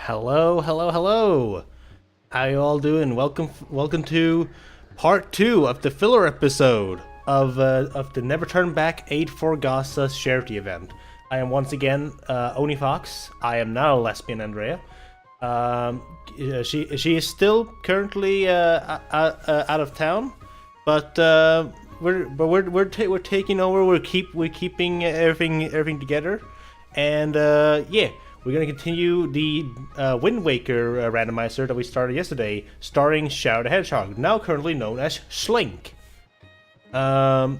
Hello, hello, hello. How you all doing? Welcome to part 2 of the filler episode of the Never Turn Back Aid for Gaza charity event. I am once again Oni Fox. I am now lesbian Andrea. She is still currently out of town, but we're taking over. We're keeping everything together, and yeah. We're going to continue the Wind Waker randomizer that we started yesterday, starring Shadow the Hedgehog, now currently known as Slink. So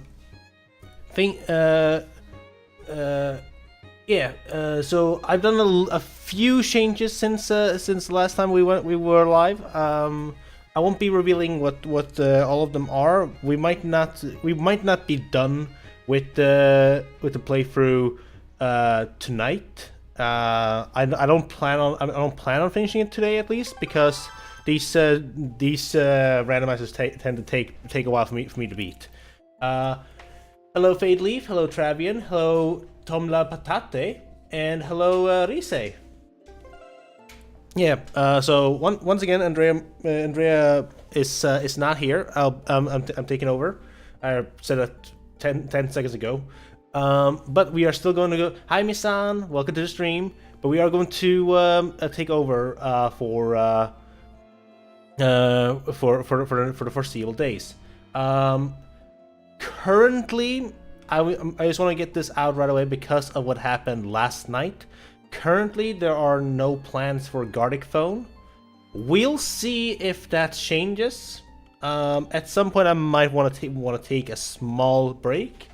I've done a few changes since the last time we were live. I won't be revealing what all of them are. We might not be done with the playthrough tonight. I don't plan on finishing it today, at least, because these randomizers tend to take a while for me to beat. Hello Fade Leaf, hello Travian, hello Tomla Patate, and hello Rise. Yeah. So once again, Andrea is not here. I'm taking over. I said that 10 seconds ago. But we are still going to go. Hi, Misan. Welcome to the stream. But we are going to take over for the foreseeable days. Currently, I just want to get this out right away because of what happened last night. Currently, there are no plans for Gardic phone. We'll see if that changes. At some point, I might want to take a small break.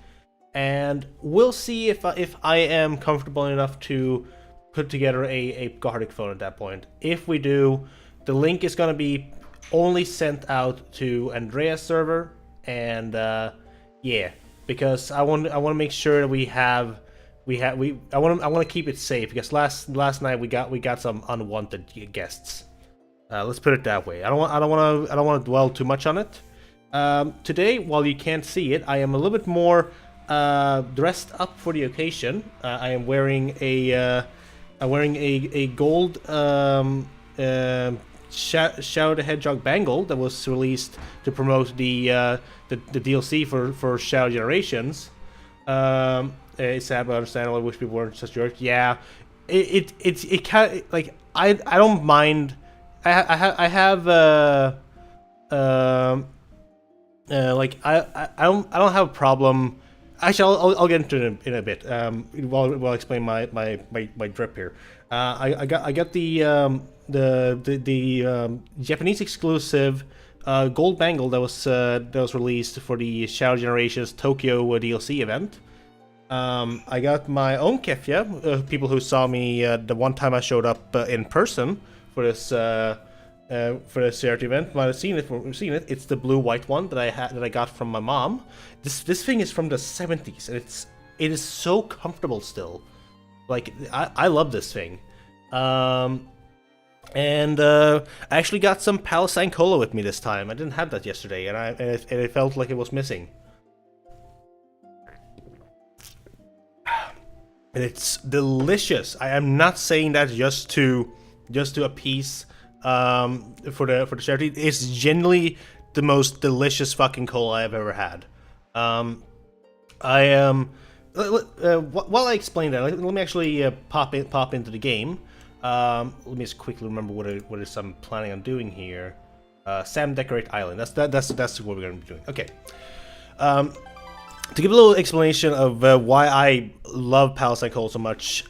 And we'll see if I am comfortable enough to put together a Gardic phone at that point. If we do, the link is gonna be only sent out to Andrea's server, and yeah, because I want to make sure that I want to keep it safe, because last night we got some unwanted guests. Let's put it that way. I don't want to dwell too much on it. Today, while you can't see it, I am a little bit more dressed up for the occasion. I am wearing a gold Shadow the Hedgehog bangle that was released to promote the DLC for Shadow Generations. It's sad but understandable. I wish people weren't such jerks. Yeah, it kind of, like, I don't mind. I have like I don't have a problem. Actually, I'll get into it in a bit. While I explain my drip here. I got the Japanese exclusive gold bangle that was released for the Shadow Generations Tokyo DLC event. I got my own keffia. People who saw me the one time I showed up in person for this charity event might have seen it. It's the blue-white one that I got from my mom. This thing is from the 70s, and it is so comfortable still. Like, I love this thing. And I actually got some Palestine Cola with me this time. I didn't have that yesterday, and it felt like it was missing. And it's delicious. I am not saying that just to appease for the charity. It's genuinely the most delicious fucking cola I've ever had. While I explain that, let me actually pop into the game. Let me just quickly remember what it is I'm planning on doing here. Sam Decorate Island. That's what we're gonna be doing. Okay. To give a little explanation of why I love Palestine Cola so much.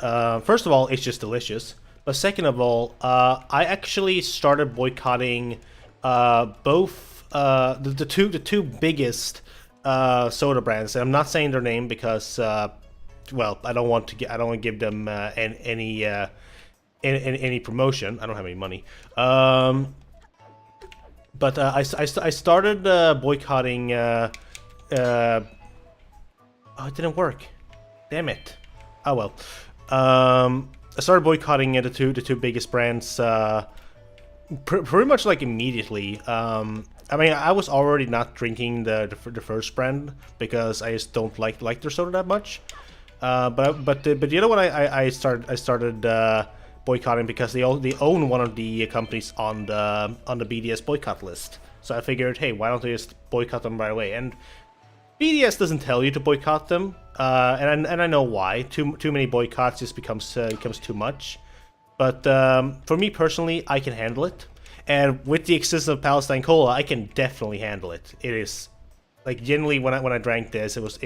First of all, it's just delicious. But second of all, I actually started boycotting both the two biggest soda brands. And I'm not saying their name because, well, I don't want to give them any promotion. I don't have any money. But I started boycotting. Oh, it didn't work. Damn it. Oh well. I started boycotting the two biggest brands pretty much like immediately. I mean, I was already not drinking the first brand because I just don't like their soda that much. But the other one I started boycotting because they own one of the companies on the BDS boycott list. So I figured, hey, why don't they just boycott them right away? And BDS doesn't tell you to boycott them, and I know why. Too many boycotts just becomes too much. But for me personally, I can handle it, and with the existence of Palestine Cola, I can definitely handle it. It is like generally when I drank this, it was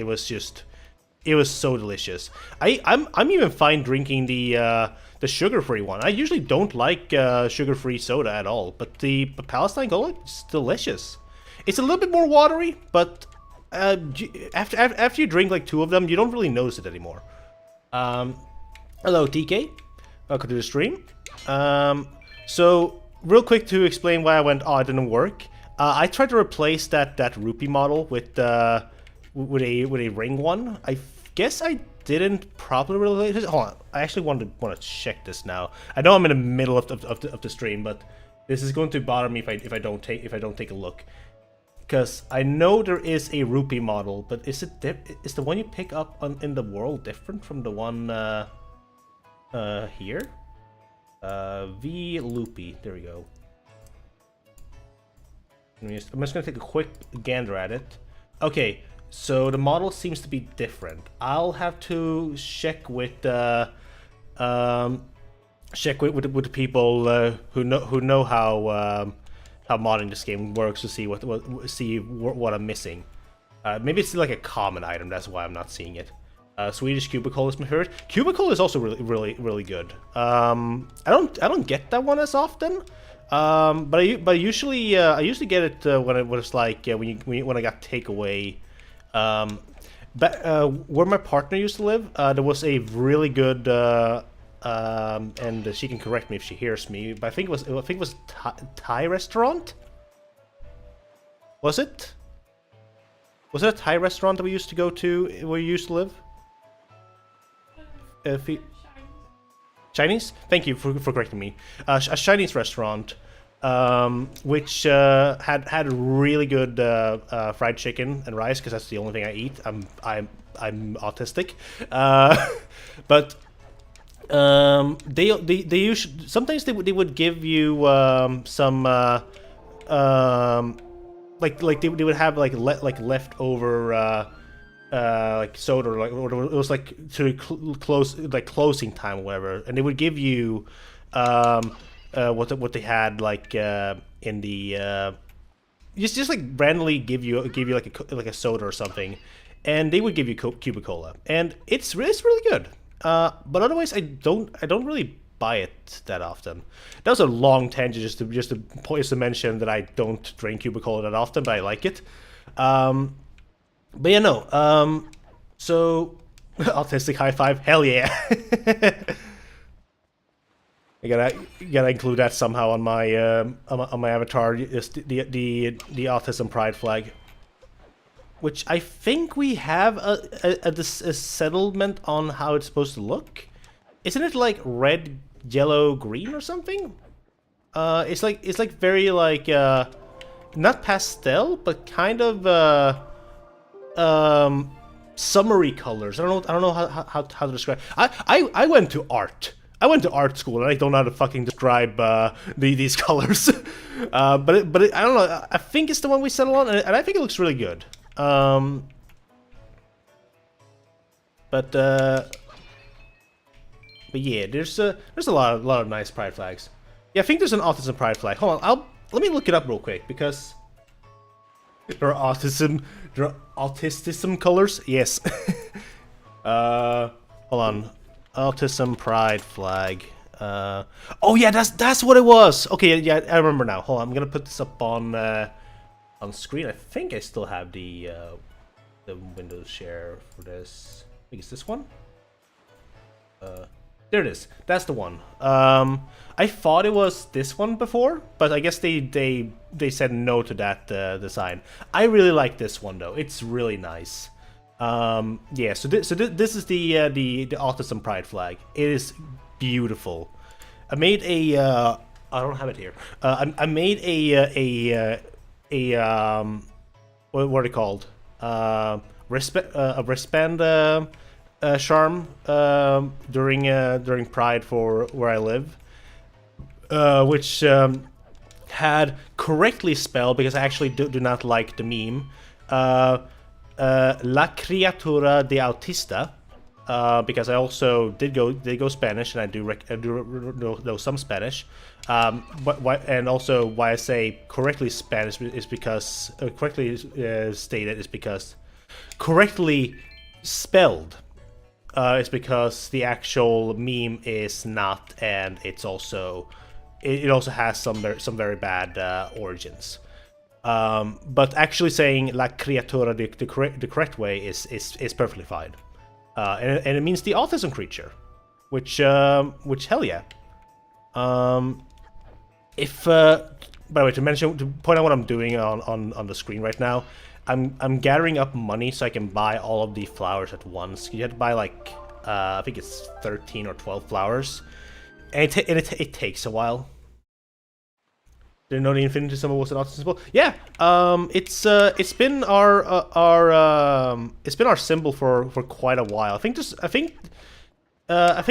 so delicious. I'm even fine drinking the sugar-free one. I usually don't like sugar-free soda at all, but the Palestine Cola is delicious. It's a little bit more watery, but after you drink like 2 of them, you don't really notice it anymore. Hello, TK. Welcome to the stream. So real quick to explain why I went, oh, it didn't work. I tried to replace that rupee model with a ring one. I guess I didn't properly relate it. Hold on, I actually want to check this now. I know I'm in the middle of the stream, but this is going to bother me if I don't take a look, because I know there is a rupee model, but is the one you pick up in the world different from the one here? V Loopy. There we go. I'm just gonna take a quick gander at it. Okay. So the model seems to be different. I'll have to check with the people who know how modding this game works to see what I'm missing. Maybe it's like a common item. That's why I'm not seeing it. Swedish Cubicle is my favorite. Cubicle is also really good. I don't get that one as often. But I usually get it when it's like when I got takeaway. Where my partner used to live, there was a really good, and she can correct me if she hears me, but I think it was Thai restaurant. Was it? Was it a Thai restaurant that we used to go to where you used to live? Chinese? Thank you for correcting me. A Chinese restaurant. Which had really good fried chicken and rice, because that's the only thing I eat. I'm autistic, but they usually sometimes they would give you some like they would have like leftover like soda, or it was like to close like closing time or whatever, and they would give you what they had like in the just like randomly give you like a soda or something, and they would give you Cubicola, and it's really good. But otherwise, I don't really buy it that often. That was a long tangent just to mention that I don't drink Cubicola that often, but I like it. But yeah, no. So autistic high five, hell yeah. I gotta include that somehow on my avatar. Just the autism pride flag, which I think we have a settlement on how it's supposed to look. Isn't it like red, yellow, green or something? It's like very like not pastel, but kind of summery colors. I don't know how to describe. I went to art. I went to art school, and I don't know how to fucking describe these colors. But I don't know. I think it's the one we settled on, and I think it looks really good. But yeah, there's a lot of nice pride flags. Yeah, I think there's an autism pride flag. Hold on, let me look it up real quick, because there are autism colors. Yes. Hold on. Autism pride flag. Oh yeah, that's what it was. Okay, yeah, I remember now. Hold on, I'm gonna put this up on screen. I think I still have the Windows share for this. I think it's this one. There it is. That's the one. I thought it was this one before, but I guess they said no to that design. I really like this one though. It's really nice. Yeah, so this is the autism pride flag. It is beautiful. I made a I don't have it here. I made a what are they called? A wristband charm during Pride for where I live, which had correctly spelled, because I actually do not like the meme, La criatura de autista, because I also did go Spanish, and I do know some Spanish. And also why I say correctly Spanish is because correctly stated is because correctly spelled is because the actual meme is not, and it's also it also has some very bad origins. But actually saying La criatura the correct way is perfectly fine, and it means the autism creature, which hell yeah. If by the way, to point out what I'm doing on the screen right now, I'm gathering up money so I can buy all of the flowers at once. You have to buy like I think it's 13 or 12 flowers, and it takes a while. Didn't know the Infinity Symbol was an autism symbol. Yeah, it's been our symbol for quite a while. I think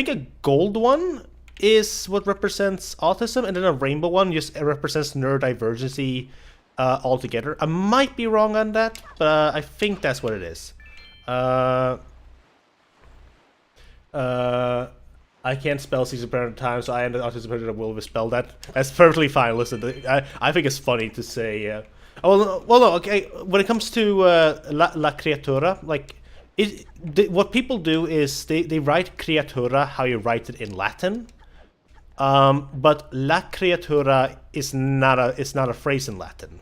a gold one is what represents autism, and then a rainbow one just represents neurodivergency altogether. I might be wrong on that, but I think that's what it is. I can't spell 60% of the time, so I ended autism that will misspell that. That's perfectly fine. Listen, I think it's funny to say. Well, no, okay. When it comes to la criatura, like what people do is they write criatura how you write it in Latin. But la criatura is not a phrase in Latin.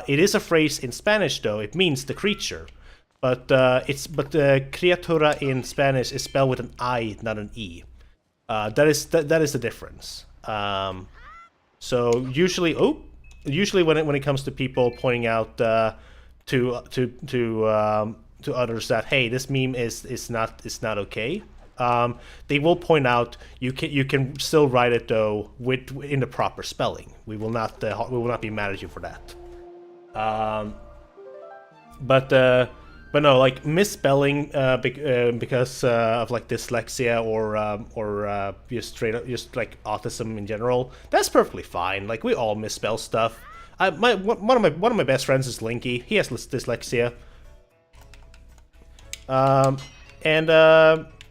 It is a phrase in Spanish though. It means the creature, but criatura in Spanish is spelled with an I, not an E. That is the difference. So usually when it comes to people pointing out to others that hey, this meme is not okay. They will point out you can still write it though in the proper spelling. We will not be mad at you for that. But no, like misspelling because of like dyslexia or just straight up just like autism in general, that's perfectly fine. Like we all misspell stuff. One of my best friends is Linky. He has dyslexia.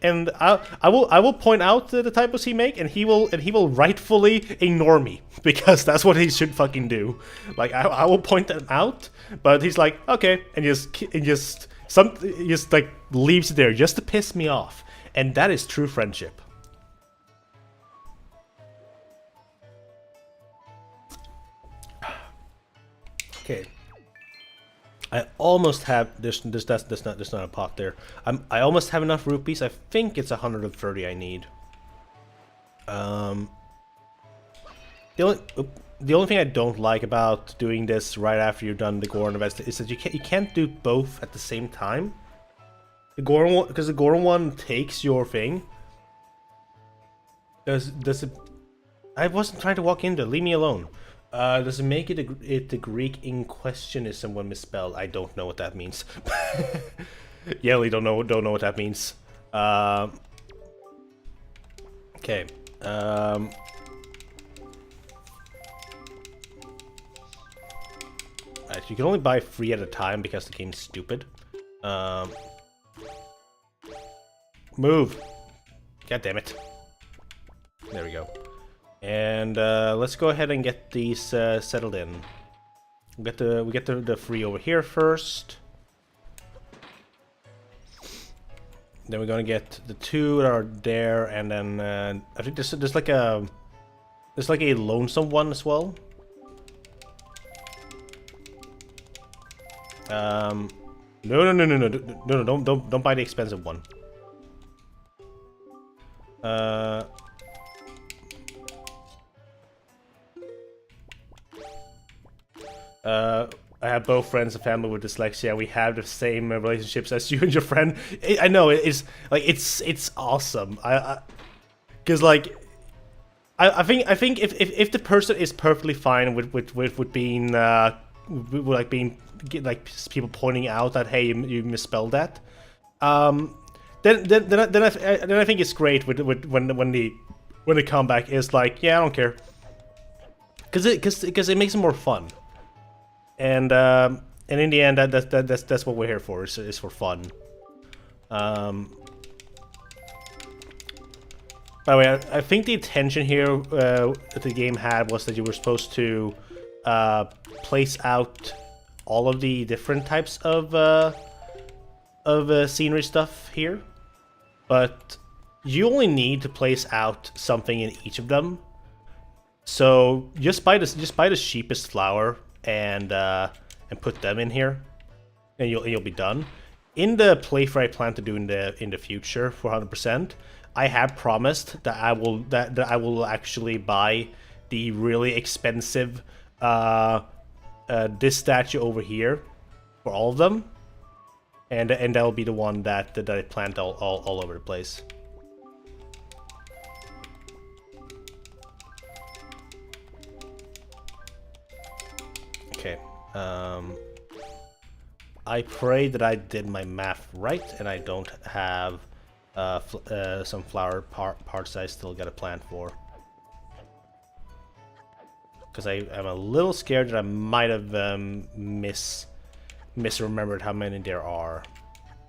And I will point out the typos he make, and he will rightfully ignore me, because that's what he should fucking do. Like I will point them out, but he's like okay, and just like leaves it there just to piss me off, and that is true friendship. Okay. I almost have there's not a pot there. I almost have enough rupees. I think it's 130 I need. The only thing I don't like about doing this right after you've done the Goron event is that you can't do both at the same time. The Goron one, because the Goron one takes your thing. Does it? I wasn't trying to walk in there. Leave me alone. Does it make it the Greek inquestionism when misspelled? I don't know what that means. Yelly don't know what that means. Okay. You can only buy 3 at a time because the game's stupid. Move. God damn it. There we go. And let's go ahead and get these settled in. We get the 3 over here first. Then we're gonna get the 2 that are there, and then I think there's like a lonesome one as well. No, don't buy the expensive one. I have both friends and family with dyslexia. We have the same relationships as you and your friend. I know it's like it's awesome. Because like I think if the person is perfectly fine with being like people pointing out that hey, you misspelled that, then I think it's great with when the comeback is like, yeah, I don't care, because it makes it more fun, and in the end that's what we're here for, is for fun. By the way, I think the intention here that the game had was that you were supposed to place out all of the different types of scenery stuff here, but you only need to place out something in each of them. So just buy the cheapest flower and put them in here, and you'll be done. In the playthrough I plan to do in the future for 100%, I have promised that I will actually buy the really expensive this statue over here for all of them, and that will be the one that I plant all over the place. Okay. I pray that I did my math right and I don't have some flower parts I still gotta plant for. Because I'm a little scared that I might have misremembered how many there are.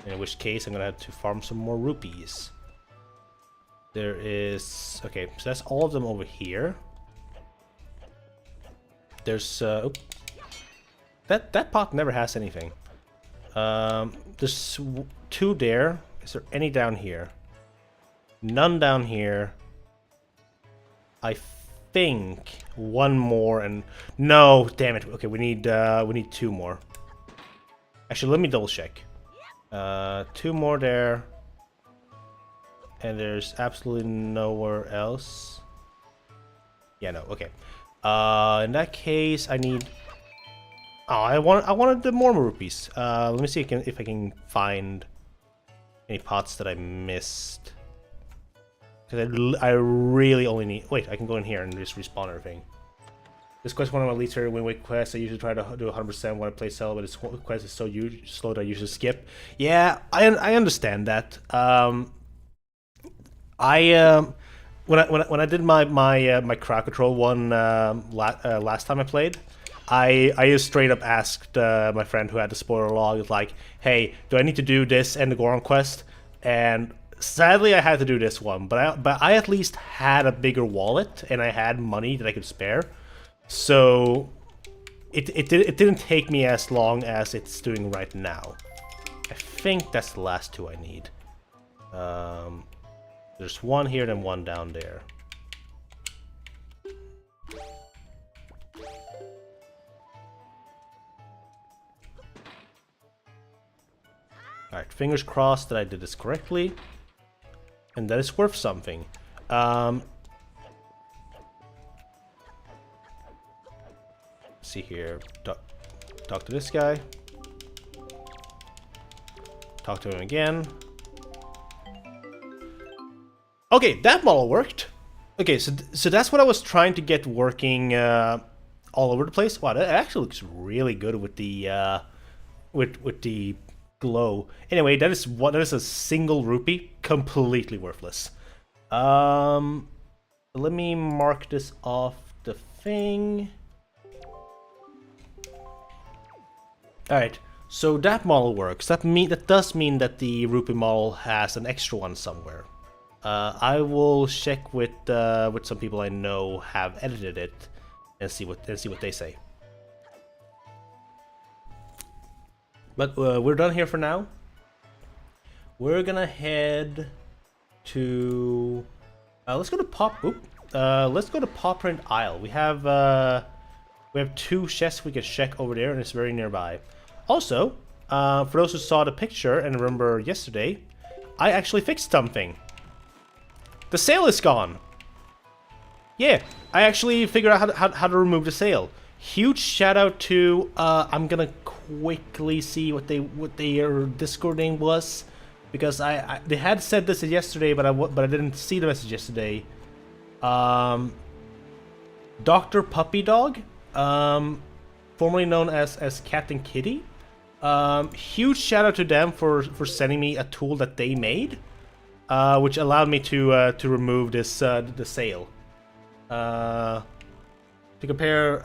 In which case I'm gonna have to farm some more rupees. There is... okay, so that's all of them over here. There's... that pot never has anything. There's 2 there. Is there any down here? None down here. I think 1 more and... no, damn it. Okay, we need 2 more. Actually, let me double check. 2 more there. And there's absolutely nowhere else. Yeah, no, okay. In that case, I need... oh, I wanted the more rupees. Let me see if I can find any pots that I missed. Because I really only need... wait, I can go in here and just respawn everything. This quest is one of my least favorite win-weight quests. I usually try to do 100% when I play Zelda, but this quest is so slow that I usually skip. Yeah, I understand that. When I did my crowd control one last time I played, I just straight up asked my friend who had the spoiler log, like, hey, do I need to do this and the Goron quest? And sadly I had to do this one, but I at least had a bigger wallet and I had money that I could spare, so it didn't take me as long as it's doing right now. I think that's the last 2 I need. There's 1 here, then 1 down there. Alright, fingers crossed that I did this correctly. And that is worth something. See here. Talk to this guy. Talk to him again. Okay, that model worked. Okay, so that's what I was trying to get working all over the place. Wow, that actually looks really good with the with the glow. Anyway, that is a single rupee, completely worthless. Let me mark this off the thing. All right, so that model works. That does mean that the rupee model has an extra one somewhere. I will check with some people I know have edited it and see what they say. But we're done here for now. We're gonna head to let's go to let's go to Paw Print Isle. We have 2 chests we can check over there, and it's very nearby. Also, for those who saw the picture and remember yesterday, I actually fixed something. The sail is gone. Yeah, I actually figured out how to remove the sail. Huge shout out to I'm gonna quickly see what their Discord name was, because they had said this yesterday, but I didn't see the message yesterday. Dr. Puppy Dog, formerly known as Cat and Kitty. Huge shout out to them for sending me a tool that they made, which allowed me to remove this the sale. To compare,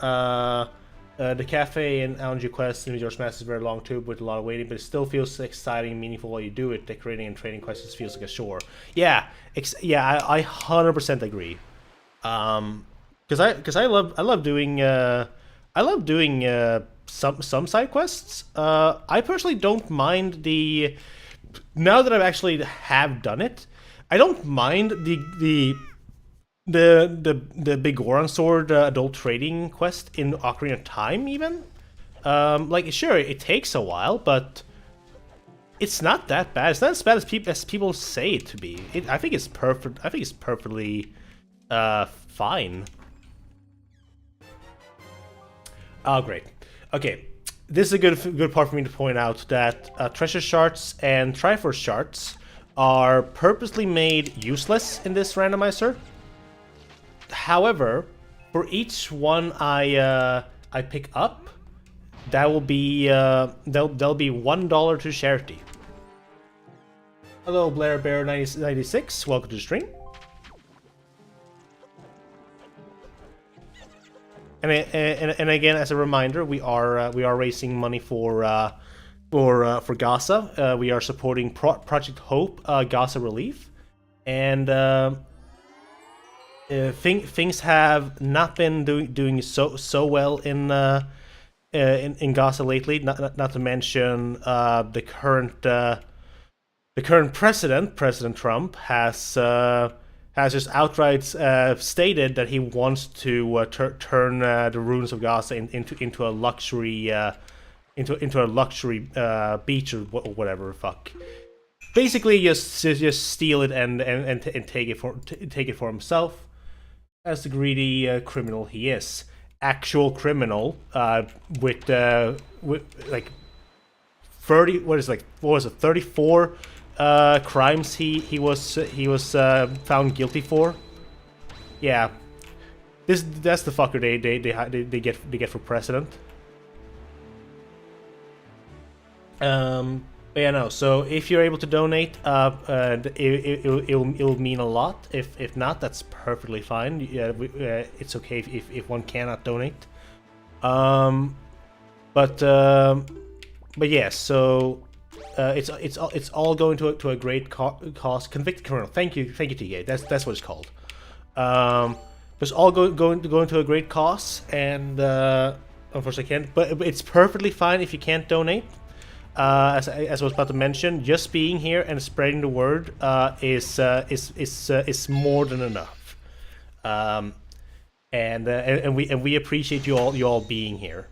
the cafe and LNG Quest in George Mass is very long too, with a lot of waiting, but it still feels exciting and meaningful while you do it. Decorating and trading quests feels like a chore. Yeah, I 100% agree. Because I love doing some side quests. I personally don't mind the, now that I've actually have done it, I don't mind the big Goron Sword adult trading quest in Ocarina of Time even. Like, sure, it takes a while, but it's not that bad. It's not as bad as people say it to be. I think it's perfect. I think it's perfectly fine. Oh, great. Okay, this is a good part for me to point out that treasure shards and Triforce shards are purposely made useless in this randomizer. However, for each one I pick up, that will be there'll be $1 to charity. Hello, Blair Bear 96. Welcome to the stream. And again, as a reminder, we are raising money for Gaza. We are supporting Project Hope, Gaza Relief, and things have not been doing so well in Gaza lately. Not to mention the current president, President Trump, has just outright stated that he wants to turn the ruins of Gaza into a luxury into a luxury beach or whatever. Fuck. Basically, just steal it and take it for himself, as the greedy criminal he is. Actual criminal with like 30. What was it? 34. Crimes he was found guilty for. Yeah, that's the fucker they get for president. But yeah, no. So if you're able to donate, it'll mean a lot. If not, that's perfectly fine. Yeah, it's okay if one cannot donate. But yeah. So. It's all going to a great cause. Convicted criminal. Thank you, TK. That's what it's called. It's all going to a great cause, and unfortunately I can't. But it's perfectly fine if you can't donate. As I was about to mention, just being here and spreading the word is more than enough. And we appreciate you all being here.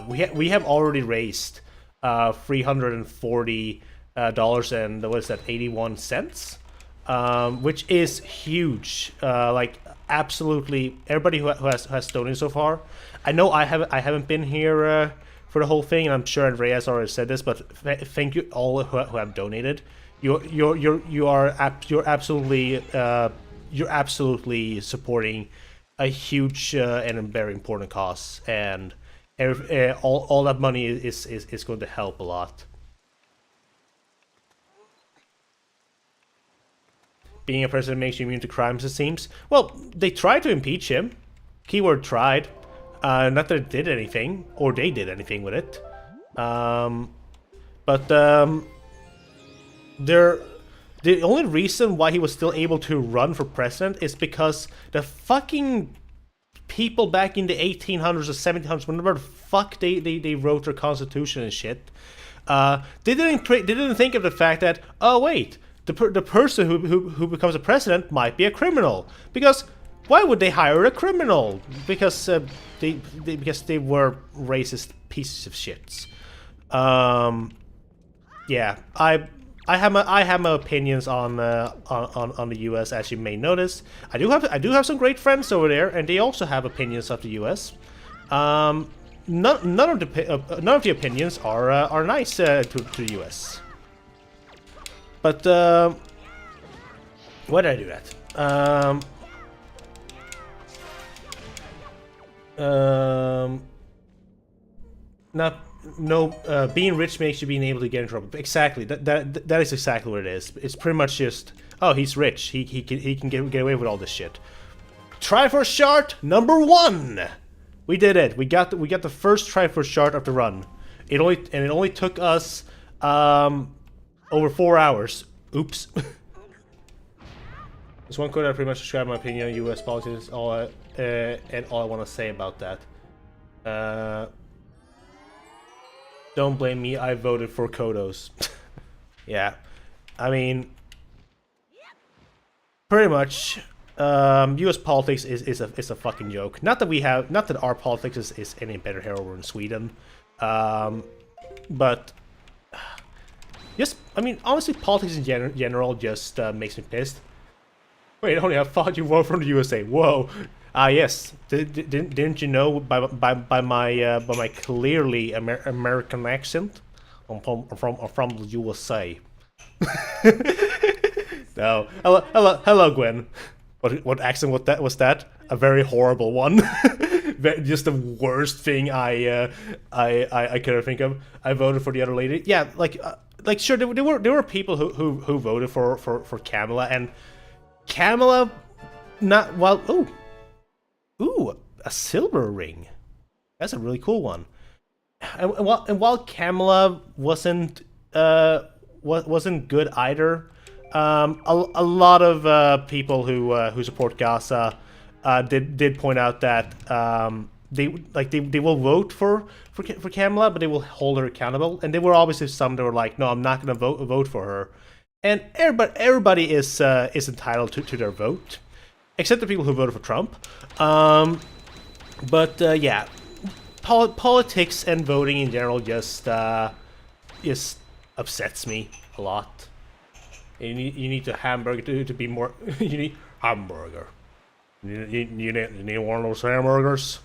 We have already raised $340 and what is that, 81 cents, which is huge. Like, absolutely everybody who has donated so far. I know I haven't been here for the whole thing, and I'm sure Andreas already said this, but thank you all who have donated. You're absolutely supporting a huge and a very important cause, and all that money is going to help a lot. Being a president makes you immune to crimes, it seems. Well, they tried to impeach him. Keyword tried. Not that it did anything, or they did anything with it. The only reason why he was still able to run for president is because the fucking people back in the 1800s or 1700s, whenever the fuck they wrote their constitution and shit, they didn't think of the fact that, oh wait, the person who becomes a president might be a criminal, because why would they hire a criminal? Because they were racist pieces of shits. Yeah, I have my opinions on the U.S. as you may notice. I do have some great friends over there, and they also have opinions of the U.S. None of the opinions are nice to the U.S. But why did I do that? not no being rich makes you being able to get in trouble. Exactly. That is exactly what it is. It's pretty much just, oh, he's rich. He can get away with all this shit. Try for shard number 1. We did it. We got the first try for shard of the run. It only took us over 4 hours. Oops. There's one quote I pretty much describe my opinion on U.S. politics. And all I want to say about that. Don't blame me. I voted for Kodos. Yeah, I mean, pretty much. U.S. politics is a fucking joke. Not that our politics is any better here over in Sweden, but just, I mean, honestly, politics in general just makes me pissed. Wait, only I thought you were from the USA. Whoa. Yes. Didn't you know by my clearly American accent? I'm from the USA. No. Hello, Gwen. What accent was that? A very horrible one. Just the worst thing I could think of. I voted for the other lady. Yeah, like sure, there were people who voted for Kamala, and Kamala, not well. Ooh, a silver ring. That's a really cool one. And while Kamala wasn't good either, a lot of people who support Gaza did point out that they will vote for Kamala, but they will hold her accountable. And there were obviously some that were like, no, I'm not going to vote for her. And everybody is entitled to their vote, except the people who voted for Trump. Yeah, politics and voting in general just upsets me a lot. You need to hamburger to be more. You need hamburger. You need one of those hamburgers.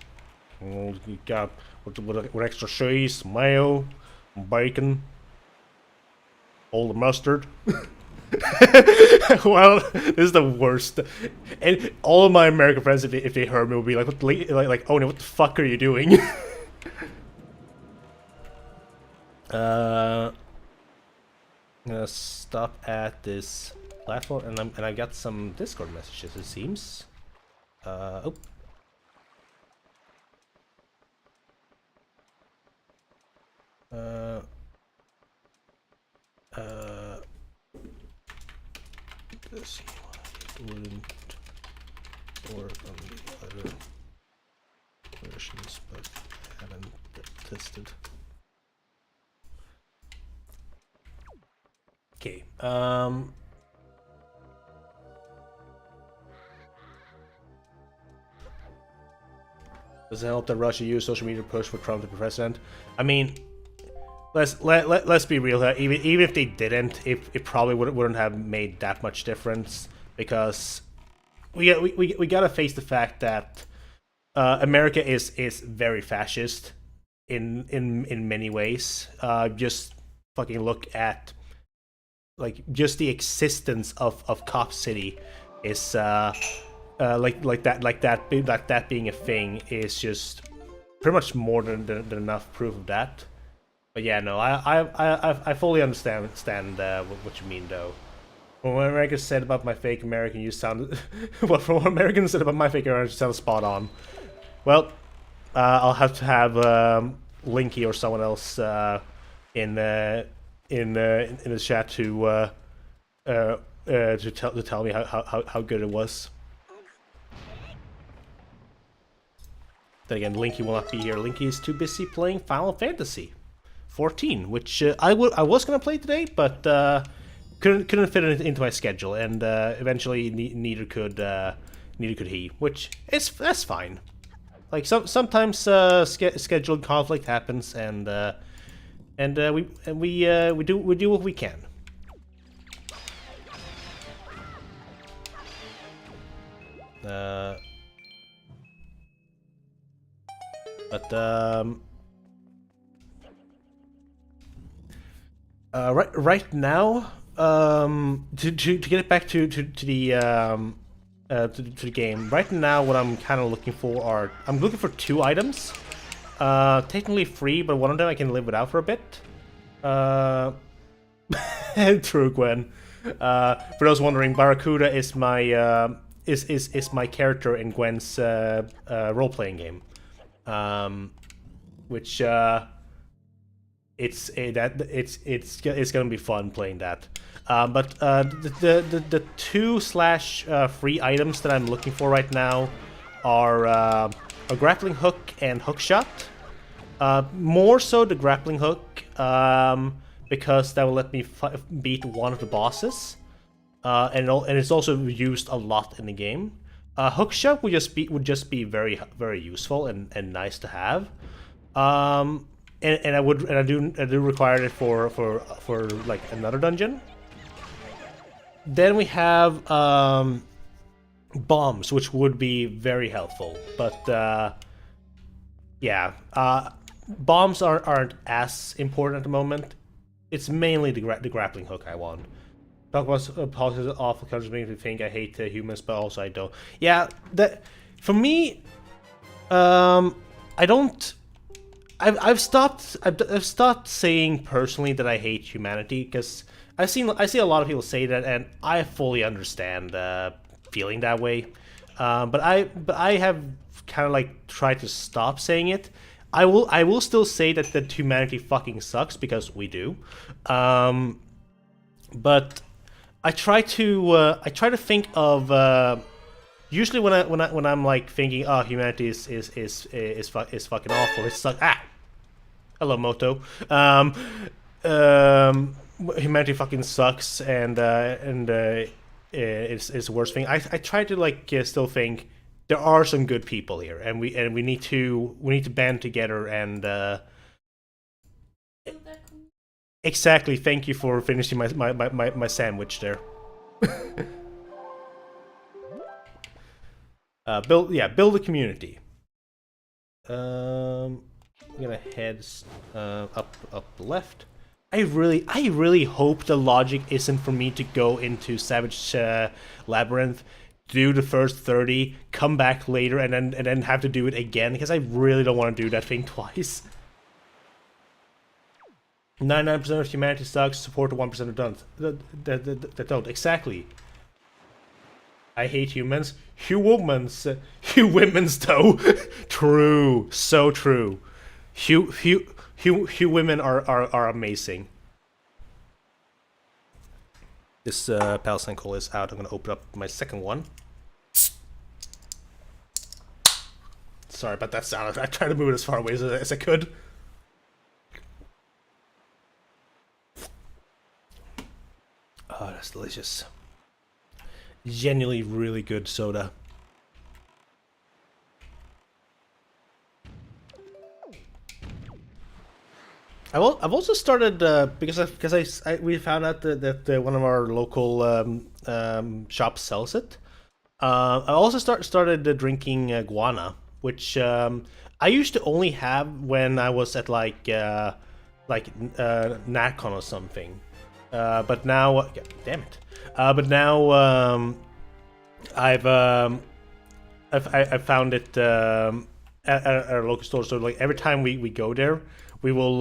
You got with extra cheese, mayo, bacon, all the mustard. Well, this is the worst. And all of my American friends, if they heard me, would be like, oh no, what the fuck are you doing? I'm gonna stop at this platform, and I got some Discord messages, it seems. Oh. Let's see why it wouldn't work on the other versions, but haven't tested. Okay. Does it help that Russia used social media to push for Trump to be president? I mean, let's be real here. Even if they didn't, it probably wouldn't have made that much difference, because we gotta face the fact that America is very fascist in many ways. Just fucking look at like just the existence of Cop City is that being a thing is just pretty much more than enough proof of that. But yeah, no, I fully understand what you mean, though. From what Americans said about my fake American, you sounded well. From what Americans said about my fake American, you sound spot on. Well, I'll have to have Linky or someone else in the chat to tell me how good it was. Then again, Linky will not be here. Linky is too busy playing Final Fantasy 14, which I was gonna play today, but couldn't fit it into my schedule, and eventually neither could he, which that's fine. Like sometimes scheduled conflict happens, and we do what we can. Right now, to get it back to the game. Right now, what I'm kind of looking for I'm looking for 2 items. Technically free, but one of them I can live without for a bit. True, Gwen. For those wondering, Barracuda is my is my character in Gwen's role-playing game, which it's gonna be fun playing that. But the two free items that I'm looking for right now are a grappling hook and hookshot. More so the grappling hook, because that will let me beat one of the bosses, and it's also used a lot in the game. Hookshot would just be very useful and nice to have. And I do require it for like another dungeon. Then we have bombs, which would be very helpful, but yeah, bombs aren't as important at the moment. It's mainly the grappling hook I want. Talk about politics awful countries make me think I hate humans, but also I don't. Yeah, for me, I don't. I've stopped saying personally that I hate humanity, because I see a lot of people say that, and I fully understand feeling that way. But I have kind of like tried to stop saying it. I will still say that humanity fucking sucks, because we do. But I try to think of usually when I'm like thinking, oh, humanity is fucking awful. It's like, ah, hello Moto. Humanity fucking sucks, and it's the worst thing. I try to like still think there are some good people here, and we need to band together and. Exactly. Thank you for finishing my sandwich there. Build a community. I'm gonna head up left. I really hope the logic isn't for me to go into Savage Labyrinth, do the first 30, come back later, and then have to do it again, because I really don't want to do that thing twice. 99% of humanity sucks, support the 1% of don't. That don't. Exactly. I hate humans. Humans though. True. So true. Women are amazing. This Palestine coal is out. I'm gonna open up my second one. Sorry about that sound. I tried to move it as far away as I could. Oh, that's delicious. Genuinely really good soda. I've also started because we found out that one of our local shops sells it. I also started drinking guana, which I used to only have when I was at like NatCon or something. But now, damn it! But now I've found it at our local store. So like every time we go there, we will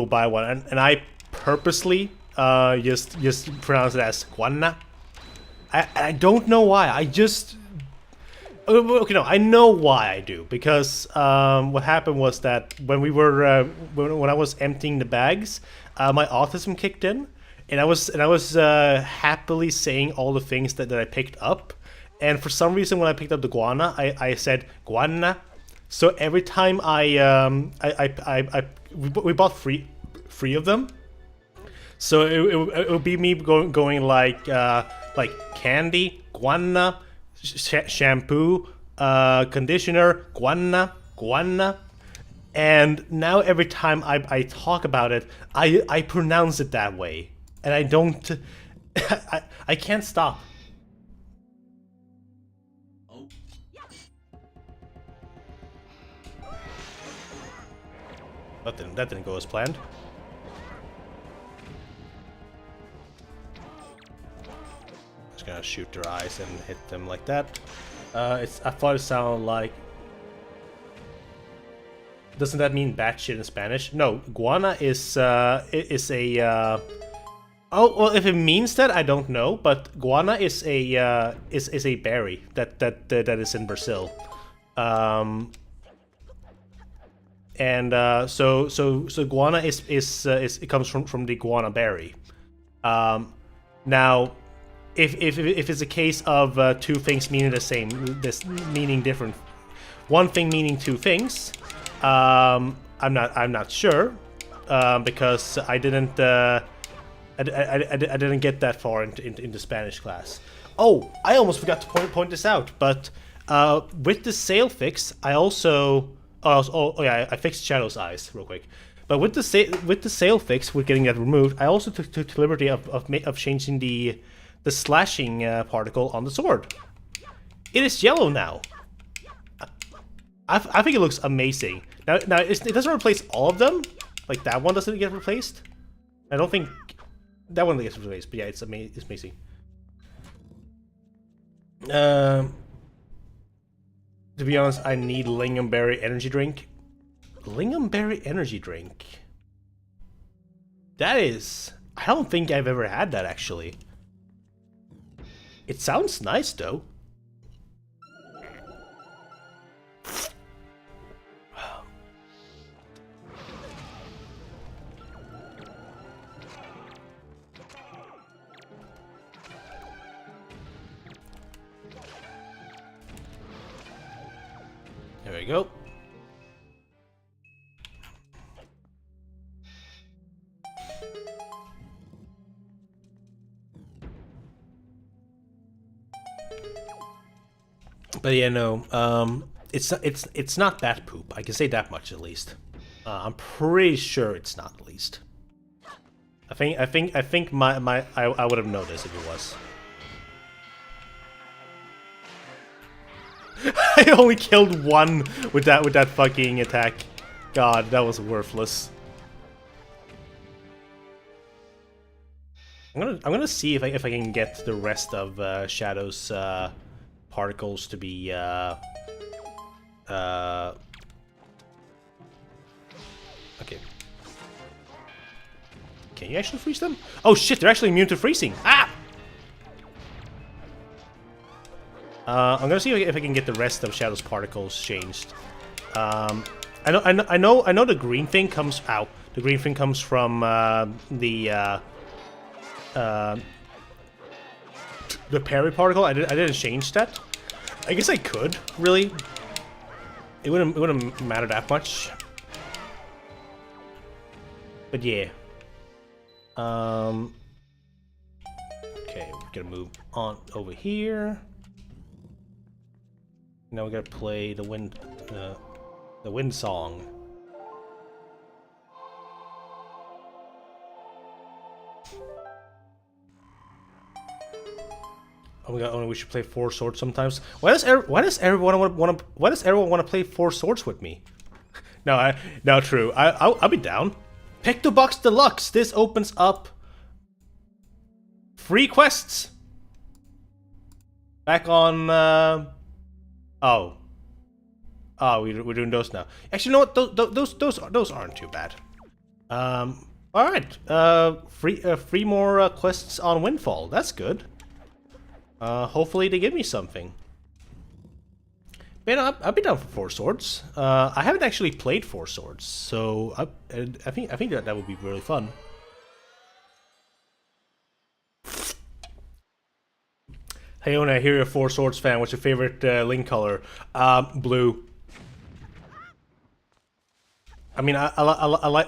buy one, and I purposely just pronounce it as guana. I don't know why. I just okay, no, I know why I do, because what happened was that when we were when I was emptying the bags, my autism kicked in, and I was happily saying all the things that I picked up, and for some reason when I picked up the guana, I said guana. So every time we bought three of them, so it would be me going like candy, guana, shampoo, conditioner, guana, and now every time I talk about it, I pronounce it that way, and I don't, I can't stop. That didn't go as planned. Just gonna shoot their eyes and hit them like that. I thought it sounded like Doesn't that mean batshit in Spanish? No, guana is a. Oh well, if it means that, I don't know. But guana is a berry that is in Brazil, so guana is it comes from the guana berry. Now, if it's a case of two things meaning the same, this meaning different, one thing meaning two things, I'm not sure, because I didn't get that far into Spanish class. Oh, I almost forgot to point this out, but with the sail fix, I also I fixed Shadow's eyes real quick. But with the sail fix, with getting that removed, I also took the liberty of changing the slashing particle on the sword. It is yellow now. I think it looks amazing. Now it doesn't replace all of them. Like that one doesn't get replaced. I don't think that one gets replaced. But yeah, it's amazing. To be honest, I need lingonberry energy drink. Lingonberry energy drink. That is... I don't think I've ever had that, actually. It sounds nice, though. There we go. But yeah, no, it's not that poop. I can say that much at least. I'm pretty sure it's not, at least. I think I would have noticed if it was. I only killed one with that fucking attack. God, that was worthless. I'm gonna see if I can get the rest of Shadow's particles to be okay. Can you actually freeze them? Oh shit, they're actually immune to freezing. Ah! I'm gonna see if I can get the rest of Shadow's particles changed. I know the green thing comes out. The green thing comes from the parry particle. I didn't change that. I guess I could, really. It wouldn't matter that much. But yeah. Okay, we're gonna move on over here. Now we gotta play the wind song. Oh my god! Oh, we should play Four Swords sometimes. Why does everyone want to play Four Swords with me? No, true. I'll be down. Pick the Box Deluxe. This opens up free quests. Back on. We're doing those now. Actually, you know what? Those aren't too bad. All right. Free more quests on Windfall. That's good. Hopefully they give me something. Man, I'll be down for Four Swords. I haven't actually played Four Swords, so I think that would be really fun. Hyeon, I hear you're a Four Swords fan. What's your favorite Link color? Blue. I mean, I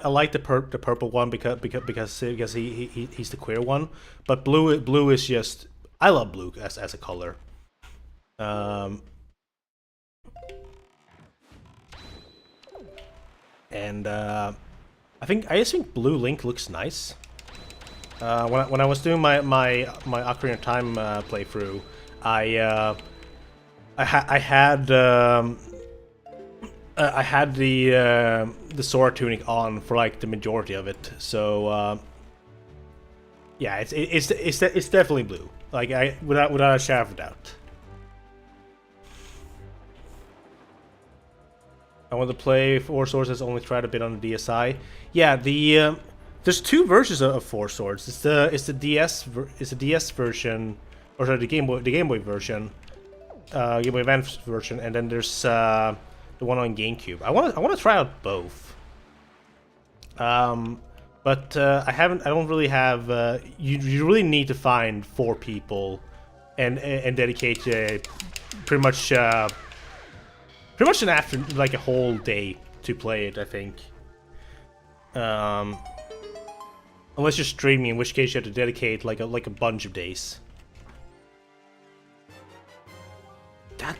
like the purple one because he's the queer one, but blue is just. I love blue as a color. And I just think blue Link looks nice. When I was doing my Ocarina of Time playthrough, I had the Sora tunic on for like the majority of it. So yeah, it's definitely blue. Like without a shadow of a doubt. I want to play Four Swords. Has only tried a bit on the DSi. Yeah, the there's two versions of Four Swords. It's the DS version, or sorry, the Game Boy version, Game Boy Advance version, and then there's the one on GameCube. I want to try out both. But I don't really have. You really need to find 4 people, and dedicate pretty much like a whole day to play it. I think. Unless you're streaming, in which case you have to dedicate like a bunch of days. That.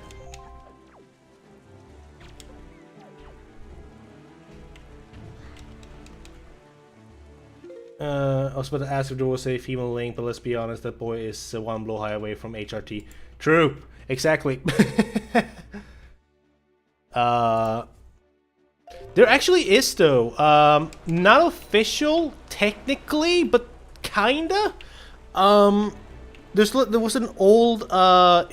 I was about to ask if there was a female Link, but let's be honest, that boy is one blow high away from HRT. True, exactly. There actually is though, not official technically, but kinda. There was an old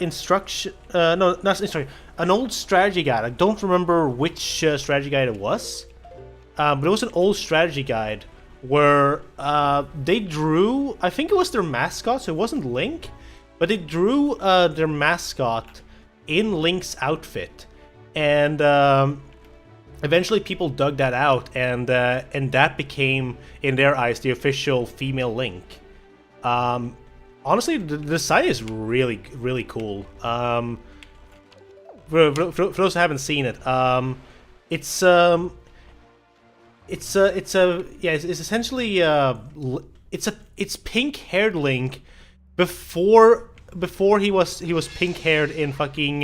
instruction, no, not instruction, an old strategy guide. I don't remember which strategy guide it was, but it was an old strategy guide where they drew, I think it was their mascot, so it wasn't Link, but they drew their mascot in Link's outfit, and eventually people dug that out, and that became, in their eyes, the official female Link. Honestly, the design is really, really cool. For those who haven't seen it, it's essentially it's pink-haired Link before he was pink-haired in fucking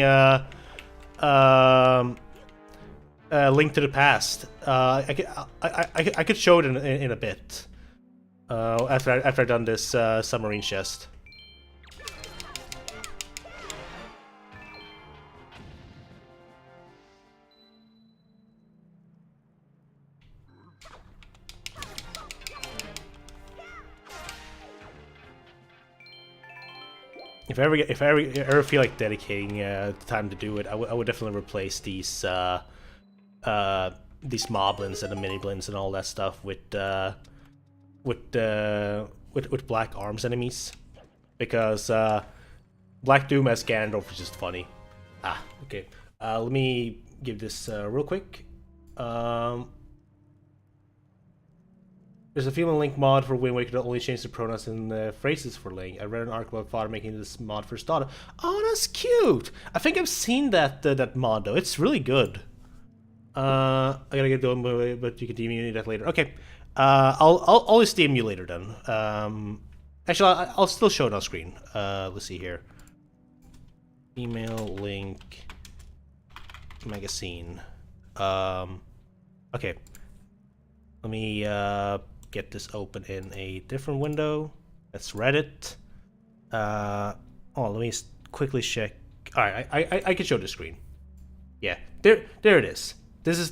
Link to the Past. I could show it in a bit after I've done this submarine chest. If I ever feel like dedicating time to do it, I would definitely replace these moblins and the mini blins and all that stuff with Black Arms enemies, because Black Doom as Ganondorf is just funny. Okay. Let me give this real quick. There's a female Link mod for Wind Waker that only changed the pronouns and phrases for Link. I read an article about father making this mod for his daughter. Oh, that's cute! I think I've seen that mod though. It's really good. I gotta get going, but you can emulate that later. Okay. I'll list the emulator then. Actually, I'll still show it on screen. Let's see here. Email Link magazine. Okay. Let me get this open in a different window. That's Reddit. Let me quickly check. All right, I can show the screen. Yeah, there it is. This is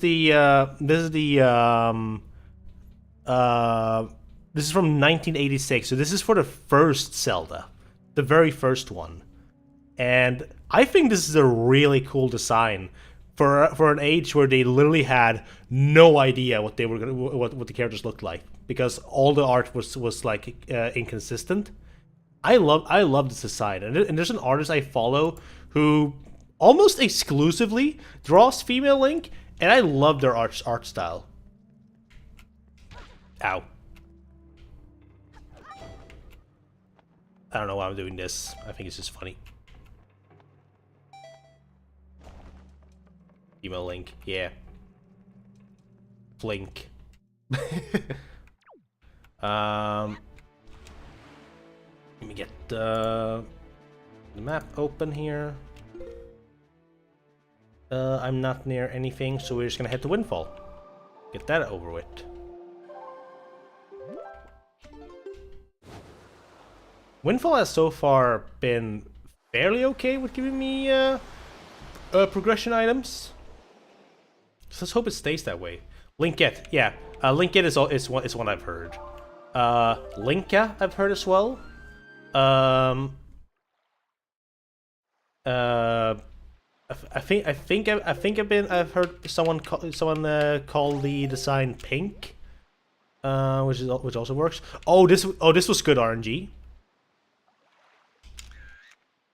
from 1986. So this is for the first Zelda, the very first one, and I think this is a really cool design for an age where they literally had no idea what they were gonna, what the characters looked like, because all the art was like inconsistent. I love this design, and there's an artist I follow who almost exclusively draws female Link, and I love their art style. Ow. I don't know why I'm doing this. I think it's just funny. Female Link, yeah. Flink. Let me get the map open here. I'm not near anything, so we're just gonna head to Windfall. Get that over with. Windfall has so far been fairly okay with giving me progression items. So let's hope it stays that way. Linkette, yeah. Linkette is one I've heard. Linka I've heard as well. I've heard someone call the design pink, which also works. This was good RNG.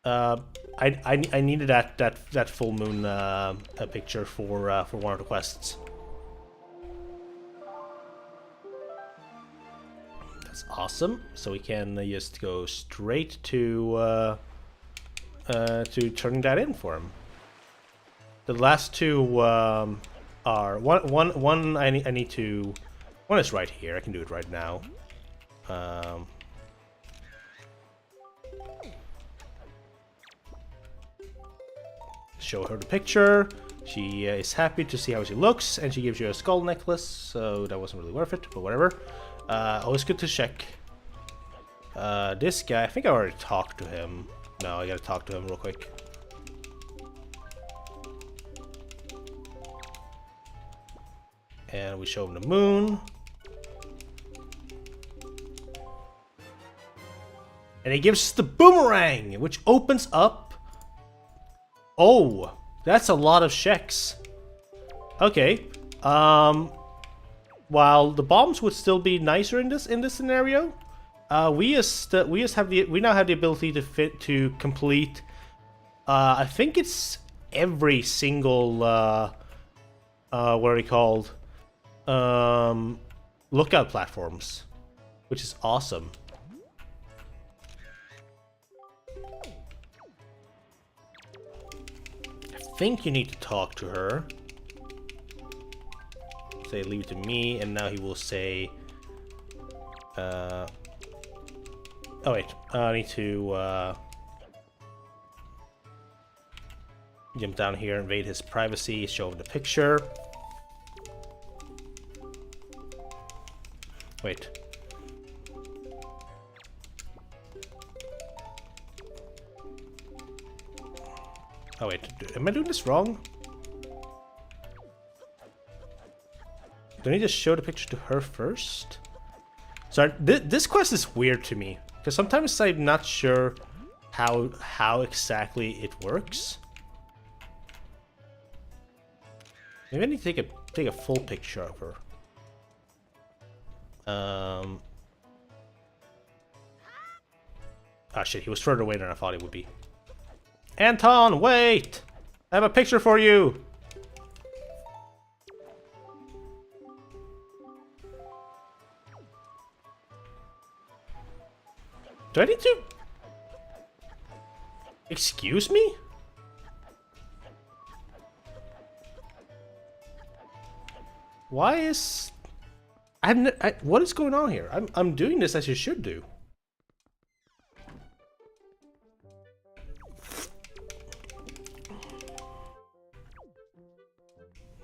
I needed that full moon picture for one of the quests. That's awesome. So we can just go straight to turning that in for him. The last two are one. I need to. One is right here. I can do it right now. Show her the picture. She is happy to see how she looks, and she gives you a skull necklace. So that wasn't really worth it, but whatever. Always good to check. This guy, I think I already talked to him. No, I gotta talk to him real quick. And we show him the moon. And he gives us the boomerang, which opens up. Oh, that's a lot of checks. Okay. While the bombs would still be nicer in this scenario, we now have the ability to complete. I think it's every single what are they called? Lookout platforms, which is awesome. I think you need to talk to her. Say leave it to me, and now he will say oh wait, I need to jump down here, invade his privacy, show him the picture. Wait. Oh wait, am I doing this wrong? Do I need to show the picture to her first? Sorry, this quest is weird to me, because sometimes I'm not sure how exactly it works. Maybe I need to take a full picture of her. Oh shit, he was further away than I thought he would be. Anton, wait! I have a picture for you! Do I need to... Excuse me? Why is... what is going on here? I'm doing this as you should do.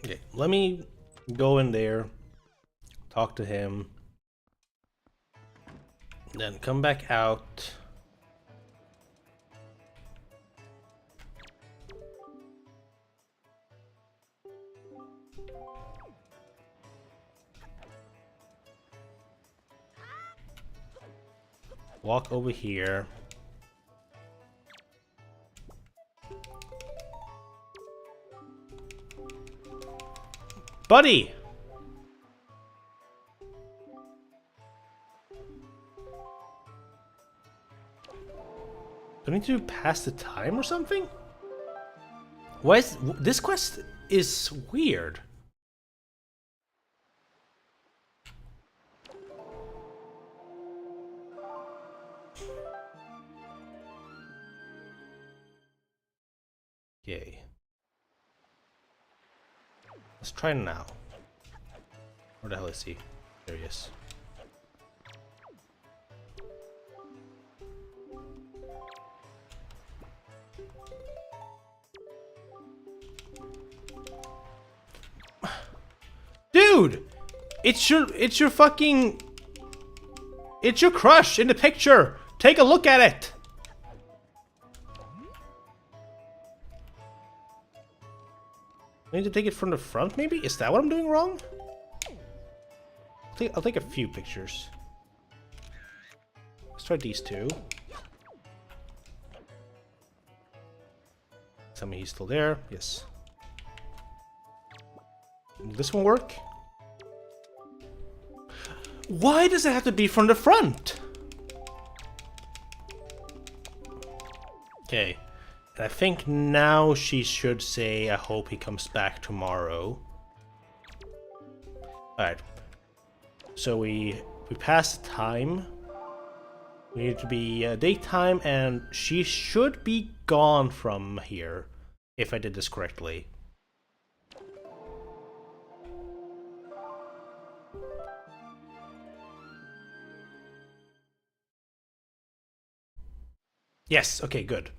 Okay, let me go in there, talk to him, then come back out. Walk over here. Buddy! Do I need to pass the time or something? Why is this quest is weird? Okay. Let's try now. Where the hell is he? There he is. Dude! It's your fucking... It's your crush in the picture! Take a look at it! I need to take it from the front, maybe? Is that what I'm doing wrong? I'll take a few pictures. Let's try these two. Tell me he's still there. Yes. Will this one work? Why does it have to be from the front? Okay. And I think now she should say, I hope he comes back tomorrow. Alright. So we passed time. We need to be daytime, and she should be gone from here, if I did this correctly. Yes, okay, good.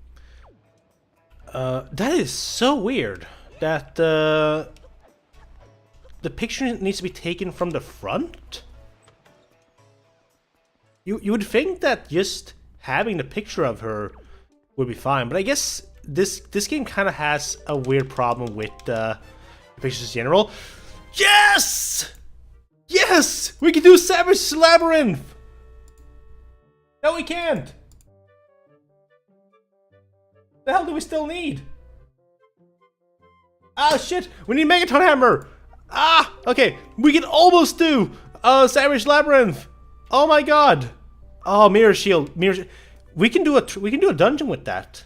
That is so weird that the picture needs to be taken from the front. You would think that just having the picture of her would be fine, but I guess this game kind of has a weird problem with pictures in general. Yes! Yes! We can do Savage Labyrinth! No, we can't! The hell do we still need? Ah, shit! We need Megaton Hammer! Ah! Okay, we can almost do Savage Labyrinth! Oh my god! Oh, Mirror Shield. We can do a dungeon with that.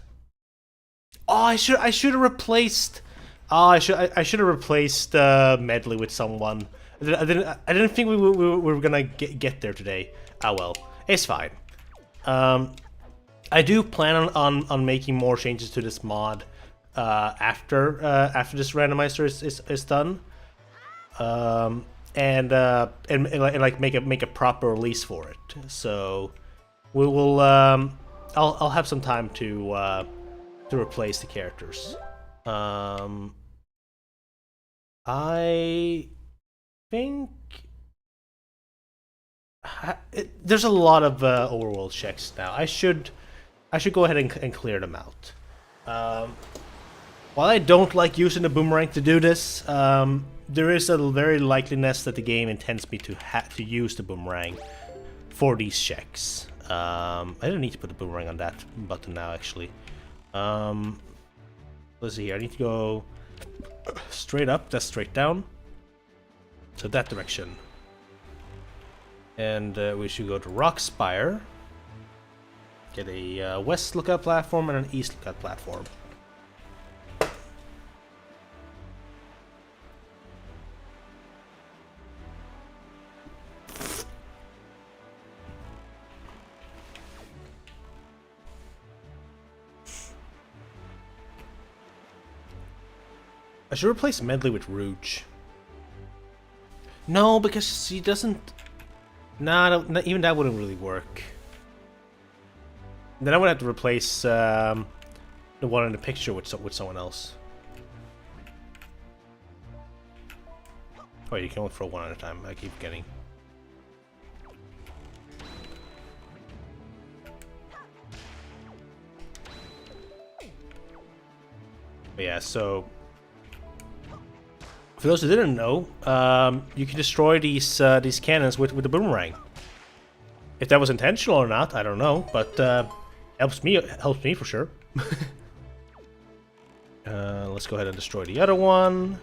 Oh, I should have replaced. Oh, I should have replaced Medley with someone. I didn't think we were gonna get there today. Ah well, it's fine. I do plan on making more changes to this mod after this randomizer is done. And like make a proper release for it. So we will. I'll have some time to replace the characters. I think there's a lot of overworld checks now. I should go ahead and clear them out. While I don't like using the boomerang to do this, there is a very likeliness that the game intends me to use the boomerang for these checks. I don't need to put the boomerang on that button now, actually. Let's see here. I need to go straight up. That's straight down. So that direction. And we should go to Rockspire. Get a west lookout platform and an east lookout platform. I should replace Medley with Rouge. No, because she doesn't... Nah, even that wouldn't really work. Then I would have to replace the one in the picture with someone else. Oh, you can only throw one at a time. I keep getting. But yeah, so for those who didn't know, you can destroy these cannons with the boomerang. If that was intentional or not, I don't know, but helps me for sure. Let's go ahead and destroy the other one.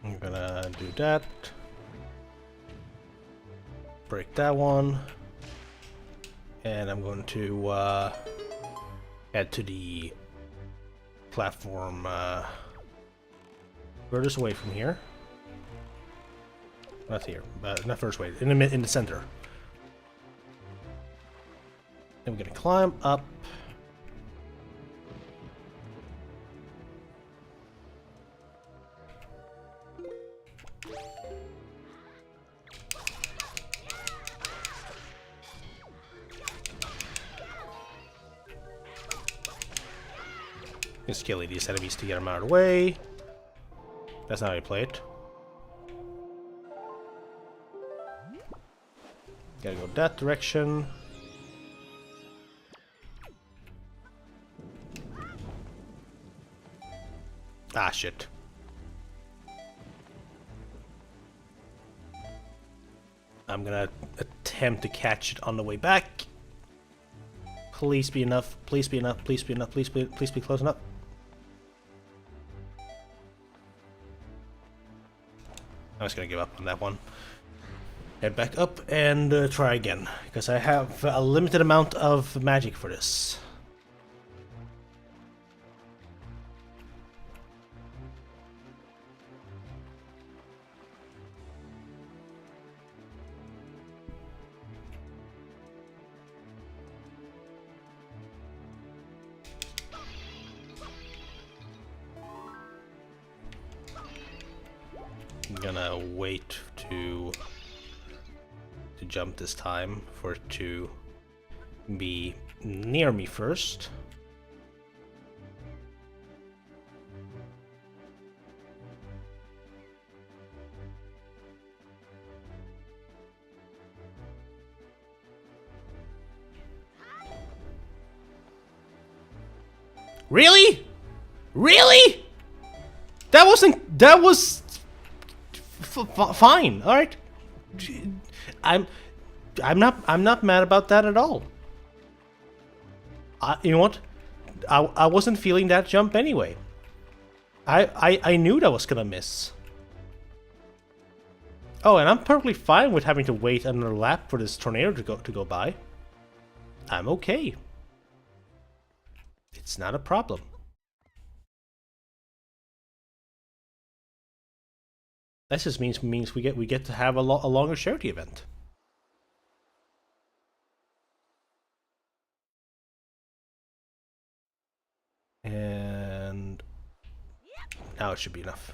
I'm gonna do that. Break that one. And I'm going to add to the platform furthest away from here. Not here, but not furthest away, in the center. Then we're gonna climb up. Just kill these enemies to get them out of the way. That's not how you play it. Gotta go that direction. Ah, shit. I'm gonna attempt to catch it on the way back. Please be enough. Please be enough. Please be enough. Please be close enough. I'm just gonna give up on that one. Head back up and try again, because I have a limited amount of magic for this. I'm gonna wait to jump this time for it to be near me first. Really? Really? That was fine. All right. I'm not mad about that at all. You know what? I wasn't feeling that jump anyway. I knew that was gonna miss. Oh, and I'm perfectly fine with having to wait another lap for this tornado to go by. I'm okay. It's not a problem. That just means we get to have a longer charity event. And now it should be enough.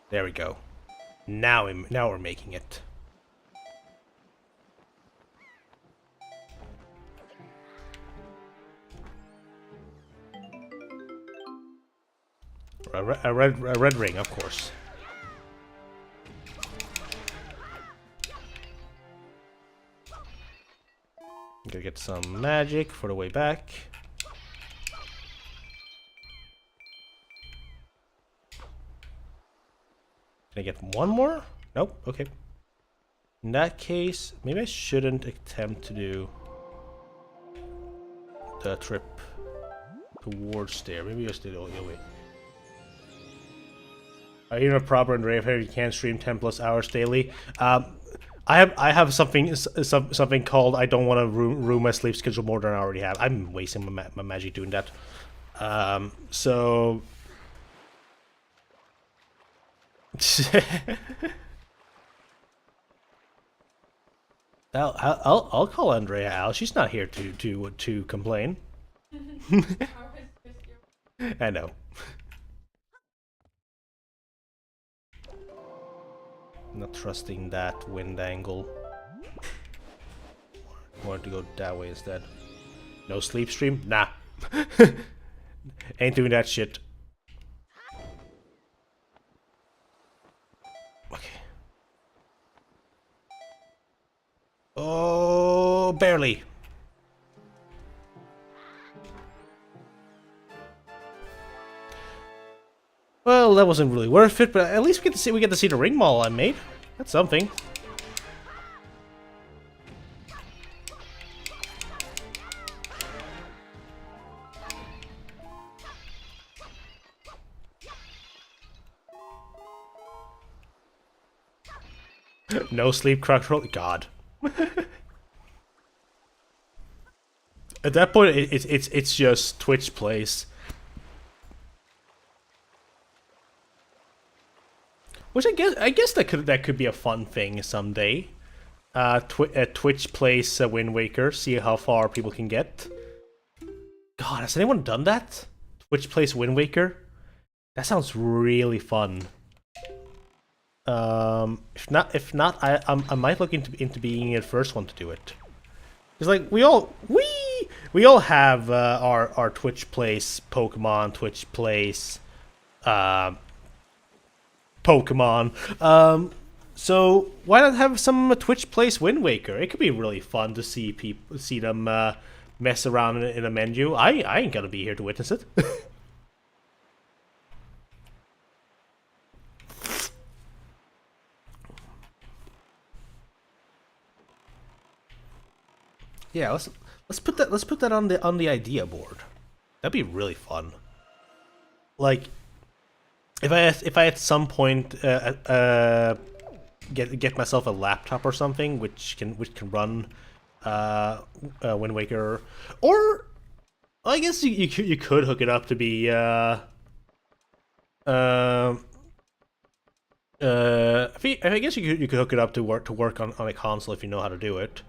There we go. Now we're making it. A red ring, of course. Gotta get some magic for the way back. Can I get one more? Nope, okay. In that case, maybe I shouldn't attempt to do the trip towards there. Maybe just do it all the way. Are you a proper and rave here? You can't stream 10+ hours daily. I have something called I don't want to ruin my sleep schedule more than I already have. I'm wasting my magic doing that. So I'll call Andrea out. She's not here to complain. I know. Not trusting that wind angle. Wanted to go that way instead. No sleep stream? Nah. Ain't doing that shit. Okay. Oh, barely. Well, that wasn't really worth it, but at least we get to see the ring model I made. That's something. No sleep control. God. At that point, it's just Twitch plays. Which I guess that could be a fun thing someday. Twitch plays Wind Waker, see how far people can get. God, has anyone done that? Twitch plays Wind Waker? That sounds really fun. If not, I might look into being the first one to do it. It's like we all have our Twitch plays Pokemon, Twitch plays Pokemon. So why not have some Twitch plays Wind Waker? It could be really fun to see people see them mess around in a menu. I ain't gonna be here to witness it. Yeah, let's put that on the idea board. That'd be really fun. Like, if I at some point get myself a laptop or something which can run Wind Waker, or I guess you could hook it up to be I guess you could hook it up to work on a console if you know how to do it.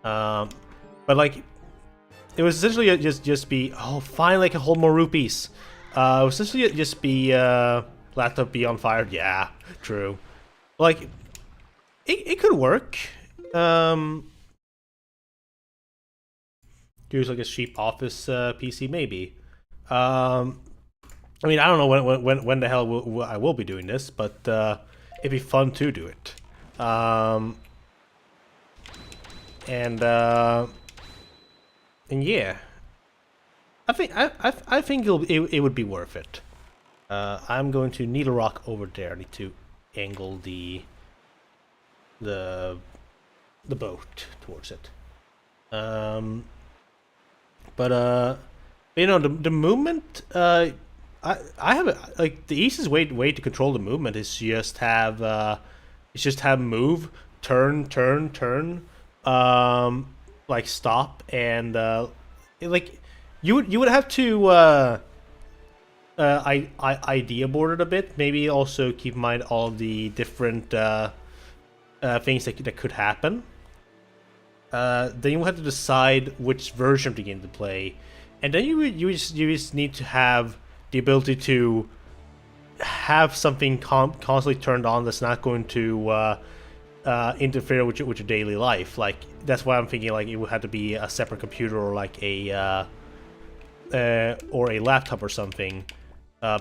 But like, it was essentially just be, oh, finally I can hold more rupees. It was essentially just be laptop be on fire. Yeah, true. Like, it could work. Use like a cheap office PC maybe. I mean, I don't know when the hell I will be doing this, but it'd be fun to do it. And yeah, I think it would be worth it. I'm going to needle rock over there. I need to angle the boat towards it. But you know, the movement. I have like the easiest way to control the movement is just have move, turn, like stop and like you would have to idea board it a bit. Maybe also keep in mind all the different things that could happen. Then you have to decide which version of the game to play, and then you just need to have the ability to have something constantly turned on that's not going to interfere with your daily life. Like, that's why I'm thinking like it would have to be a separate computer or like a laptop or something,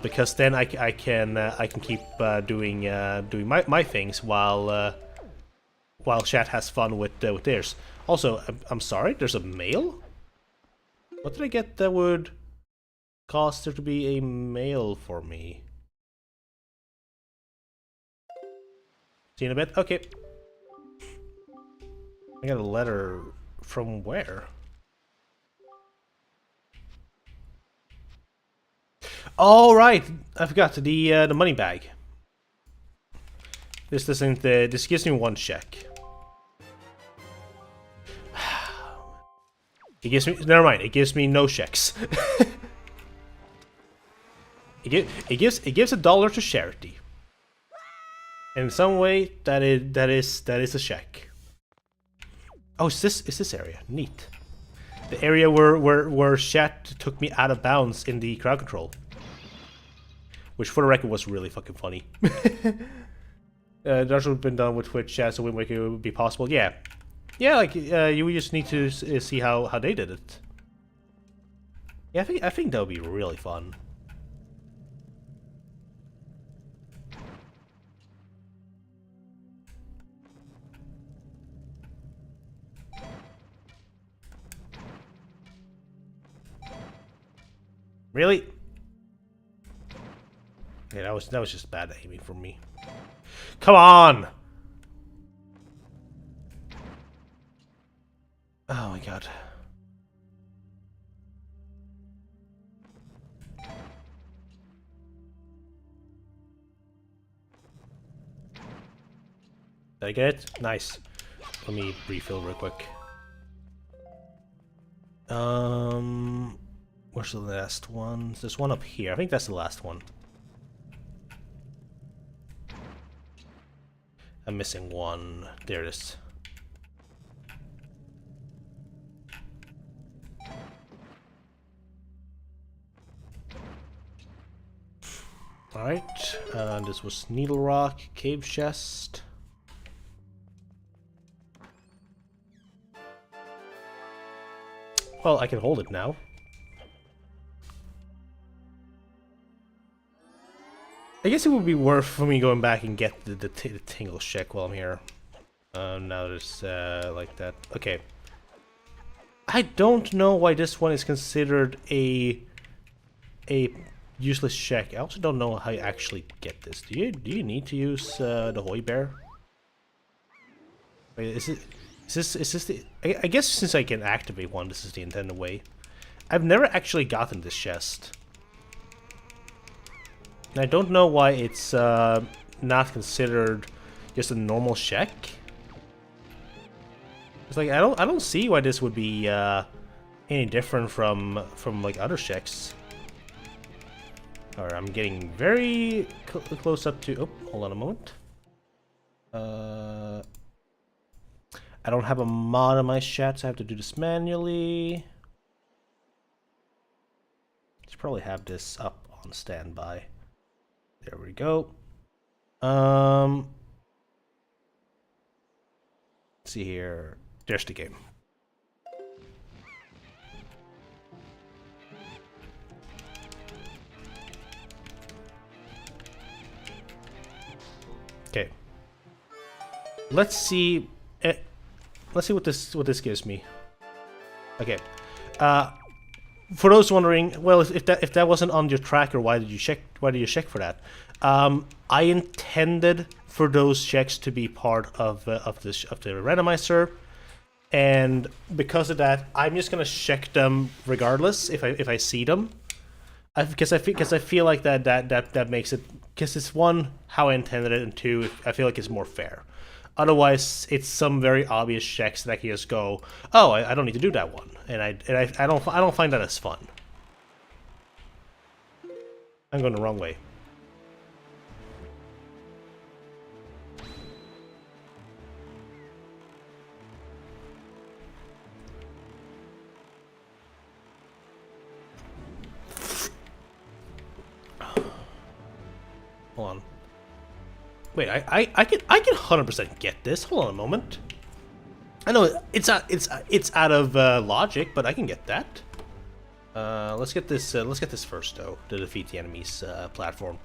because then I can keep doing my things while chat has fun with theirs. Also, I'm sorry, there's a mail? What did I get that would cause there to be a mail for me? See you in a bit? Okay. I got a letter from where? Oh, right! I forgot, the money bag. This doesn't, this gives me one check. It gives me, never mind, it gives me no checks. it gives $1 to charity. And in some way, that is a check. Oh, is this area? Neat. The area where chat took me out of bounds in the crowd control. Which, for the record, was really fucking funny. That should have been done with Twitch chat, so Wind Waker would be possible. Yeah. Yeah, like, you just need to see how they did it. Yeah, I think that would be really fun. Really? Yeah, that was just bad aiming from me. Come on! Oh my god. Did I get it? Nice. Let me refill real quick. Where's the last one? There's one up here. I think that's the last one. I'm missing one. There it is. Alright, this was Needle Rock, Cave Chest. Well, I can hold it now. I guess it would be worth for me going back and get the tingle check while I'm here. Now there's like that. Okay. I don't know why this one is considered a useless check. I also don't know how you actually get this. Do you need to use the Hoy Bear? Wait, is this the? I guess since I can activate one, this is the intended way. I've never actually gotten this chest. And I don't know why it's not considered just a normal check. It's like I don't see why this would be any different from like other checks. Alright, I'm getting very close up to. Oh, hold on a moment. I don't have a mod on my chat, so I have to do this manually. Should probably have this up on standby. There we go. Let's see here. There's the game. Okay. Let's see. Let's see what this gives me. Okay. For those wondering, well, if that wasn't on your tracker, why did you check? Why did you check for that? I intended for those checks to be part of the randomizer, and because of that, I'm just gonna check them regardless if I see them, because I feel like that makes it, because it's one, how I intended it, and two, I feel like it's more fair. Otherwise, it's some very obvious checks that I can just go, oh, I don't need to do that one, and I don't find that as fun. I'm going the wrong way. Hold on. Wait, I can 100% get this. Hold on a moment. I know it's out of logic, but I can get that. Let's get this. Let's get this first, though. To defeat the enemy's platform.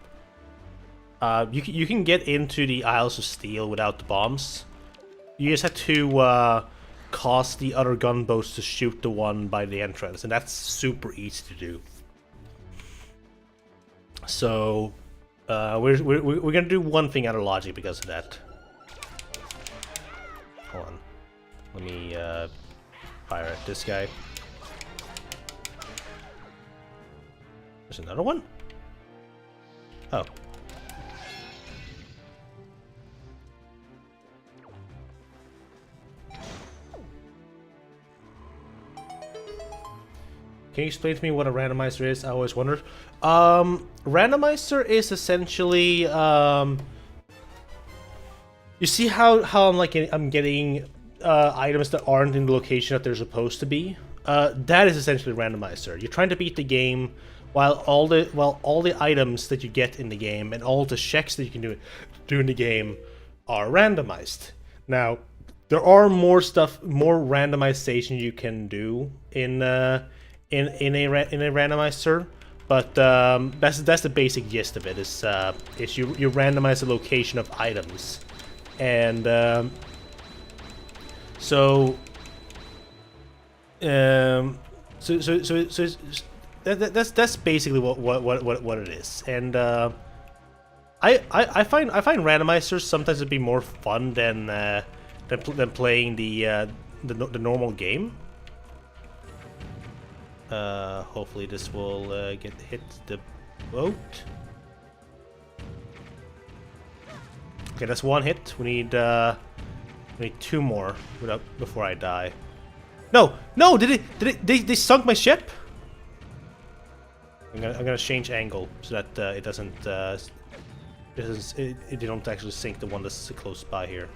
You can get into the Isles of Steel without the bombs. You just have to cause the other gunboats to shoot the one by the entrance, and that's super easy to do. So. We're gonna do one thing out of logic because of that. Hold on. Let me fire at this guy. There's another one? Oh. Can you explain to me what a randomizer is? I always wondered. Randomizer is essentially, you see how I'm getting items that aren't in the location that they're supposed to be. That is essentially randomizer. You're trying to beat the game while all the items that you get in the game and all the checks that you can do in the game are randomized. Now, there are more randomization you can do in a randomizer, but that's the basic gist of it. Is you randomize the location of items, and so that's basically what it is. And I find randomizers sometimes to be more fun than playing the normal game. Hopefully this will hit the boat. Okay, that's one hit. We need two more before I die. No! They sunk my ship? I'm gonna change angle so that it don't actually sink the one that's close by here.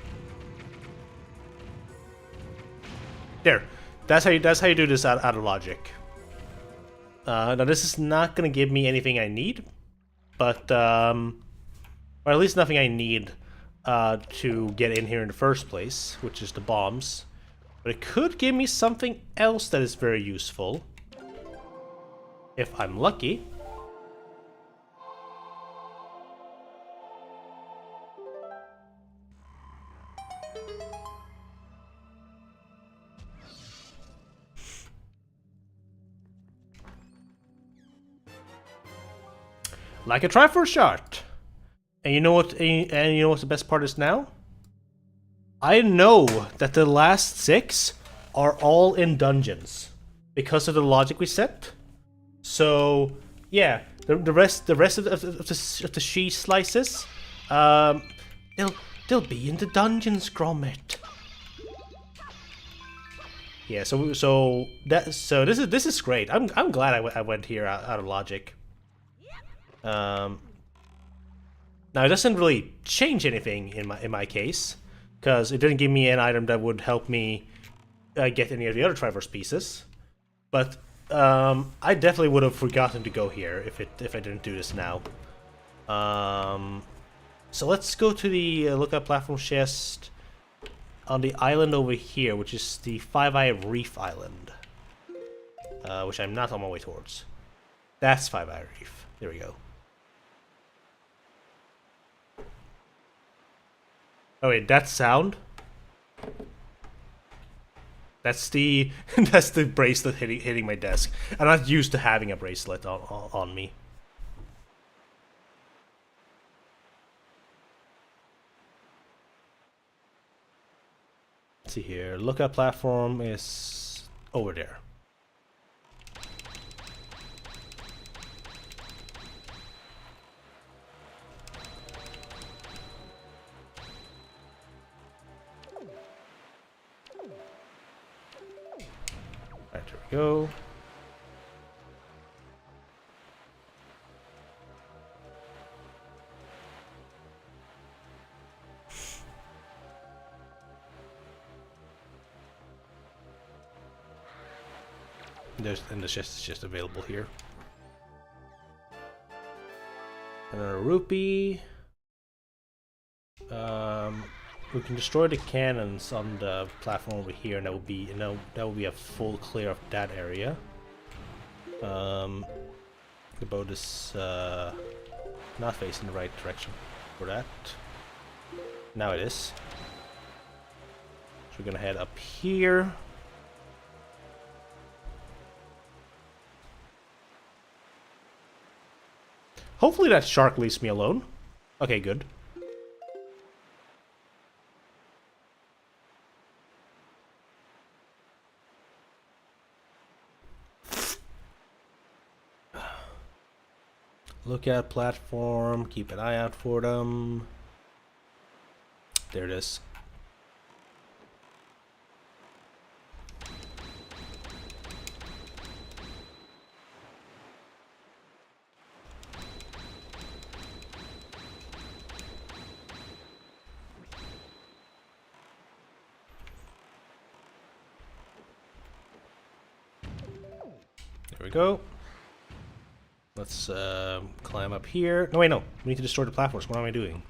There. That's how you do this out of logic. Now this is not gonna give me anything I need, but or at least nothing I need to get in here in the first place, which is the bombs. But it could give me something else that is very useful, if I'm lucky. like a Triforce shard. And you know what? And you know what the best part is now? I know that the last 6 are all in dungeons because of the logic we set. So yeah, the rest of the cheese slices, they'll be in the dungeons, Gromit. Yeah, so this is great. I'm glad I went here out of logic. Now it doesn't really change anything in my case, because it didn't give me an item that would help me get any of the other Triforce pieces. But I definitely would have forgotten to go here if I didn't do this now. So let's go to the lookout platform chest on the island over here, which is the Five-Eye Reef Island, which I'm not on my way towards. That's Five-Eye Reef. There we go. Oh wait, that sound? That's the that's the bracelet hitting my desk. I'm not used to having a bracelet on me. Let's see here. Lookout platform is over there. Right, there we go. And the chest is just available here. And then a rupee. We can destroy the cannons on the platform over here, and that will be a full clear of that area. The boat is not facing the right direction for that. Now it is. So we're gonna head up here. Hopefully that shark leaves me alone. Okay, good. Look at platform, keep an eye out for them. There it is. There we go. Let's climb up here. No, wait, no. We need to destroy the platforms. What am I doing?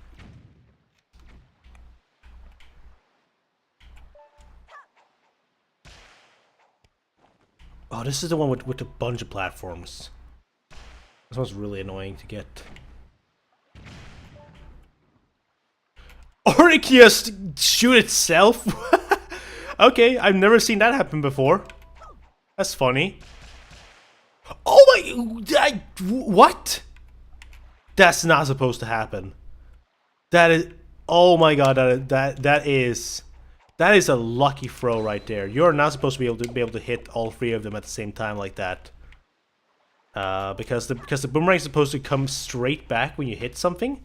Oh, this is the one with a bunch of platforms. This one's really annoying to get. Oricius shoot itself? Okay, I've never seen that happen before. That's funny. Oh my! What? That's not supposed to happen. That is. Oh my god! That is a lucky throw right there. You're not supposed to be able to hit all 3 of them at the same time like that. Because the boomerang is supposed to come straight back when you hit something.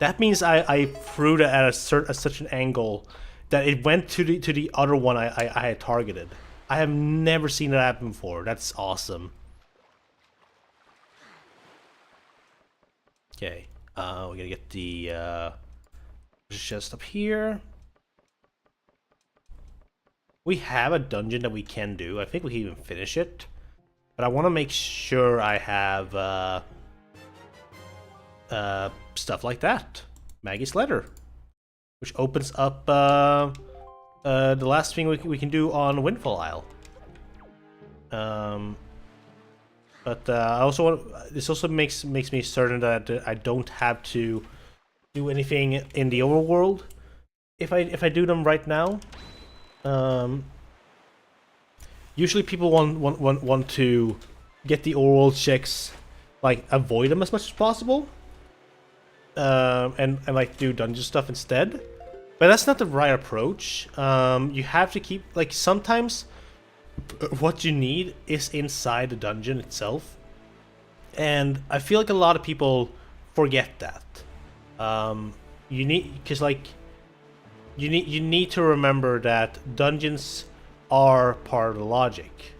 That means I threw that at such an angle that it went to the other one I had targeted. I have never seen that happen before. That's awesome. Okay, we're gonna get the chest up here. We have a dungeon that we can do. I think we can even finish it, but I want to make sure I have stuff like that. Maggie's letter, which opens up the last thing we can do on Windfall Isle. But I also want. This also makes me certain that I don't have to do anything in the overworld if I do them right now. Usually people want to get the overworld checks like avoid them as much as possible, and like do dungeon stuff instead. But that's not the right approach. You have to keep, like, sometimes what you need is inside the dungeon itself, and I feel like a lot of people forget that. You need, because like you need to remember that dungeons are part of the logic.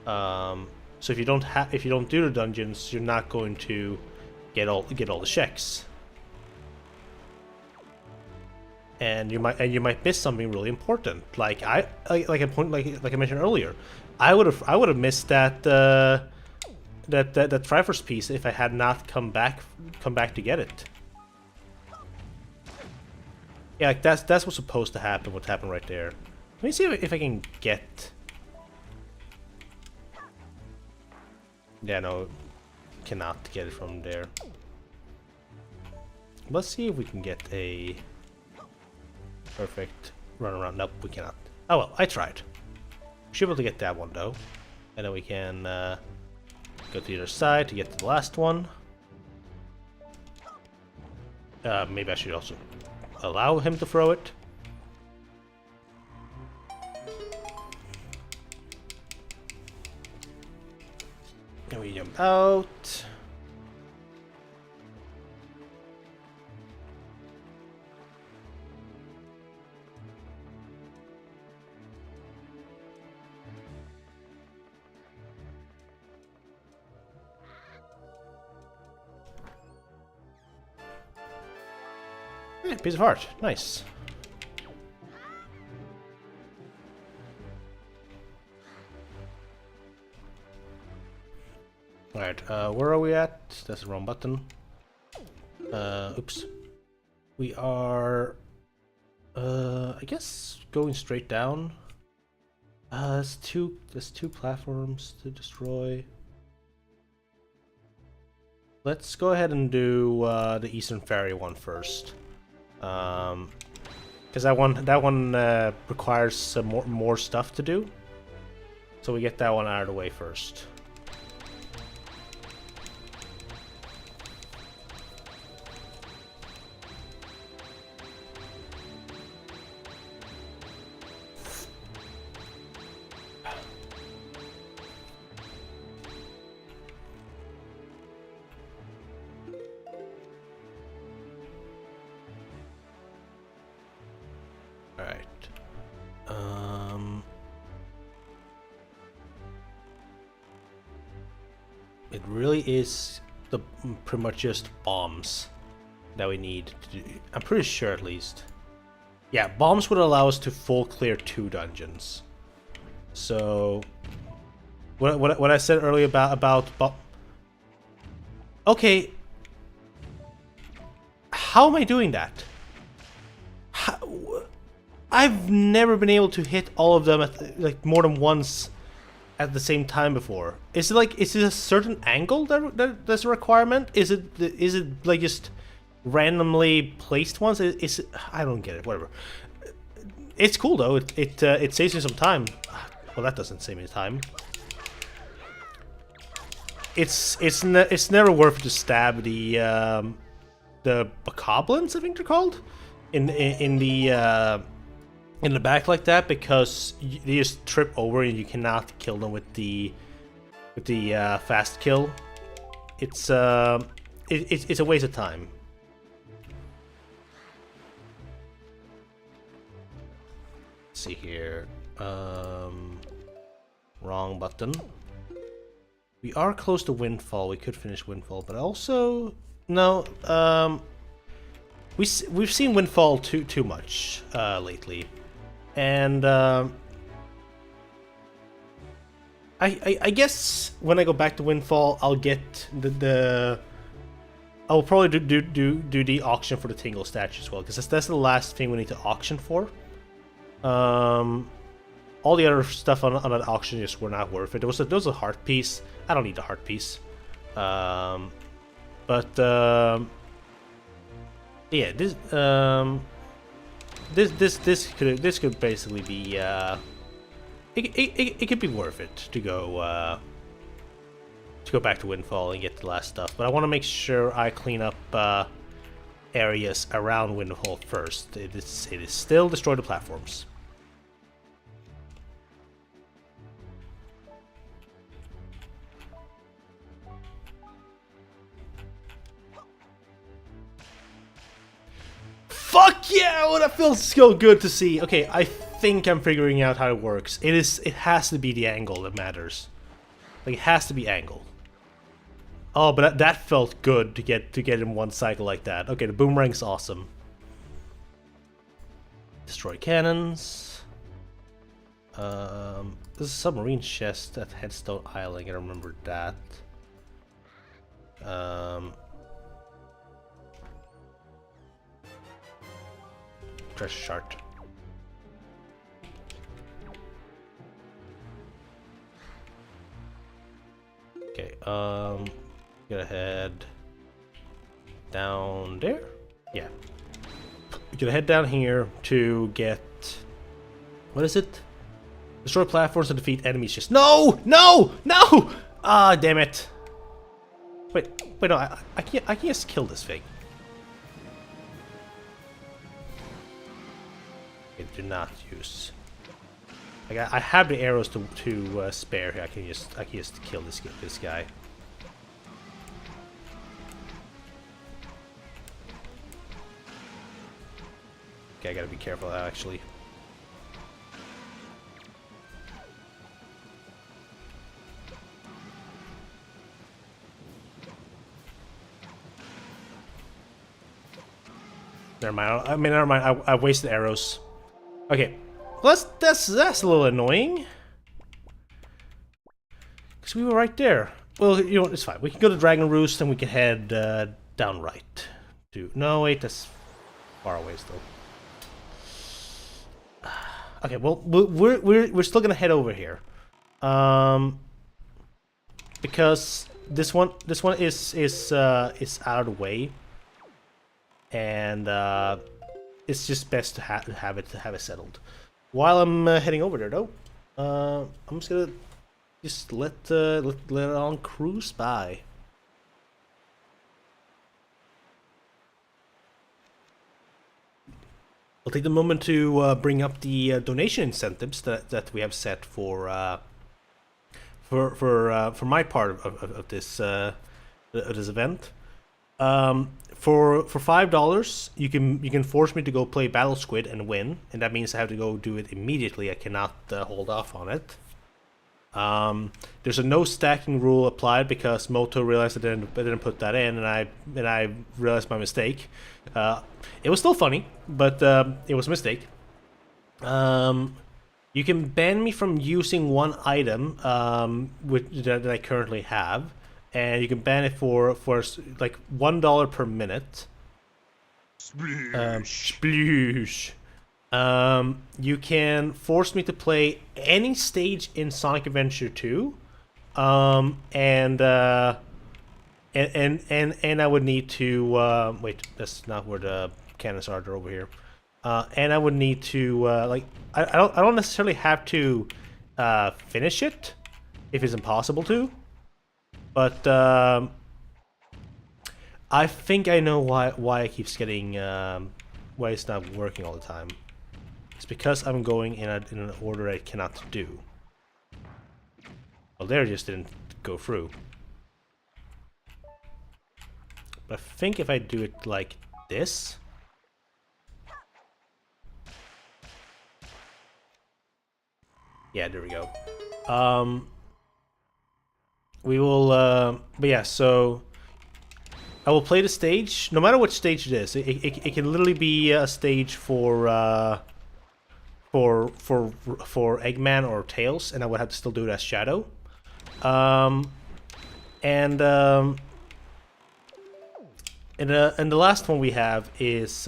So if you don't do the dungeons, you're not going to get all the checks, and you might miss something really important. Like I mentioned earlier, I would have missed that Triforce piece if I had not come back to get it. Yeah, like that's what's supposed to happen. What happened right there? Let me see if I can get. Yeah, no, cannot get it from there. Let's see if we can get a perfect run around. Nope, we cannot. Oh well, I tried. We should be able to get that one though, and then we can go to the other side to get to the last one. Maybe I should also allow him to throw it. And we jump out. Yeah, piece of heart. Nice. Alright, where are we at? That's the wrong button. Oops. We are, I guess going straight down. There's two platforms to destroy. Let's go ahead and do the Eastern Ferry one first. Because that one requires some more stuff to do. So we get that one out of the way first. It really is pretty much just bombs that we need to do. I'm pretty sure, at least. Yeah, bombs would allow us to full clear 2 dungeons. So what I said earlier about okay, how am I doing that? I've never been able to hit all of them at like more than once at the same time before. Is it a certain angle that's a requirement? Is it like just randomly placed ones? Is it, I don't get it. Whatever. It's cool though. It saves me some time. Well, that doesn't save me time. It's never worth it to stab the bokoblins, I think they're called, in the back like that, because they just trip over and you cannot kill them with the fast kill. It's a waste of time. Let's see here. Wrong button. We are close to Windfall. We could finish Windfall, but also no. We've seen Windfall too much lately. And I guess when I go back to Windfall, I'll get I'll probably do the auction for the Tingle statue as well, because that's the last thing we need to auction for. All the other stuff on that auction just were not worth it. There was a heart piece. I don't need the heart piece. Yeah, this could basically be it could be worth it to go to go back to Windfall and get the last stuff, but I want to make sure I clean up areas around Windfall first. It is still destroy the platforms. Fuck yeah! Oh, that feels so good to see. Okay, I think I'm figuring out how it works. It has to be the angle that matters. Like, it has to be angle. Oh, but that felt good to get in one cycle like that. Okay, the boomerang's awesome. Destroy cannons. There's a submarine chest at Headstone Island. I remember that. Treasure chart. Okay, gonna head down there? Yeah. Gonna head down here to get... What is it? Destroy platforms and defeat enemies. Just no! No! No! Ah, damn it. Wait, no, I can't just kill this thing. Okay, do not use... Like, I have the arrows to spare here. I can just kill this guy. Okay, I gotta be careful actually. Never mind. I mean, never mind. I wasted arrows. Okay. Well, that's a little annoying. Because we were right there. Well, you know, it's fine. We can go to Dragon Roost and we can head down right. No, wait, that's far away still. Okay, well, we're still gonna head over here. Because this one is out of the way. And it's just best to have it settled. While I'm heading over there, though, I'm just gonna let it on cruise by. I'll take the moment to bring up the donation incentives that we have set for my part of this event. For $5, you can force me to go play Battle Squid and win, and that means I have to go do it immediately. I cannot hold off on it. There's a no stacking rule applied because Moto realized I didn't put that in, and I realized my mistake. It was still funny, but it was a mistake. You can ban me from using one item that I currently have. And you can ban it for like $1 per minute. Sploosh. You can force me to play any stage in Sonic Adventure 2, and I would need to wait. That's not where the cannons are. They're over here. And I would need to like I don't necessarily have to finish it if it's impossible to. But I think I know why it keeps getting why it's not working all the time. It's because I'm going in an order I cannot do. Well, there just didn't go through. But I think if I do it like this. Yeah, there we go. We will, but yeah, so I will play the stage, no matter what stage it is. It can literally be a stage for Eggman or Tails, and I would have to still do it as Shadow. And the last one we have is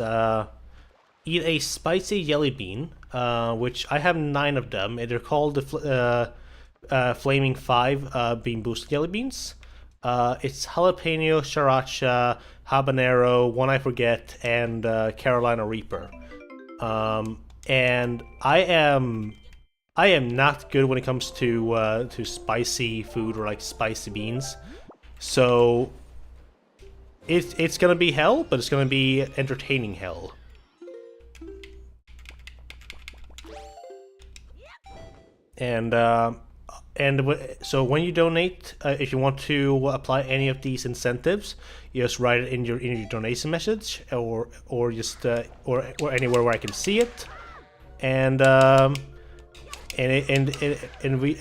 eat a spicy jelly bean, which I have 9 of them, and they're called the Flaming 5 bean boost jelly beans. It's jalapeno, sriracha, habanero, One I Forget, and Carolina Reaper. And I am not good when it comes to spicy food or like spicy beans. So it's gonna be hell, but it's gonna be entertaining hell. So when you donate, if you want to apply any of these incentives, you just write it in your donation message, or just or anywhere where I can see it, and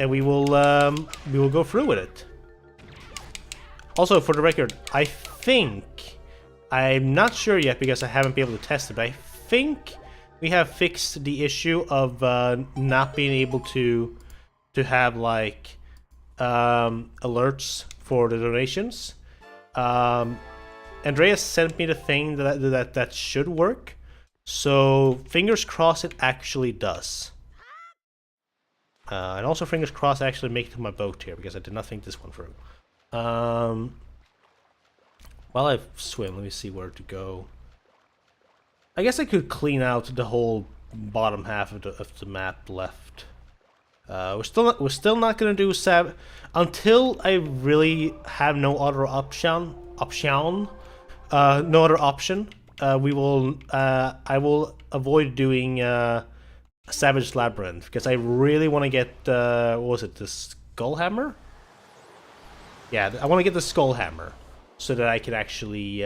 we will go through with it. Also, for the record, I think, I'm not sure yet because I haven't been able to test it, but I think we have fixed the issue of not being able to have like alerts for the donations. Andreas sent me the thing that should work, so fingers crossed it actually does. And also fingers crossed I actually make it to my boat here, because I did not think this one through. While I swim, let me see where to go. I guess I could clean out the whole bottom half of the map left. We're still not gonna do until I really have no other option. No other option. I will avoid doing Savage Labyrinth, because I really want to get what was it, the Skull Hammer? Yeah, I want to get the Skull Hammer so that I can actually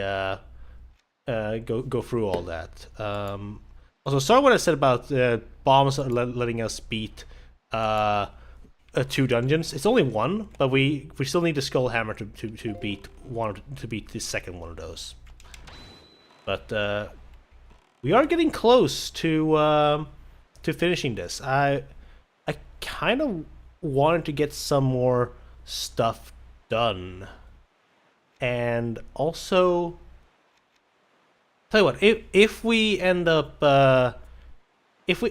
go through all that. Also, sorry what I said about bombs letting us beat 2 dungeons. It's only 1, but we still need the Skull Hammer to beat the second one of those. But we are getting close to finishing this. I kind of wanted to get some more stuff done, and also tell you what, if we end up if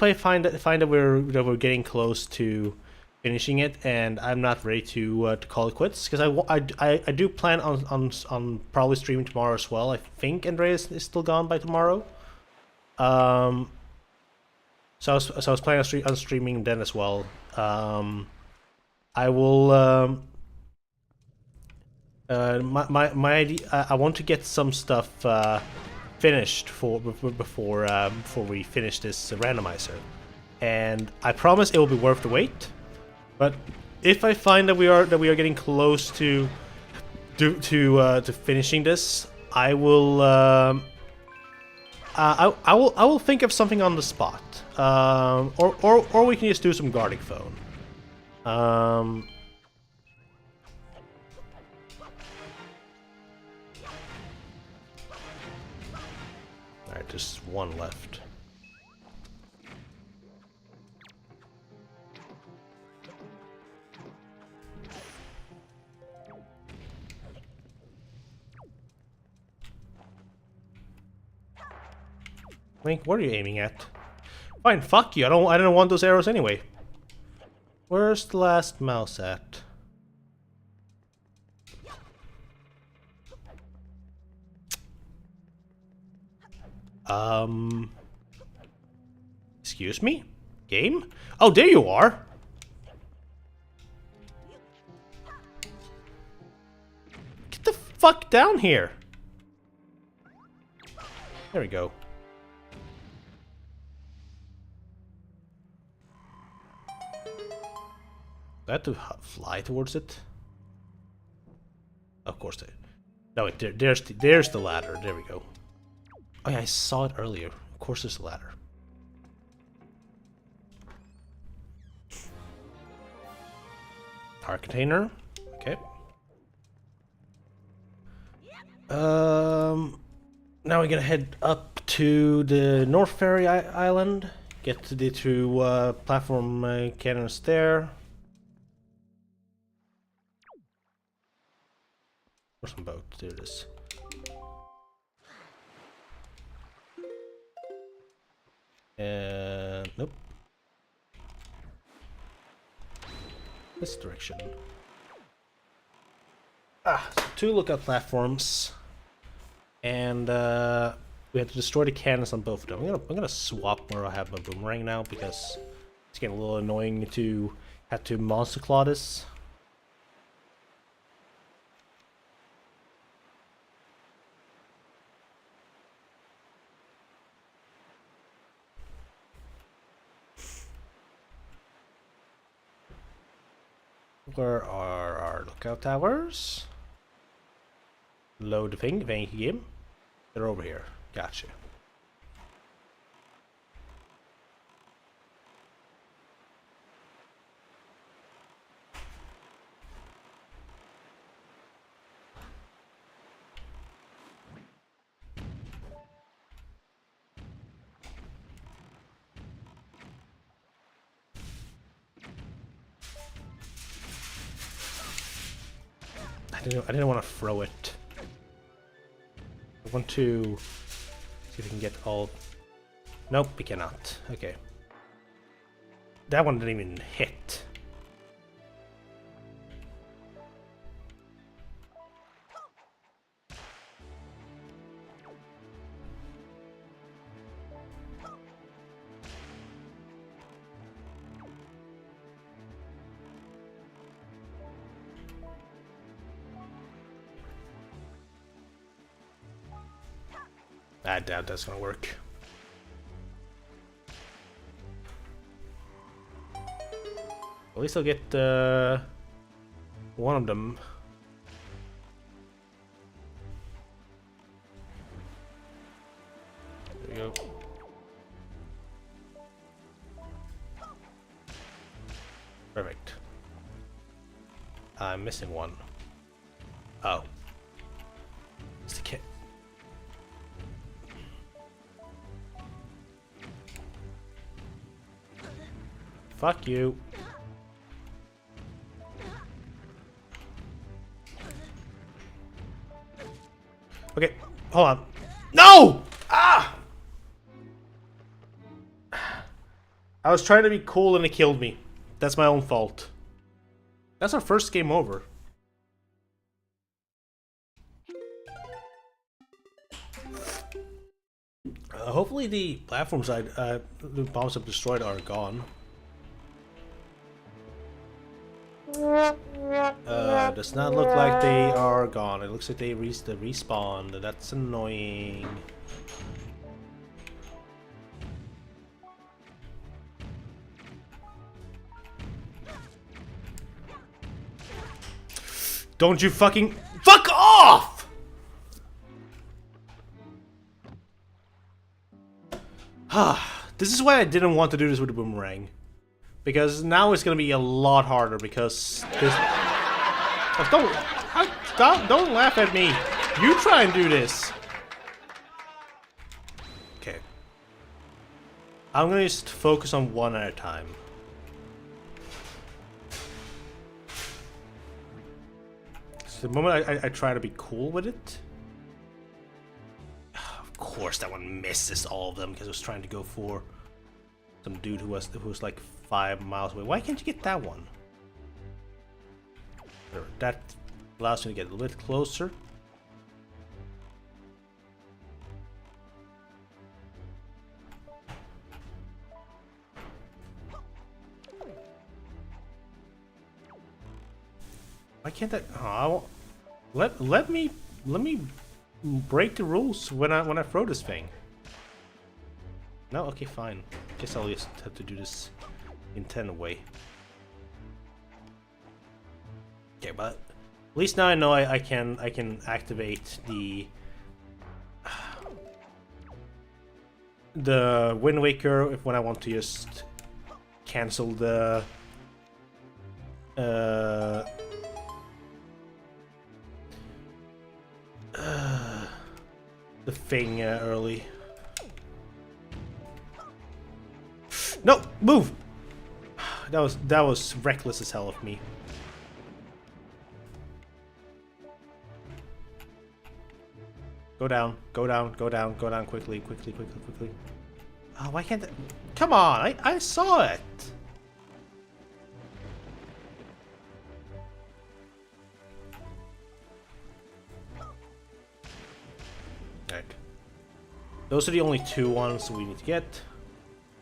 I find that we're getting close to finishing it, and I'm not ready to call it quits, because I do plan on probably streaming tomorrow as well. I think Andreas is still gone by tomorrow. So I was planning on streaming then as well. I will. My idea. I want to get some stuff finished before we finish this randomizer, and I promise it will be worth the wait. But if I find that we are getting close to finishing this, I will. I will think of something on the spot, or we can just do some guarding phone. Alright, just 1 left. Link, what are you aiming at? Fine, fuck you. I don't want those arrows anyway. Where's the last mouse at? Excuse me? Game? Oh, there you are! Get the fuck down here! There we go. Do I have to fly towards it? Of course they... No, wait, there's the ladder. There we go. Oh yeah, I saw it earlier. Of course there's a ladder. Power container. Okay. Now we're gonna head up to the North Ferry Island. Get to the 2 platform cannons there. Where's my boat? There it is. Nope. This direction. So 2 lookout platforms, and we have to destroy the cannons on both of them. I'm gonna swap where I have my boomerang now, because it's getting a little annoying to have to monster claw this. Where are our lookout towers? Load the thing, thank you, game. They're over here. Gotcha. I didn't want to throw it. I want to see if we can get all. Nope, we cannot. Okay. That one didn't even hit. I doubt that's gonna work. At least I'll get one of them. There we go. Perfect. I'm missing one. Oh. It's the kit. Fuck you. Okay, hold on. No! Ah! I was trying to be cool and it killed me. That's my own fault. That's our first game over. Hopefully the platforms the bombs have destroyed are gone. Does not look like they are gone. It looks like they respawned. That's annoying. Don't you fucking fuck off! This is why I didn't want to do this with the boomerang. Because now it's gonna be a lot harder because this. Don't laugh at me. You try and do this. Okay. I'm gonna just focus on one at a time. So the moment I try to be cool with it. Of course, that one misses all of them because I was trying to go for some dude who was like 5 miles away. Why can't you get that one? That allows me to get a little bit closer. Why can't that? Oh, let me break the rules when I throw this thing. No, okay, fine. Guess I'll just have to do this in 10 way. Okay, but at least now I know I can activate the Wind Waker when I want to just cancel the thing early. No, move. That was reckless as hell of me. Go down, go down, go down, go down quickly, quickly, quickly, quickly. Oh, why can't that? Come on, I saw it. Right. Those are the only 2 ones we need to get.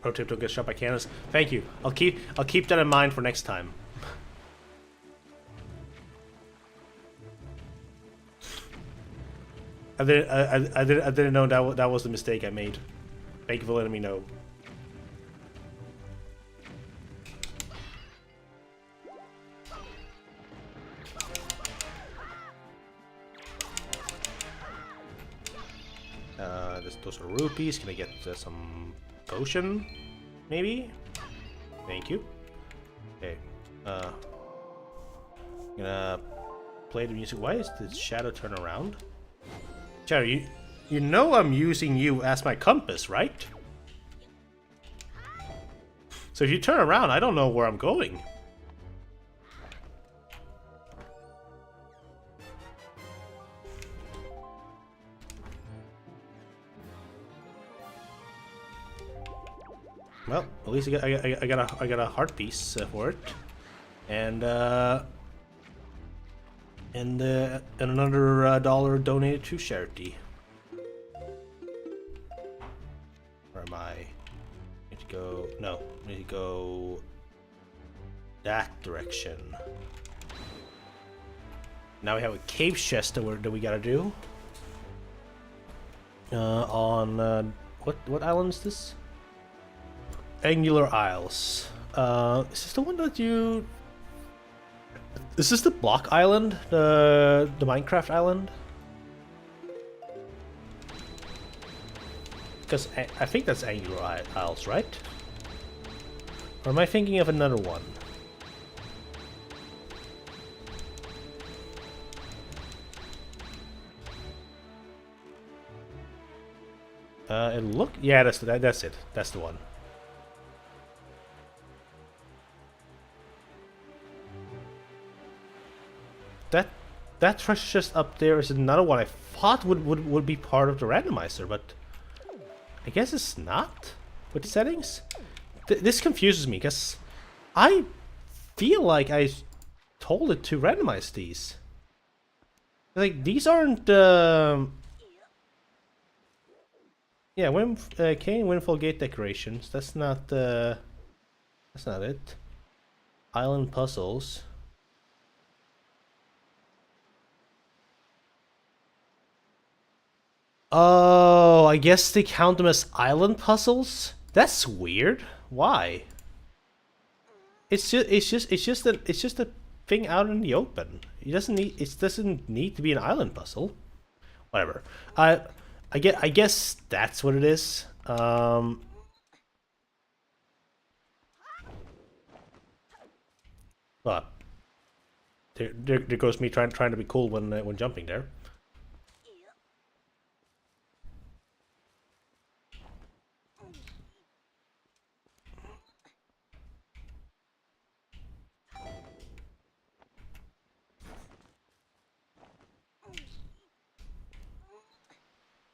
Pro tip: don't get shot by cannons. Thank you. I'll keep that in mind for next time. I didn't know that was the mistake I made. Thank you for letting me know. Those are rupees. Can I get some potion? Maybe? Thank you. Okay. Gonna play the music. Why is the shadow turn around? Shadow, you know I'm using you as my compass, right? So if you turn around, I don't know where I'm going. Well, at least I got a heart piece for it, and another dollar donated to charity. Where am I? I need to go. No, I need to go that direction. Now we have a cave chest that we gotta do. On what island is this? Angular Isles. Is this the one that you? Is this the block island? The Minecraft island? Because I think that's Angular Isles, right? Or am I thinking of another one? Yeah, that's it. That's the one. That treasure chest up there is another one I thought would be part of the randomizer, but I guess it's not with the settings. This confuses me because I feel like I told it to randomize these. Like these aren't. Yeah, Cane Windfall Gate decorations. That's not. That's not it. Island puzzles. Oh, I guess they count them as island puzzles? That's weird. Why? It's just a thing out in the open. It doesn't need to be an island puzzle. Whatever. I guess that's what it is. But there goes me trying to be cool when jumping there.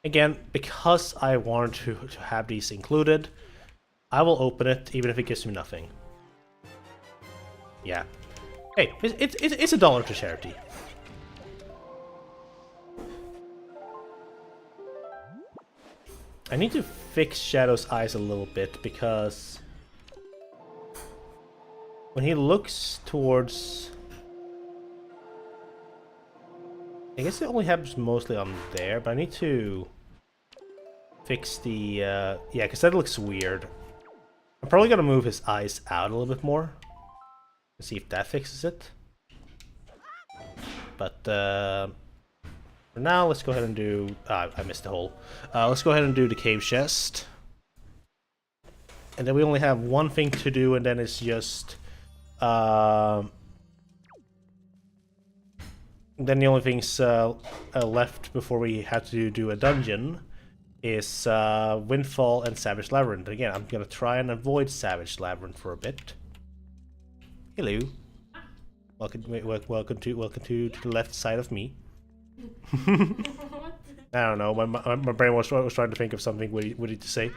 Again, because I wanted to have these included, I will open it even if it gives me nothing. Yeah. Hey, it's $1 to charity. I need to fix Shadow's eyes a little bit because when he looks towards... I guess it only happens mostly on there, but I need to fix the... yeah, because that looks weird. I'm probably gonna move his eyes out a little bit more. Let's see if that fixes it. But for now, let's go ahead and do... I missed the hole. Let's go ahead and do the cave chest. And then we only have one thing to do, and then it's just... then the only things left before we have to do a dungeon is Windfall and Savage Labyrinth. Again, I'm gonna try and avoid Savage Labyrinth for a bit. Hello. Welcome to the left side of me. I don't know. My brain was trying to think of something witty to say.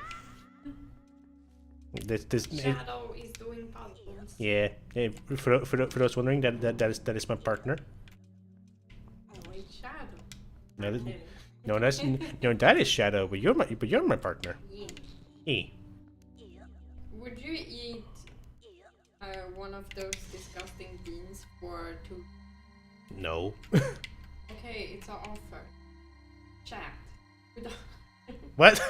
Shadow is doing puzzles. Yeah. For those wondering, that is my partner. Oh, it's Shadow. No, that is Shadow. But you're my partner. Yeah. Would you eat one of those disgusting beans for 2? No. Okay, it's an offer. Chat. What?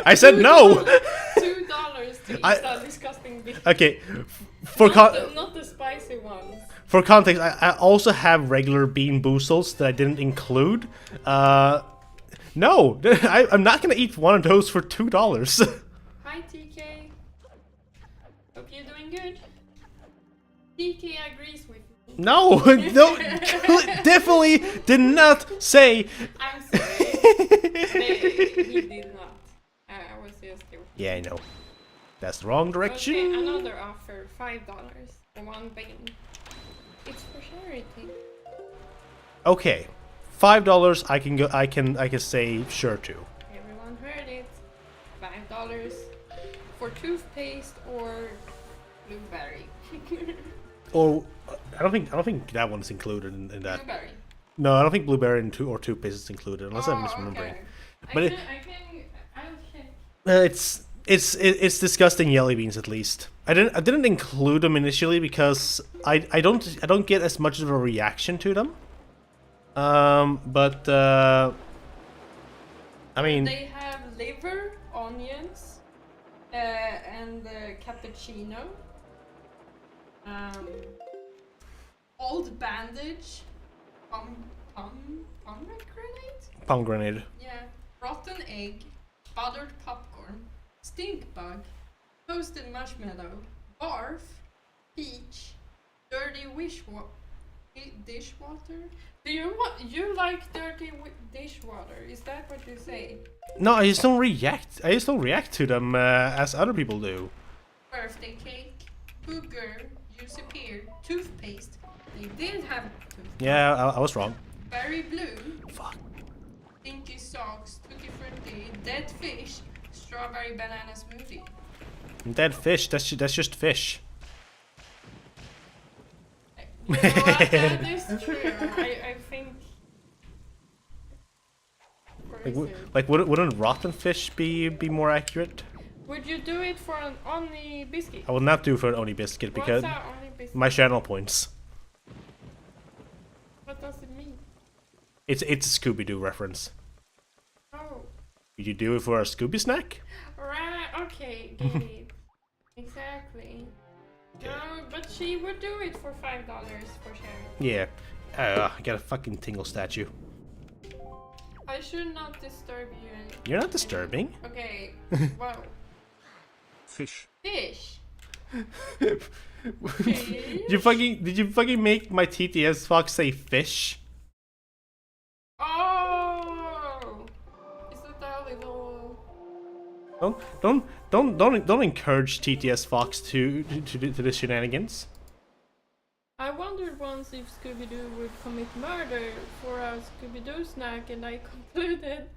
I said no. $2 to eat that disgusting bean. Okay, not the spicy ones. For context, I also have regular bean boozles that I didn't include. No, I'm not gonna eat one of those for $2. Hi TK. Hope you're doing good. TK agrees with me. No, no, definitely did not say. I'm sorry. He did not. I was just joking. Yeah, I know. That's the wrong direction. Okay, another offer, $5 for one bean. It's for charity. Okay, $5. I can go. I can say sure to. Everyone heard it. $5 for toothpaste or blueberry. Or I don't think that one's included in that. Blueberry. No, I don't think blueberry or toothpaste is included unless I'm misremembering. Okay. But I'll check. it's disgusting jelly beans at least. I didn't include them initially because I don't get as much of a reaction to them. But I mean They have liver, onions, and cappuccino. Old bandage, pomegranate. yeah, rotten egg, buttered popcorn, stink bug, toasted marshmallow, barf, peach, dirty dishwater. Do you like dirty dishwater? Is that what you say? No, I just don't react to them as other people do. Birthday cake, booger, juicy pear, toothpaste. They did have toothpaste. Yeah, I was wrong. Berry blue, Fuck. stinky socks, tutti frutti, dead fish, strawberry banana smoothie. Dead fish. That's just fish. You know what? That is true. I think. Wouldn't rotten fish be more accurate? Would you do it for an only biscuit? I will not do for an Oni biscuit because What's that only biscuit? my channel points. What does it mean? It's a Scooby-Doo reference. Oh. Would you do it for a Scooby snack? Right, okay, get it. Exactly. Okay. No, but she would do it for $5 for charity. Yeah. I got a fucking tingle statue. I should not disturb you. You're not disturbing. Okay, wow. Fish. Fish. Did you fucking make my TTS Fox say fish? Oh! Is it that little... Don't encourage TTS Fox to the shenanigans. I wondered once if Scooby-Doo would commit murder for a Scooby-Doo snack, and I concluded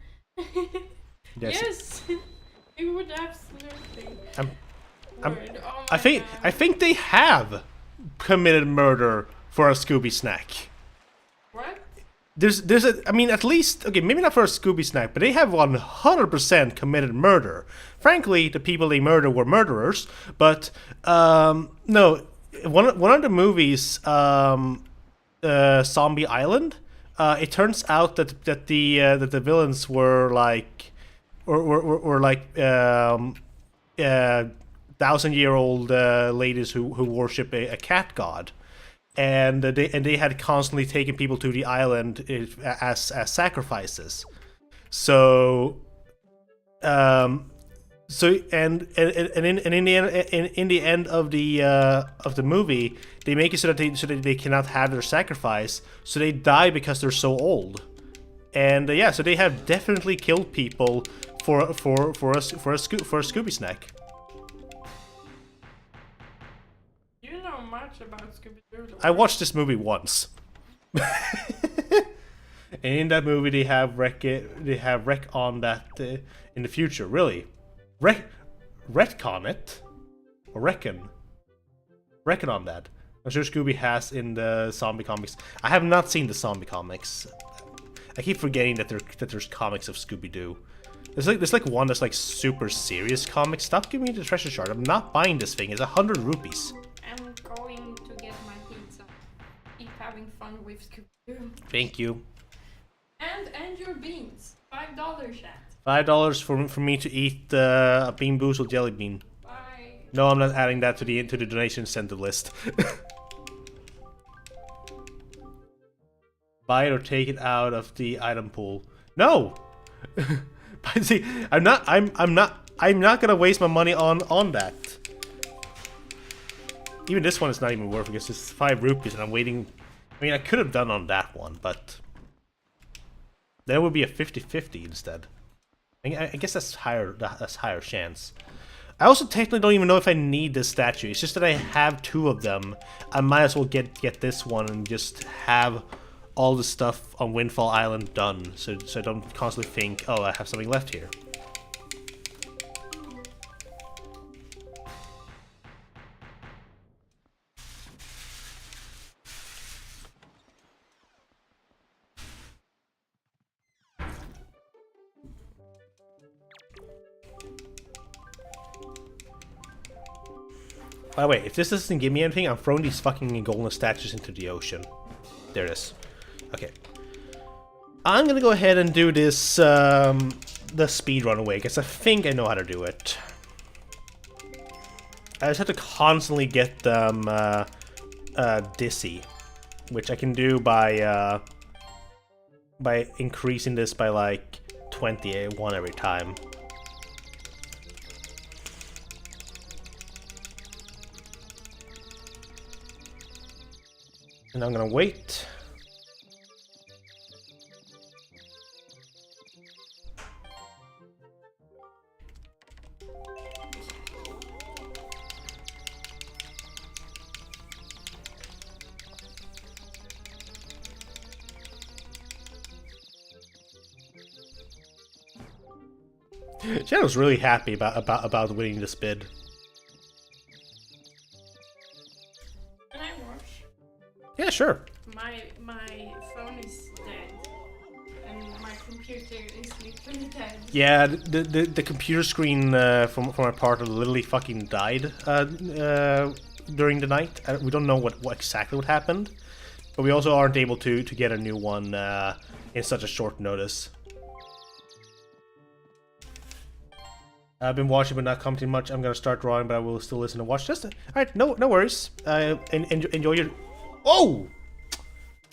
yes, it would absolutely. Word. Oh my God. I think they have committed murder for a Scooby snack. What? I mean, at least, okay, maybe not for a Scooby snack, but they have 100% committed murder. Frankly, the people they murdered were murderers, but no. One of the movies, Zombie Island, it turns out that the villains were like, were like 1,000-year-old ladies who worship a cat god, and they had constantly taken people to the island as sacrifices. So. So in the end of the movie, they make it so that they cannot have their sacrifice, so they die because they're so old, and yeah, so they have definitely killed people for a Scooby snack. You know much about Scooby-Doo. I watched this movie once, and in that movie they have wreck on that in the future, really. Retcon it? Or reckon on that. I'm sure Scooby has in the zombie comics. I have not seen the zombie comics. I keep forgetting that there's comics of Scooby-Doo. There's like one that's like super serious comic. Stop giving me the treasure shard. I'm not buying this thing. It's 100 rupees. I'm going to get my pizza. Keep having fun with Scooby-Doo. Thank you. And your beans. $5 chat. $5 for me to eat a Bean Boozled jelly bean. Bye. No, I'm not adding that to the donation incentive list. Buy it or take it out of the item pool. No, But see, I'm not gonna waste my money on that. Even this one is not even worth it because it's 5 rupees and I'm waiting. I mean, I could have done on that one, but there would be a 50-50 instead. I guess that's higher. That's higher chance. I also technically don't even know if I need this statue. It's just that I have 2 of them. I might as well get this one and just have all the stuff on Windfall Island done, so I don't constantly think, oh, I have something left here. By the way, if this doesn't give me anything, I'm throwing these fucking golden statues into the ocean. There it is. Okay. I'm gonna go ahead and do this, the speed run away, because I think I know how to do it. I just have to constantly get them, dizzy, which I can do by increasing this by, like, 21 every time. And I'm gonna wait. Shadow's really happy about winning this bid. Can I watch? Yeah, sure. My phone is dead, and my computer is literally dead. Yeah, the computer screen from my partner literally fucking died during the night. We don't know what exactly what happened, but we also aren't able to get a new one in such a short notice. I've been watching but not commenting much. I'm gonna start drawing, but I will still listen and watch. Just alright, no worries. Enjoy your. Oh,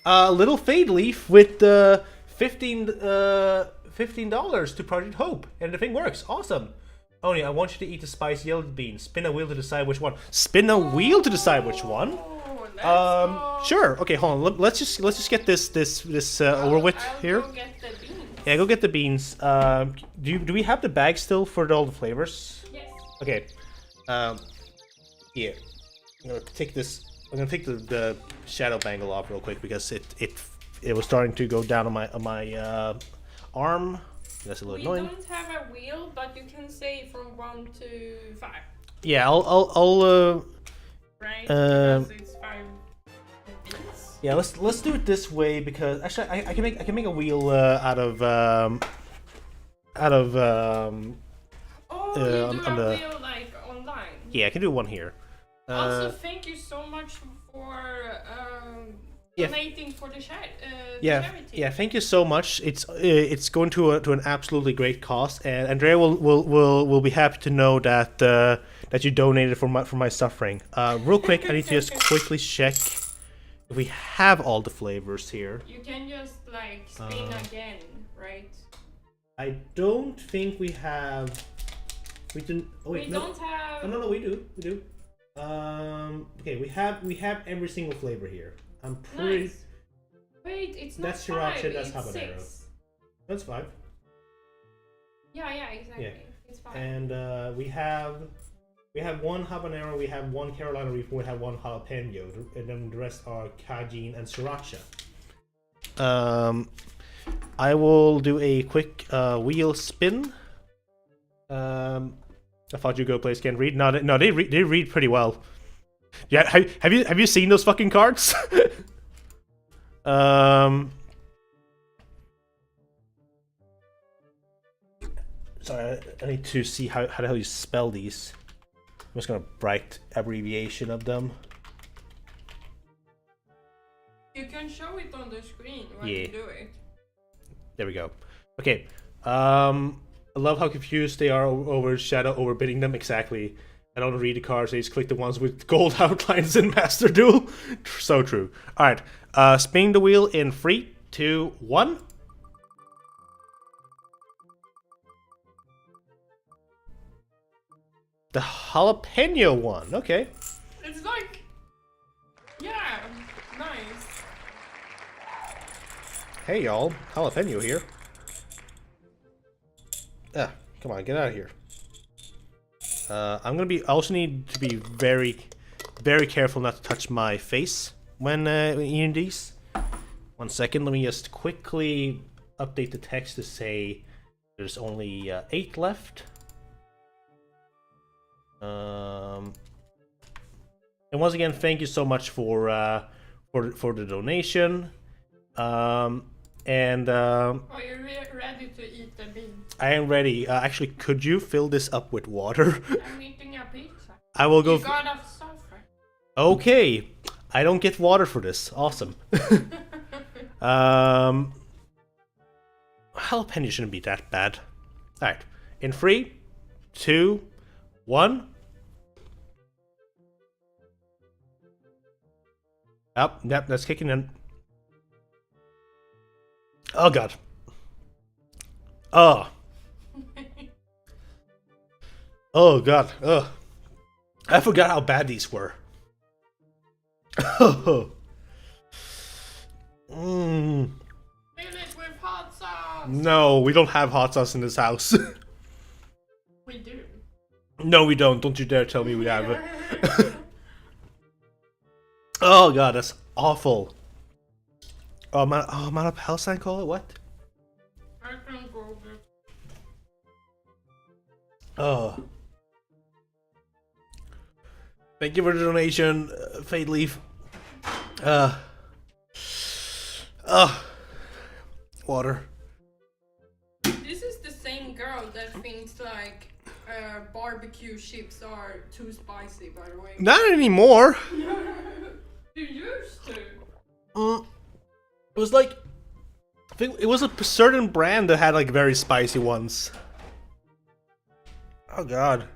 little fade leaf with $15 to Project Hope, and the thing works. Awesome. Oni, I want you to eat the spiced yellow beans. Spin a wheel to decide which one. Spin a wheel to decide which one. Let's go. Sure. Okay, hold on. Let's just get this over with here. Go get the beans. Yeah, go get the beans. Do we have the bag still for all the flavors? Yes. Okay. Yeah. I'm gonna take this. I'm gonna take the shadow bangle off real quick because it was starting to go down on my arm. That's a little annoying. We don't have a wheel, but you can say from 1 to 5. Yeah, I'll Right? Because it's 5 beans. yeah, let's do it this way because actually I can make a wheel out of Oh, you do on a the wheel like online. yeah I can do one here. Also, thank you so much for Yeah. donating for the Yeah, charity. yeah. Thank you so much. It's going to an absolutely great cause, and Andrea will be happy to know that that you donated for my suffering. Real quick, I need to just quickly check if we have all the flavors here. You can just like spin again, right? I don't think we have. We didn't. Oh wait, We no. don't have. Oh, no, we do. We do. Okay, we have every single flavor here. I'm pretty. Nice. Wait, it's not That's 5, sriracha, that's it's habanero. 6. That's 5. Yeah, exactly. Yeah. It's 5. And we have one habanero, we have one Carolina Reaper, we have one jalapeno, and then the rest are cajun and sriracha. I will do a quick wheel spin. I thought you go players can't read. No, they read pretty well. Yeah, have you seen those fucking cards? Sorry, I need to see how the hell you spell these. I'm just gonna write abbreviation of them. You can show it on the screen when Yeah. you do it. There we go. Okay. I love how confused they are over Shadow overbidding them. Exactly. I don't read the cards. I just click the ones with gold outlines in Master Duel. So true. All right. Spinning the wheel in 3, 2, 1. The jalapeno one. Okay. It's like, yeah, nice. Hey y'all, jalapeno here. Ah, come on, get out of here. I'm gonna be. I also need to be very, very careful not to touch my face when eating these. 1 second, let me just quickly update the text to say there's only 8 left. And once again, thank you so much for the donation. Are you ready to eat the bean? I am ready. Actually, could you fill this up with water? I'm eating a pizza. I will go. You gotta suffer. Okay, I don't get water for this. Awesome. Jalapeno shouldn't be that bad. All right, in 3, 2, 1. Yep, that's kicking in. Oh god. Oh. Oh god. Ugh. I forgot how bad these were. Fill it with hot sauce. No, we don't have hot sauce in this house. We do. No, we don't. Don't you dare tell me we have it. Oh god, that's awful. Oh man of Palestine call it? What? I can go this. Oh. Thank you for the donation, Fade Leaf. Water. This is the same girl that thinks like barbecue chips are too spicy, by the way. Not anymore. You used to. It was like, I think it was a certain brand that had like very spicy ones. Oh god.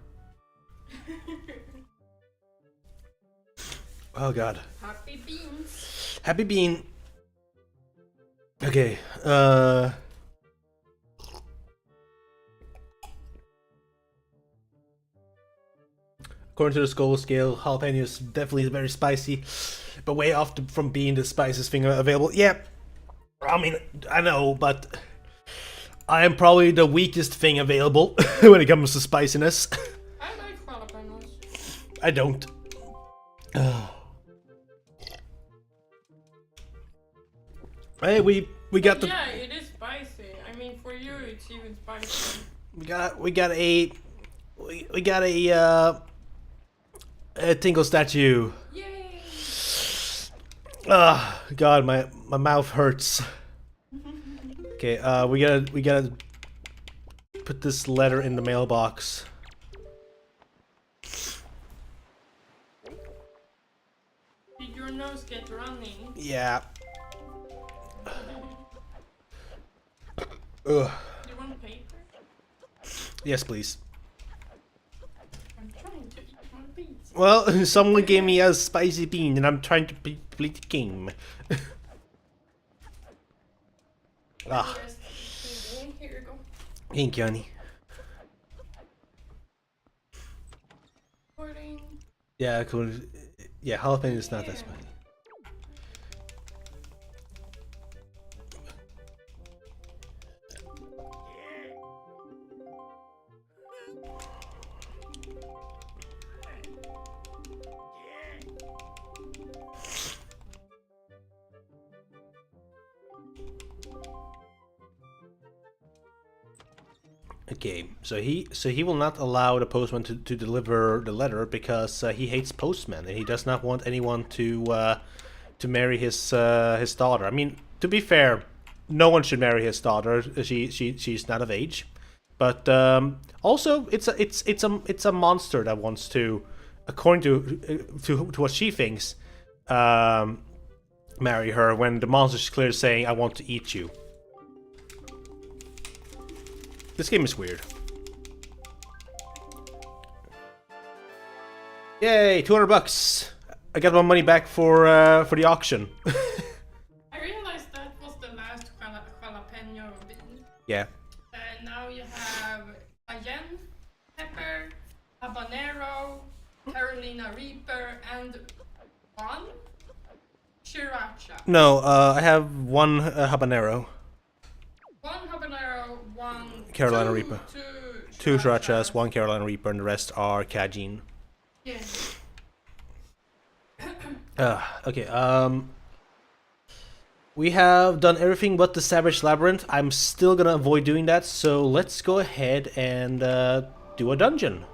Oh god. Happy beans. Happy bean. Okay. According to the Skull scale, jalapeno is definitely very spicy, but way off from being the spiciest thing available. Yeah, I mean, I know, but I am probably the weakest thing available when it comes to spiciness. I like jalapenos. I don't. Hey, we got the. Yeah, it is spicy. I mean, for you, it's even spicy. We got a Tingle statue. Yay! God, my mouth hurts. Okay, we gotta put this letter in the mailbox. Did your nose get running? Yeah. Ugh. Do you want paper? Yes, please. I'm trying to eat my beans. Well, someone gave me a spicy bean, and I'm trying to complete the game. Ah, Here you go. thank you, honey. Recording. Yeah, cool. Yeah, jalapeno is not that spicy. Okay, so he will not allow the postman to deliver the letter because he hates postmen and he does not want anyone to marry his daughter. I mean, to be fair, no one should marry his daughter. She's not of age, but also it's a monster that wants to, according to what she thinks, marry her when the monster's clearly saying, "I want to eat you." This game is weird. Yay, $200. I got my money back for the auction. I realized that was the last jalapeno bean. Yeah. Now you have cayenne pepper, habanero, Carolina Reaper, and one sriracha. No, I have one habanero, One habanero, one Carolina Reaper. Two srirachas, one Carolina Reaper, and the rest are Cajun. Yeah. Okay, we have done everything but the Savage Labyrinth. I'm still gonna avoid doing that, so let's go ahead and do a dungeon.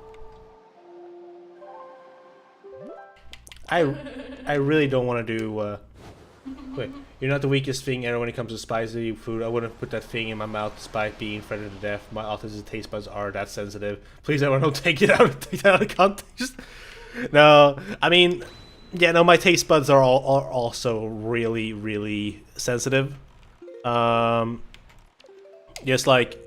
I really don't want to do. Wait, you're not the weakest thing ever when it comes to spicy food. I wouldn't put that thing in my mouth despite being threatened to death. My autistic taste buds are that sensitive. Please, everyone, don't take that out of context. No, I mean, yeah, no, my taste buds are also really, really sensitive. Just like,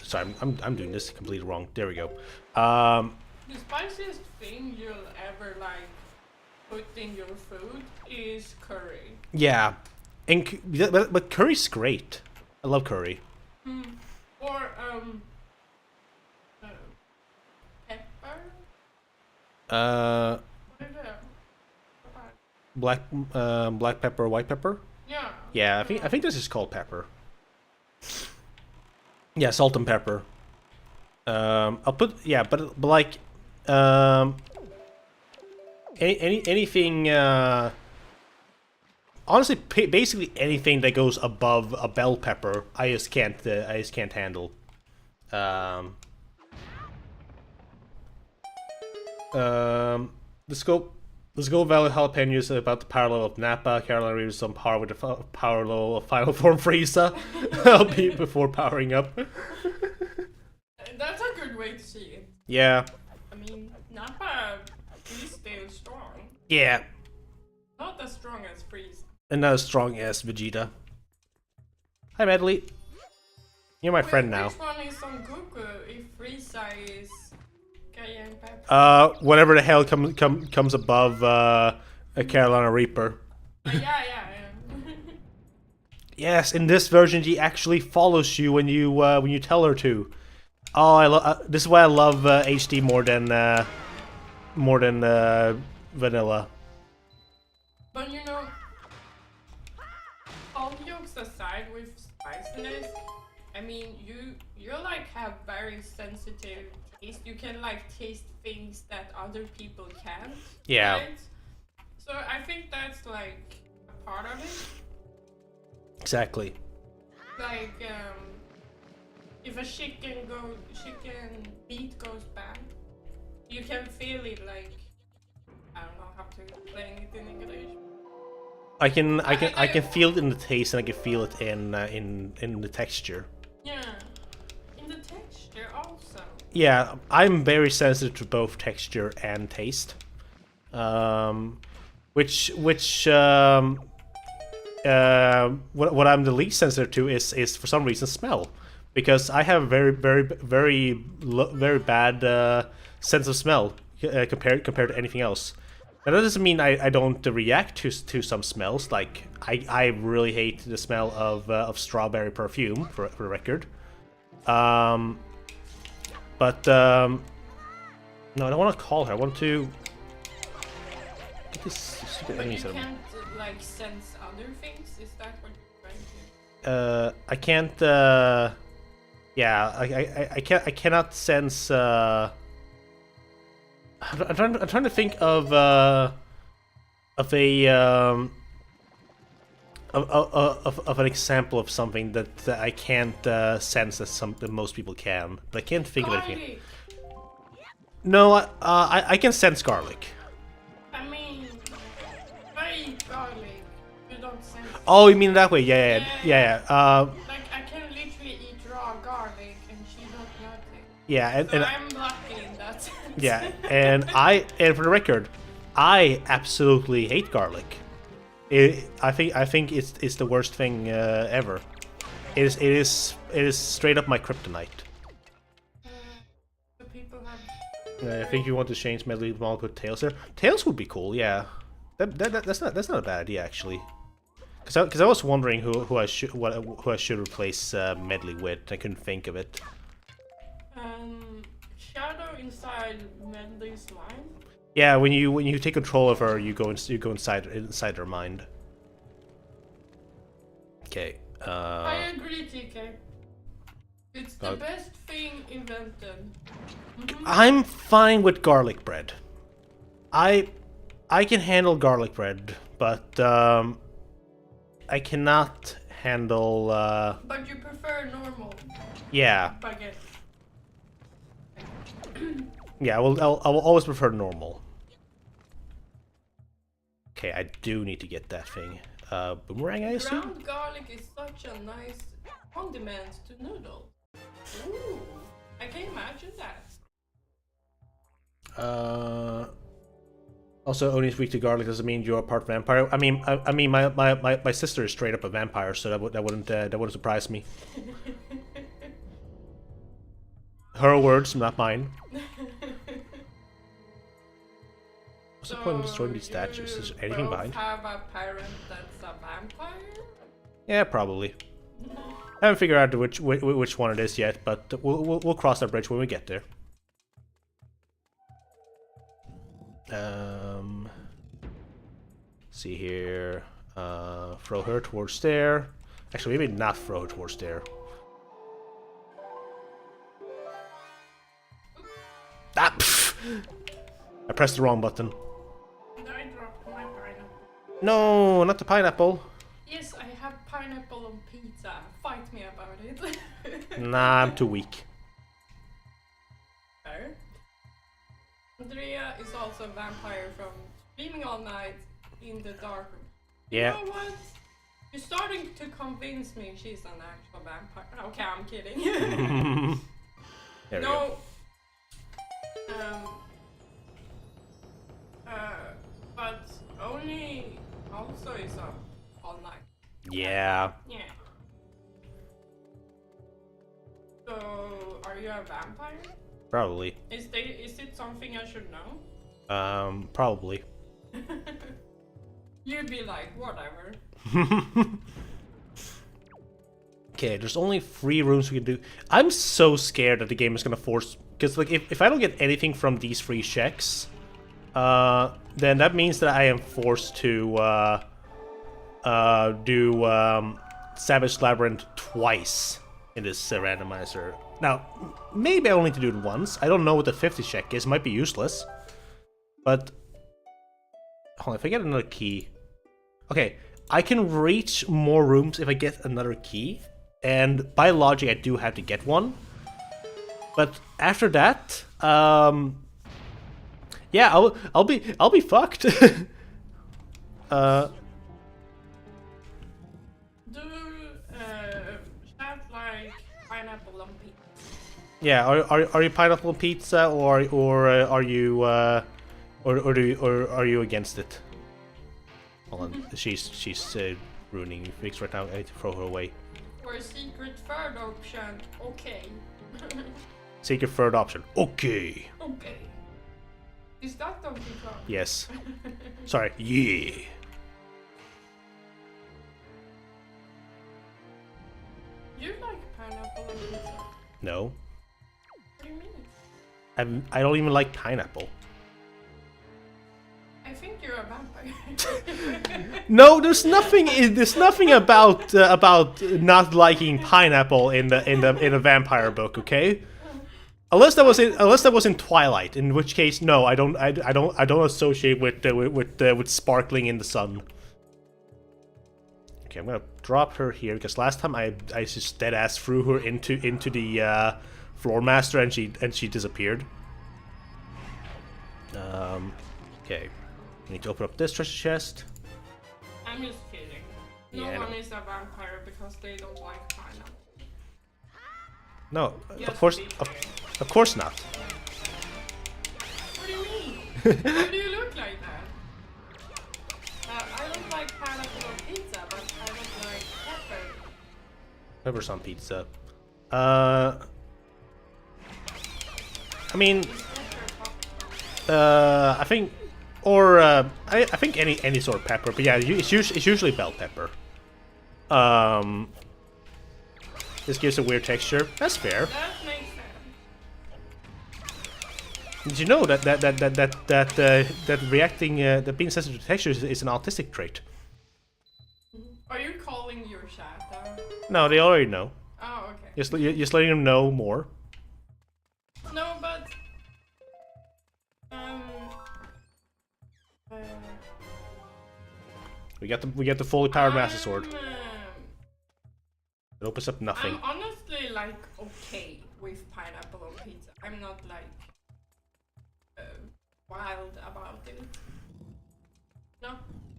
sorry, I'm doing this completely wrong. There we go. The spiciest thing you'll ever like put in your food is curry. Yeah, and but curry's great. I love curry. Or pepper. What is it? Black pepper, white pepper. Yeah. Yeah, I think this is called pepper. Yeah, salt and pepper. I'll put but like anything. Honestly, basically anything that goes above a bell pepper, I just can't handle. The scope value jalapenos about the power level of Napa. Carolina Reaper some power with the power level of Final Form Frieza. Before powering up. That's a good way to see it. Yeah. I mean, Nappa is still strong. Yeah. Not as strong as Frieza. And not as strong as Vegeta. Hi, Medley. You're my friend now. Which one is on Goku if Frieza is cayenne pepper? Whatever the hell comes above a Carolina Reaper. Yeah. Yes, in this version, she actually follows you when you tell her to. Oh, I love. This is why I love HD more than vanilla. But you know, all jokes aside with spiciness, I mean, you like have very sensitive taste. You can like taste things that other people can't. Yeah. Right? So I think that's like a part of it. Exactly. Like if a chicken meat goes bad, you can feel it. Like I don't know how to explain it in English. I can feel it in the taste, and I can feel it in the texture. Yeah, in the texture also. Yeah, I'm very sensitive to both texture and taste. What I'm the least sensitive to is for some reason smell, because I have very bad sense of smell compared to anything else. Now, that doesn't mean I don't react to some smells. Like I really hate the smell of strawberry perfume for the record. No, I don't want to call her. I want to get this stupid But enemy you set up. can't like sense other things. Is that what you're trying to? I can't. Yeah, I can't. I cannot sense. I'm trying to think of an example of something that I can't sense that most people can, but I can't think of anything. Garlic. No, I can sense garlic. I mean, if I eat garlic, you don't sense. Oh, you mean that way? Yeah. Like I can literally eat raw garlic and she don't notice. Yeah, So I'm lucky in that sense. yeah, and for the record, I absolutely hate garlic. I think it's the worst thing ever. It is straight up my kryptonite. So people have. I think you want to change Medley Mall with Tails there. Tails would be cool, yeah. That's not a bad idea actually. Because I was wondering who I should replace Medley with. I couldn't think of it. Shadow inside Mendy's mind? Yeah, when you take control of her, you go inside her mind. Okay. I agree, TK. It's the best thing invented. I'm fine with garlic bread. I can handle garlic bread, but I cannot handle. But you prefer normal Yeah, baguette. yeah. I will always prefer normal. Okay, I do need to get that thing. Boomerang, I assume. Ground garlic is such a nice condiment to noodles. Ooh, I can imagine that. Also, Oni's weak to garlic doesn't mean you're a part vampire. I mean, my sister is straight up a vampire, so that wouldn't surprise me. Her words, not mine. What's the point of destroying these statues? Is there anything behind? Have a parent that's a vampire? Yeah, probably. I haven't figured out which one it is yet, but we'll cross that bridge when we get there. See here. Throw her towards there. Actually, maybe not throw her towards there. Ah! Pff. I pressed the wrong button. I dropped my pineapple. No, not the pineapple. Yes, I have pineapple on pizza. Fight me about it. Nah, I'm too weak. Fair. Andrea is also a vampire from screaming all night in the dark room. Yeah. You know what? You're starting to convince me she's an actual vampire. Okay, I'm kidding. There we go. No. But only also is up all night. Yeah. Yeah. So, are you a vampire? Probably. Is it something I should know? Probably. You'd be like, whatever. Okay, there's only 3 rooms we can do. I'm so scared that the game is gonna force, because like if I don't get anything from these 3 checks, then that means that I am forced to do Savage Labyrinth twice in this randomizer. Now, maybe I only need to do it once. I don't know what the 50 check is. It might be useless. But hold on, if I get another key. Okay, I can reach more rooms if I get another key. And by logic, I do have to get one. But after that, yeah, I'll be fucked. Do chat like pineapple on pizza? Yeah, are you pineapple pizza or are you are you against it? Hold on, she's ruining fix right now. I need to throw her away. For a secret third option, okay. Secret third option, okay. Okay. Is that Donkey Kong? Yes. Sorry, yeah. You like pineapple on pizza? No, What do you mean? I don't even like pineapple. I think you're a vampire. No, there's nothing about not liking pineapple in the vampire book, okay? Unless that was in Twilight, in which case no, I don't associate with sparkling in the sun. Okay, I'm gonna drop her here because last time I just dead ass threw her into the floor master and she disappeared. Okay. I need to open up this treasure chest. I'm just kidding. No Yeah, I one know. is a vampire because they don't like pineapple. No, Yes, of course, be of course not. What do you mean? Why do you look like that? I don't like pineapple on pizza, but I don't like pepper. Peppers on pizza. I mean, I think, or I think any sort of pepper, but yeah, it's usually bell pepper. This gives a weird texture. That's fair. That makes sense. Did you know that reacting, that being sensitive to textures is an autistic trait? Are you calling your chat out? No, they already know. Oh, okay. Just letting them know more. No, but We got the fully powered Master Sword. It opens up nothing. I'm honestly like okay with pineapple on pizza. I'm not like wild about it. No.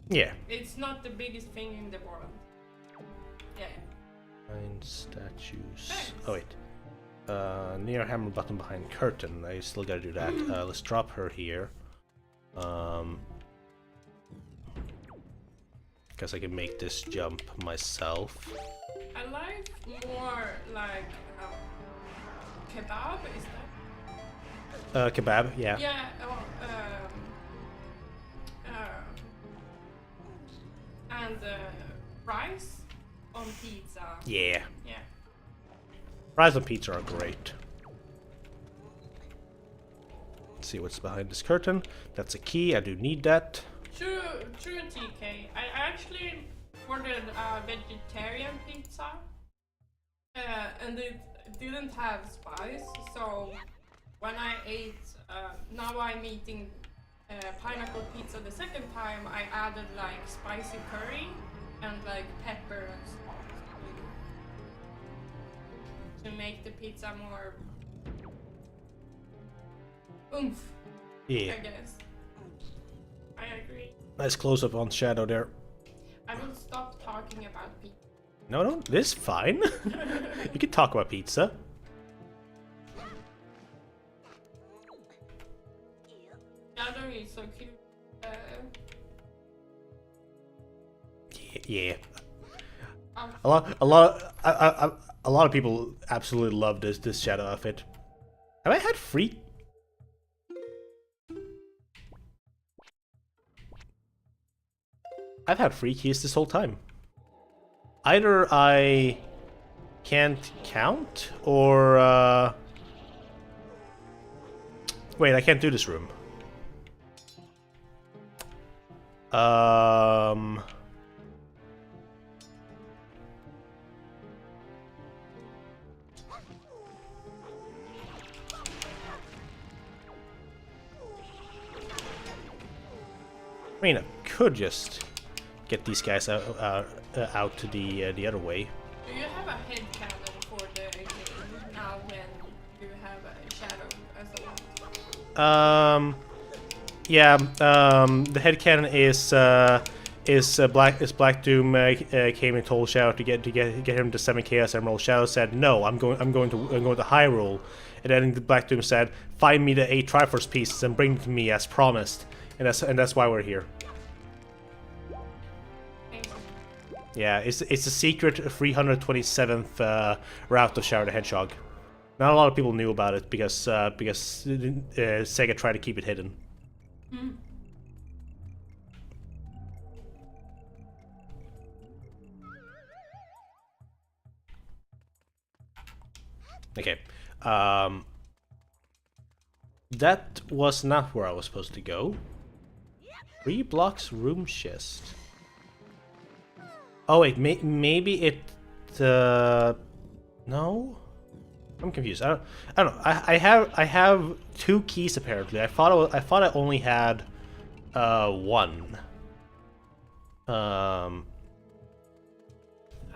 Yeah. It's not the biggest thing in the world. Yeah. Find statues. Thanks. Oh wait. Near hammer button behind curtain. I still gotta do that. Let's drop her here. Guess I can make this jump myself. I like more like kebab. Is that? Kebab. Yeah. Yeah. And rice on pizza. Yeah. Yeah. Fries on pizza are great. Let's see what's behind this curtain. That's a key. I do need that. True TK. I actually ordered a vegetarian pizza, and it didn't have spice. So when I ate, now I'm eating pineapple pizza the second time. I added like spicy curry and like pepper and salt to make the pizza more oomph. Yeah. I guess. I agree. Nice close up on Shadow there. I will stop talking about pizza. No, this is fine. You can talk about pizza. Shadow is so cute. Yeah. Um, A lot of people absolutely love this Shadow outfit. Have I had free? I've had free keys this whole time. Either I can't count, or wait, I can't do this room. I mean, I could just get these guys out to the other way. do you have a head cannon for the game now when you have a Shadow as a one? Yeah. The headcanon is Black Doom came and told Shadow to get him to 7 Chaos Emerald. Shadow said no, I'm going to Hyrule, and then the Black Doom said find me the 8 Triforce pieces and bring them to me as promised, and that's why we're here. Yeah, it's a secret 327th route of Shadow the Hedgehog. Not a lot of people knew about it because Sega tried to keep it hidden. Mm. Okay, that was not where I was supposed to go. 3 blocks room chest. Oh wait, maybe it. No, I'm confused. I don't know. I have 2 keys apparently. I thought I only had 1.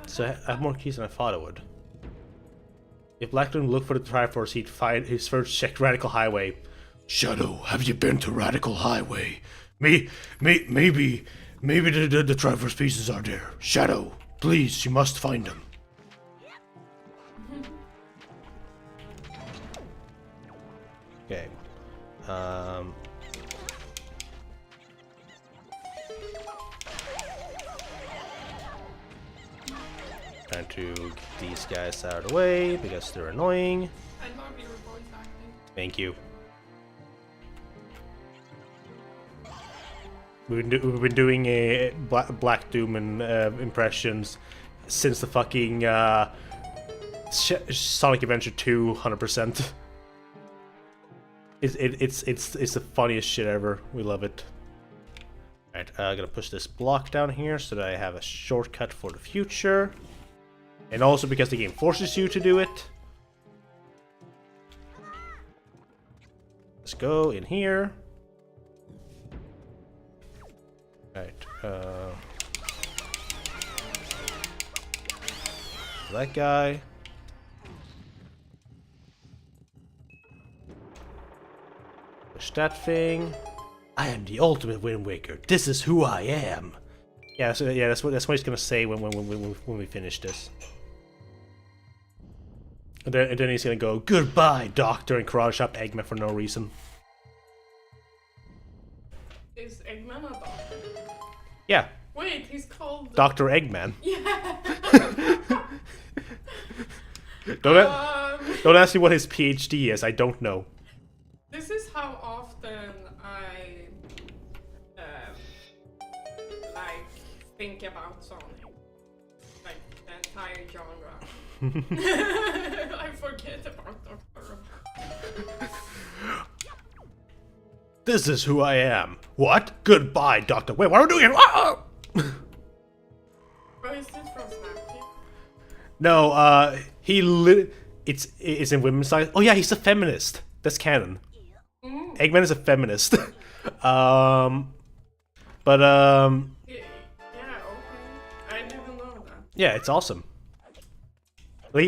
So I have more keys than I thought I would. If Blackstone looked for the Triforce, he'd find his first check Radical Highway. Shadow, have you been to Radical Highway? Maybe the Triforce pieces are there. Shadow, please, you must find them. Okay. Trying to get these guys out of the way because they're annoying. I love your voice acting. Thank you. We've been doing a Black Doom and impressions since the fucking Sonic Adventure 2 100%. It's the funniest shit ever. We love it. Alright, I'm gonna push this block down here so that I have a shortcut for the future. And also because the game forces you to do it. Let's go in here. Alright, that guy. Push that thing. I am the ultimate Wind Waker. This is who I am. Yeah, so yeah, that's what he's gonna say when we finish this. And then he's gonna go, goodbye, Doctor, and karate chop Eggman for no reason. Is Eggman a doctor? Yeah. Wait, he's called Dr. Eggman. Yeah. Don't ask me what his PhD is. I don't know. This is how often I like think about Sonic, like the entire genre. I forget about Doctor. This is who I am. What? Goodbye, Doctor. Wait, what are we doing here? Ah! Bro, is this from Snapchat? No, it's in women's side. Oh yeah, he's a feminist. That's canon. Eggman is a feminist. Yeah, okay. I didn't know that. Yeah, it's awesome. At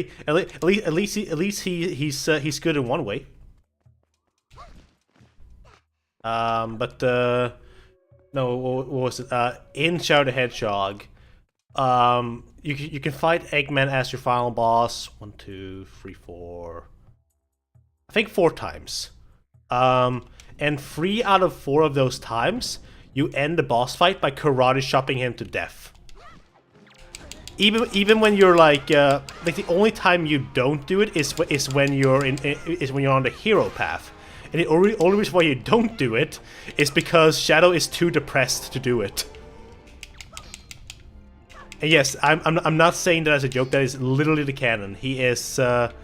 least he's good in one way. No, what was it? In Shadow the Hedgehog, you can fight Eggman as your final boss 1, 2, 3, 4. I think 4 times. And 3 out of 4 of those times, you end the boss fight by karate chopping him to death. Even when you're like the only time you don't do it is when you're on the hero path. And the only reason why you don't do it is because Shadow is too depressed to do it. And yes, I'm not saying that as a joke. That is literally the canon. He is like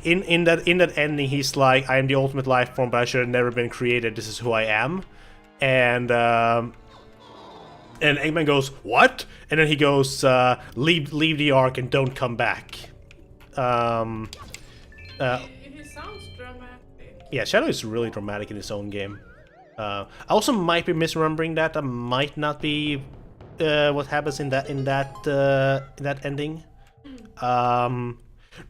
in that ending. He's like, I am the ultimate life form, but I should have never been created. This is who I am. And Eggman goes, what? And then he goes, leave the Ark and don't come back. He sounds dramatic. Yeah, Shadow is really dramatic in his own game. I also might be misremembering that. That might not be what happens in that ending.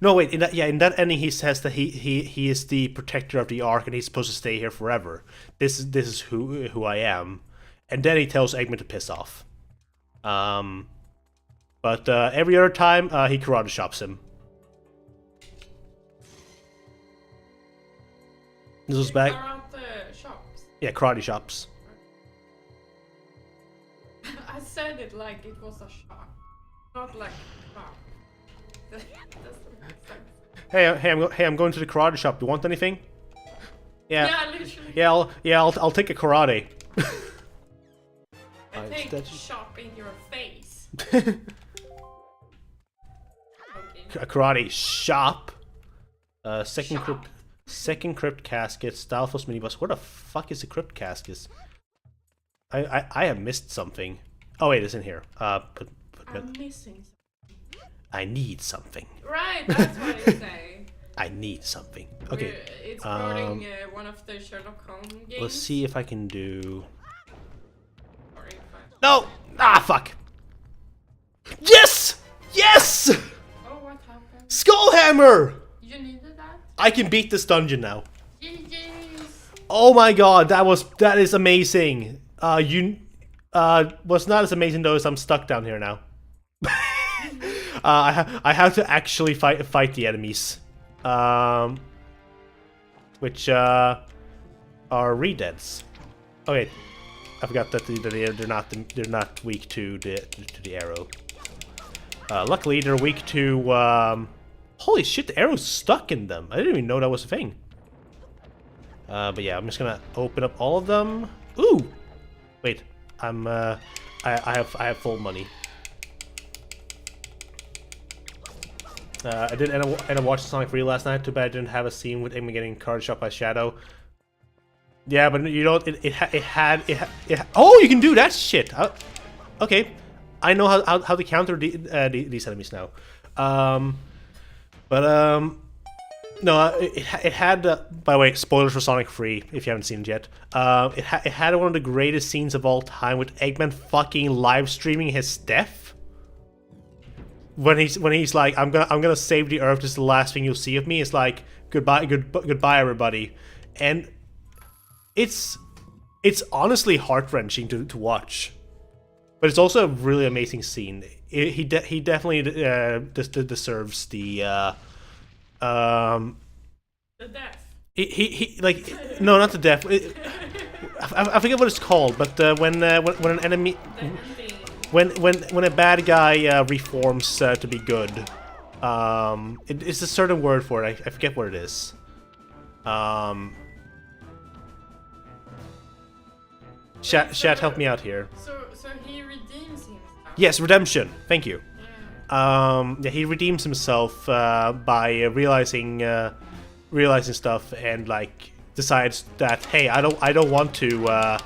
No, wait. In that ending, he says that he is the protector of the Ark and he's supposed to stay here forever. This is who I am. And then he tells Eggman to piss off. But every other time, he karate chops him. This was back. Karate shops. Yeah, karate chops. I said it like it was a shop, not like a shop. That doesn't make sense. Hey, I'm going to the karate shop. Do you want anything? Yeah. Yeah, literally. Yeah, I'll take a karate. I take a shop in your face. A karate shop. Second Shop. crypt casket. Stalfos minibus. Where the fuck is the crypt casket? I have missed something. Oh wait, it's in here. I'm missing something. I need something. Right, that's what I say. I need something. Okay. It's quoting one of the Sherlock Holmes games. Let's see if I can do. Or if I... No! Ah, fuck! Yes! Yes! Oh, what happened? Skullhammer! You needed that? I can beat this dungeon now. GG's! Oh my god, that is amazing. What's not as amazing though is I'm stuck down here now. I have to actually fight the enemies, which are redeads. Oh wait, I forgot that they're not weak to the arrow. Luckily they're weak to. Holy shit, the arrow's stuck in them. I didn't even know that was a thing. But yeah, I'm just gonna open up all of them. Ooh, wait, I have full money. I did end up watching Sonic 3 last night. Too bad I didn't have a scene with him getting card shot by Shadow. Yeah, but you know, it had. Oh, you can do that shit! Okay. I know how to counter these enemies now. No, it had, by the way, spoilers for Sonic 3, if you haven't seen it yet. It had one of the greatest scenes of all time with Eggman fucking live streaming his death. When he's like, I'm gonna save the Earth, this is the last thing you'll see of me. It's like, goodbye everybody. And it's honestly heart-wrenching to watch. But it's also a really amazing scene. He definitely deserves the death. He like no, not the death. I forget what it's called, but when an enemy, when a bad guy reforms to be good, it's a certain word for it. I forget what it is. Chat, help me out here. So he redeems himself. Yes, redemption. Thank you. Yeah. Yeah, he redeems himself by realizing stuff and like decides that, hey, I don't want to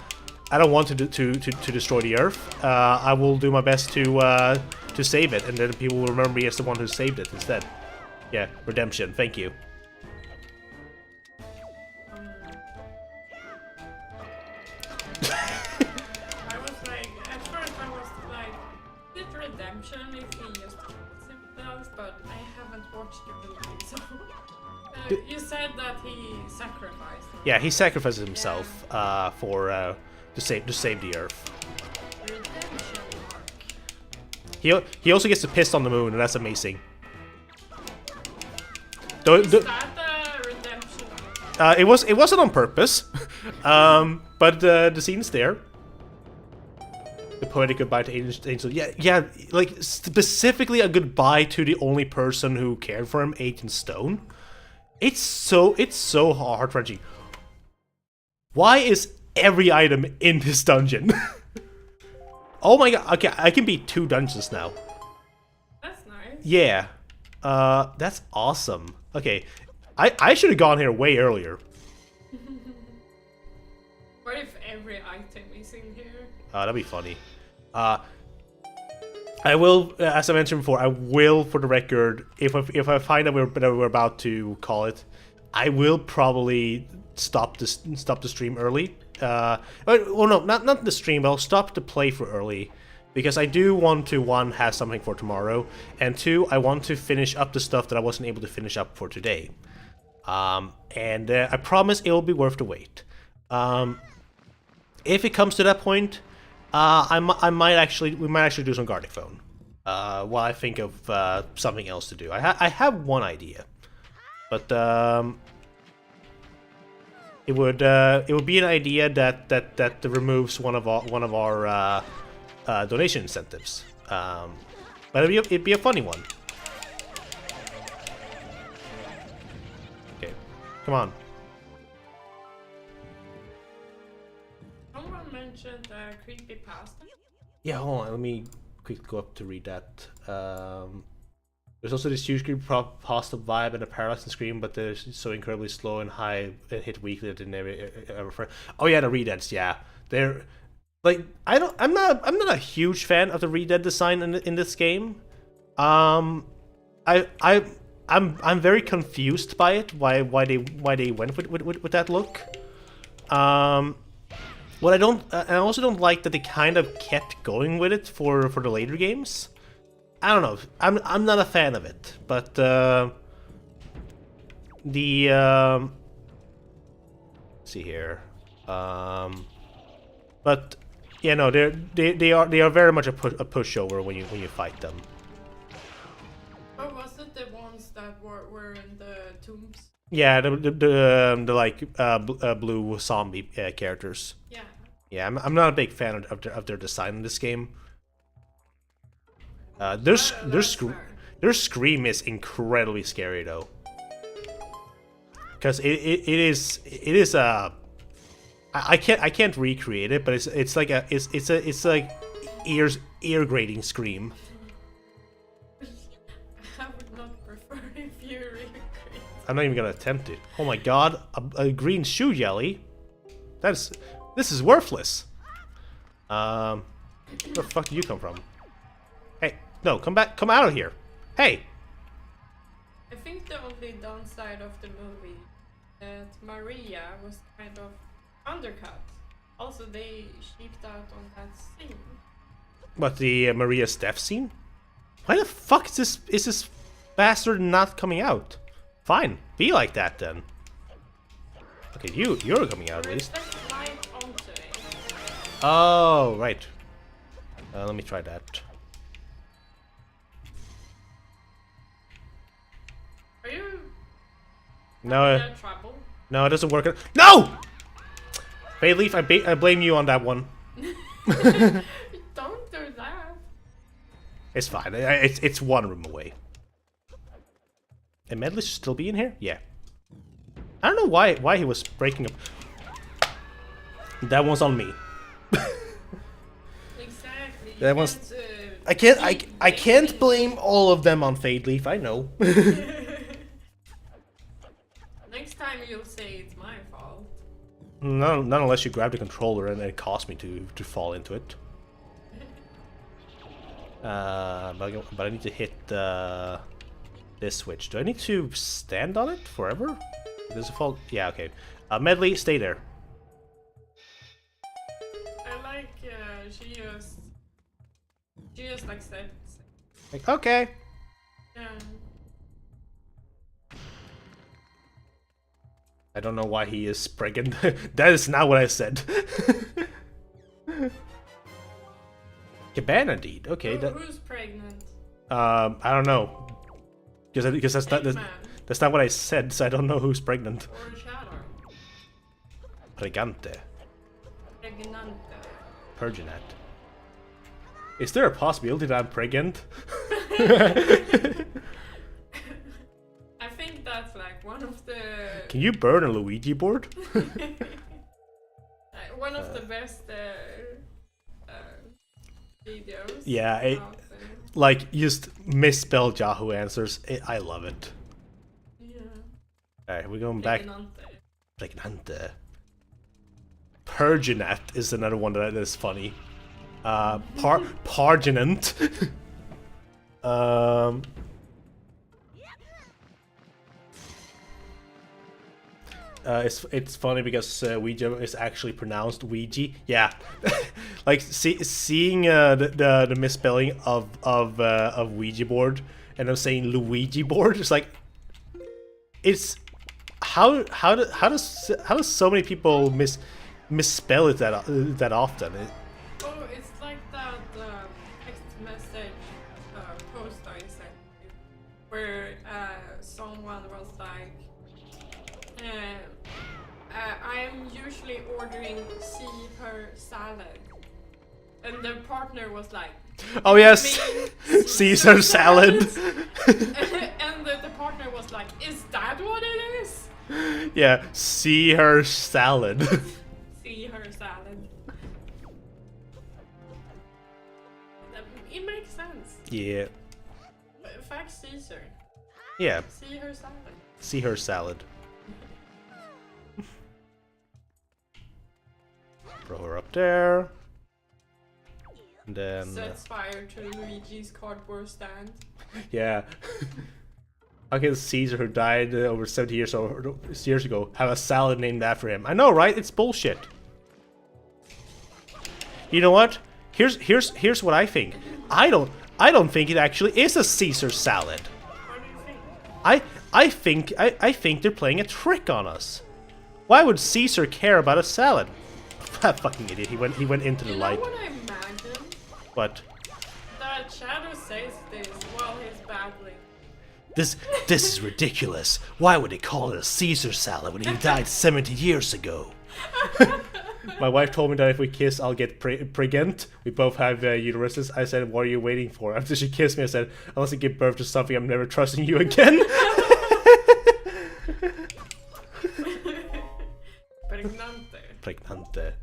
destroy the Earth. I will do my best to save it, and then people will remember me as the one who saved it instead. Yeah, redemption. Thank you. I was like, at first I was like, did redemption if he just kills himself, but I haven't watched the movie, so you said that he sacrificed. Yeah, he sacrifices himself to save the Earth. Redemption arc. He also gets to piss on the moon, and that's amazing. Is that a redemption arc? It wasn't on purpose, but the scene's there. The poetic goodbye to Angel. Yeah, like specifically a goodbye to the only person who cared for him, Agent Stone. It's so heart-wrenching. Why is every item in this dungeon? Oh my god! Okay, I can beat 2 dungeons now. That's nice. Yeah, that's awesome. Okay, I should have gone here way earlier. What if every item is in here? That'd be funny. I will, as I mentioned before, I will, for the record, if I find that we're about to call it, I will probably stop the stream early. Well, no, not the stream, but I'll stop the playthrough early, because I do want to, 1, have something for tomorrow, and 2, I want to finish up the stuff that I wasn't able to finish up for today. And I promise it will be worth the wait. If it comes to that point, we might actually do some Gartic Phone, while I think of something else to do. I have one idea, but it would be an idea that removes one of our donation incentives. But it'd be a funny one. Okay, come on. Someone mentioned creepypasta. Yeah, hold on. Let me quickly go up to read that. There's also this huge creepypasta vibe and a parallax in Scream, but they're so incredibly slow and high hit weekly that they never ever. Oh yeah, the Redeads. Yeah, they're like I'm not a huge fan of the Redead design in this game. I'm very confused by it. Why they went with that look. What I also don't like that they kind of kept going with it for the later games. I don't know. I'm not a fan of it, but let's see here. But yeah, no, they are very much a pushover when you fight them. Or was it the ones that were in the tombs? Yeah, the like blue zombie characters. Yeah. Yeah, I'm not a big fan of their design in this game. Their scream is incredibly scary though, because it is I can't recreate it, but it's like ear grating scream. I would not prefer I'm not even gonna attempt it. Oh my god, a green shoe jelly? This is worthless. Where the fuck did you come from? Hey, no, come back, come out of here. Hey! I think the only downside of the movie that Maria was kind of undercut. Also, they sheeped out on that scene. What, the Maria's death scene? Why the fuck is this bastard not coming out? Fine, be like that then. Okay, you're coming out at least. Light onto it. Oh, right. Let me try that. Are you No, in trouble? no, it doesn't work. No! Bayleaf, I blame you on that one. Don't do that. It's fine. It's one room away. And Medley should still be in here? Yeah. I don't know why he was breaking up. That one's on me. Exactly. That one's. I can't blame all of them on Fadeleaf. I know. Next time you'll say it's my fault. No, not unless you grab the controller and it caused me to fall into it. But I need to hit this switch. Do I need to stand on it forever? Does it fall? Yeah, okay. Medley, stay there. I like she just accepts. Like, okay. Yeah. I don't know why he is pregnant. That is not what I said. Cabana deed. Okay. Who's pregnant? I don't know. Because that's not what I said. So I don't know who's pregnant. Or Shadow? Pregante. Pregnante. Perginat. Is there a possibility that I'm pregnant? I think that's like one of the. Can you burn a Luigi board? One of the best videos. Yeah, like just misspelled Yahoo answers. I love it. Yeah. Alright, we're going back. Pregnante. Pregnante. Perginat is another one that is funny. Parginant. It's funny because Ouija is actually pronounced Ouija. Yeah, like seeing the misspelling of Ouija board and I'm saying Luigi board. It's like it's how does so many people misspell it that often? Oh, it's like that text message post I sent you, where someone was like, I'm usually ordering Caesar salad, and the partner was like, oh yes, Caesar salad. And the partner was like, is that what it is? Yeah, Caesar salad. Caesar salad. It makes sense. Yeah. Fact Caesar. Yeah. Caesar salad. Caesar salad. Throw her up there. And then. Sets fire to Luigi's cardboard stand. Yeah. How can Caesar, who died over 70 years ago, have a salad named after him? I know, right? It's bullshit. You know what? Here's what I think. I don't think it actually is a Caesar salad. What do you think? I think they're playing a trick on us. Why would Caesar care about a salad? That fucking idiot. He went into the You light. know what I imagine? What? That Shadow says this while he's battling. This is ridiculous. Why would they call it a Caesar salad when he died 70 years ago? My wife told me that if we kiss, I'll get pregnant. We both have uteruses. I said, what are you waiting for? After she kissed me, I said, unless I give birth to something, I'm never trusting you again. Pregnante. Pregnante.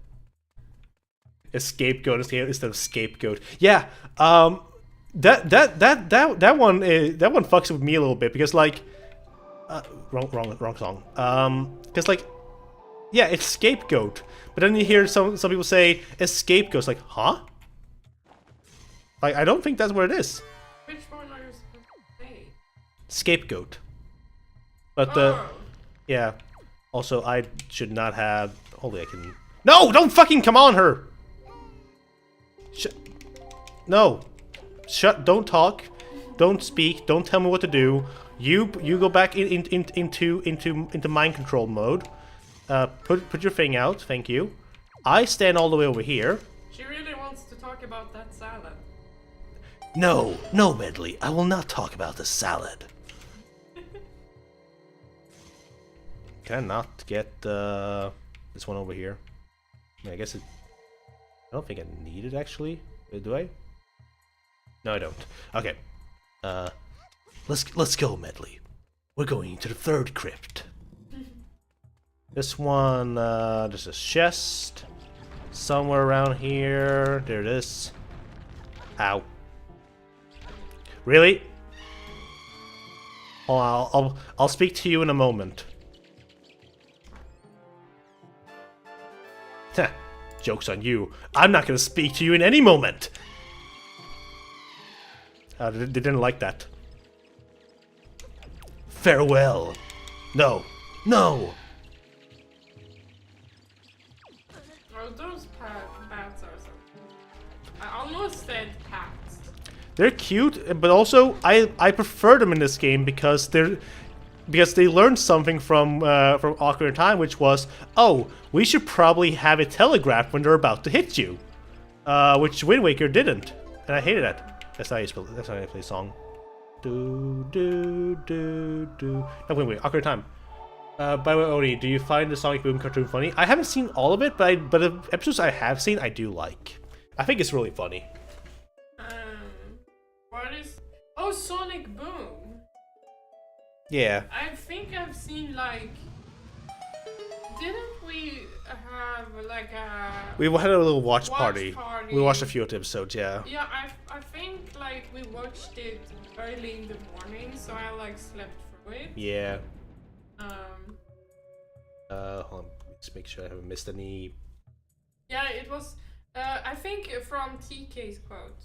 A scapegoat instead of scapegoat. Yeah. That one fucks with me a little bit because like Wrong song. Because like, yeah, it's scapegoat. But then you hear some people say escape ghost. Like, huh? Like, I don't think that's what it is. Which one are you supposed to say? Scapegoat. But yeah. Also, I should not have. Holy, I can. No, don't fucking come on her. No. Shut. Don't talk. Don't speak. Don't tell me what to do. You go back into mind control mode. Put your thing out. Thank you. I stand all the way over here. She really wants to talk about that salad. No, Medley. I will not talk about the salad. Can I not get this one over here? I mean, I guess it. I don't think I need it actually. Do I? No, I don't. Okay. Let's go, Medley. We're going to the third crypt. This one, there's a chest somewhere around here. There it is. Ow. Really? Oh, I'll speak to you in a moment. Heh, joke's on you. I'm not gonna speak to you in any moment. They didn't like that. Farewell. No. Oh, those bats are so. I almost said cats. They're cute, but also I prefer them in this game because they learned something from Ocarina of Time, which was, oh, we should probably have a telegraph when they're about to hit you, which Wind Waker didn't, and I hated that. That's how you spell it. That's how I play a song. Do. No, wait, Ocarina of Time. By the way, Oni, do you find the Sonic Boom cartoon funny? I haven't seen all of it, but the episodes I have seen, I do like. I think it's really funny. What is? Oh, Sonic Boom. Yeah. I think I've seen like. Didn't we have like a? We had a little watch party. party. We watched a few of the episodes, yeah. Yeah, I think like we watched it early in the morning, so I like slept through it. Yeah. Hold on. Let's make sure I haven't missed any. Yeah, it was. I think from TK's quote.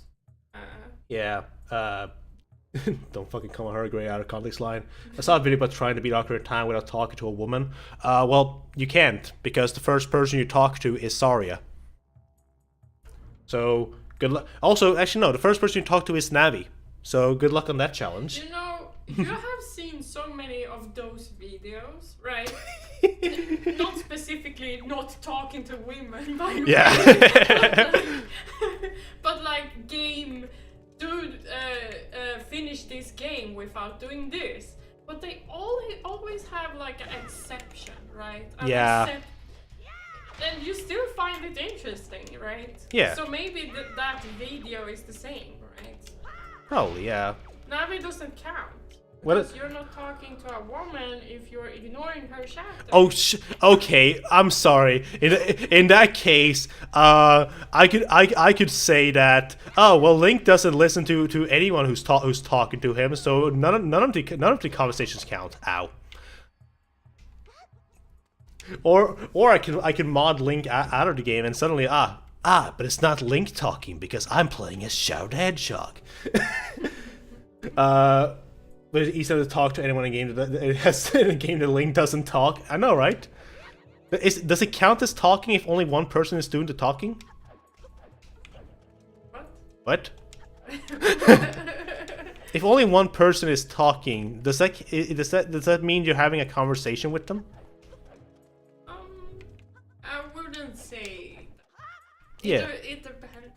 Yeah. Don't fucking come on her grey out of context line. I saw a video about trying to beat Ocarina of Time without talking to a woman. Well, you can't, because the first person you talk to is Saria. So, good luck. Also, actually no, the first person you talk to is Navi. So, good luck on that challenge. You know, you have seen so many of those videos, right? Not specifically not talking to women, by the way. Yeah. But like game, dude, finish this game without doing this. But they always have like an exception, right? Yeah. And you still find it interesting, right? Yeah. So maybe that video is the same, right? Probably, yeah. Navi doesn't count. What Because you're not talking to a woman if you're ignoring her chat. Oh, okay. I'm sorry. In that case, I could say that. Oh well, Link doesn't listen to anyone who's talking to him, so none of the conversations count. Ow. Or I can mod Link out of the game and suddenly but it's not Link talking because I'm playing as Shadow the Hedgehog. But it's easier to talk to anyone in a game that Link doesn't talk. I know, right? Does it count as talking if only one person is doing the talking? What? If only one person is talking, does that mean you're having a conversation with them? I wouldn't say. Yeah. It depends.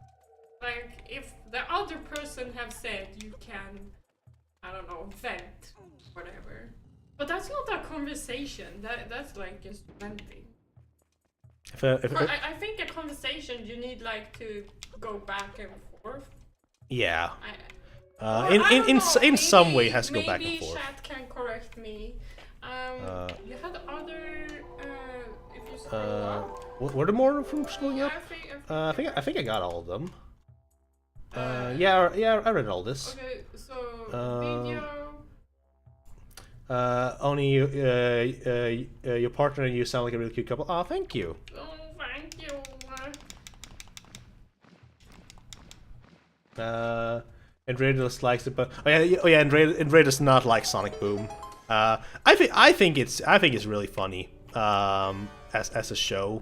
Like if the other person have said you can, I don't know, vent, whatever. But that's not a conversation. That's like just venting. I think a conversation you need like to go back and forth. Yeah. In some way it has to go back and forth. Maybe chat can correct me. You had other. If you scroll up. Were there more from scrolling up? I think I got all of them. Yeah, I read all this. Okay, so video. Only your partner and you sound like a really cute couple. Oh, thank you. Oh, thank you. Andrea just likes it, but yeah, Andrea does not like Sonic Boom. I think it's really funny. As a show.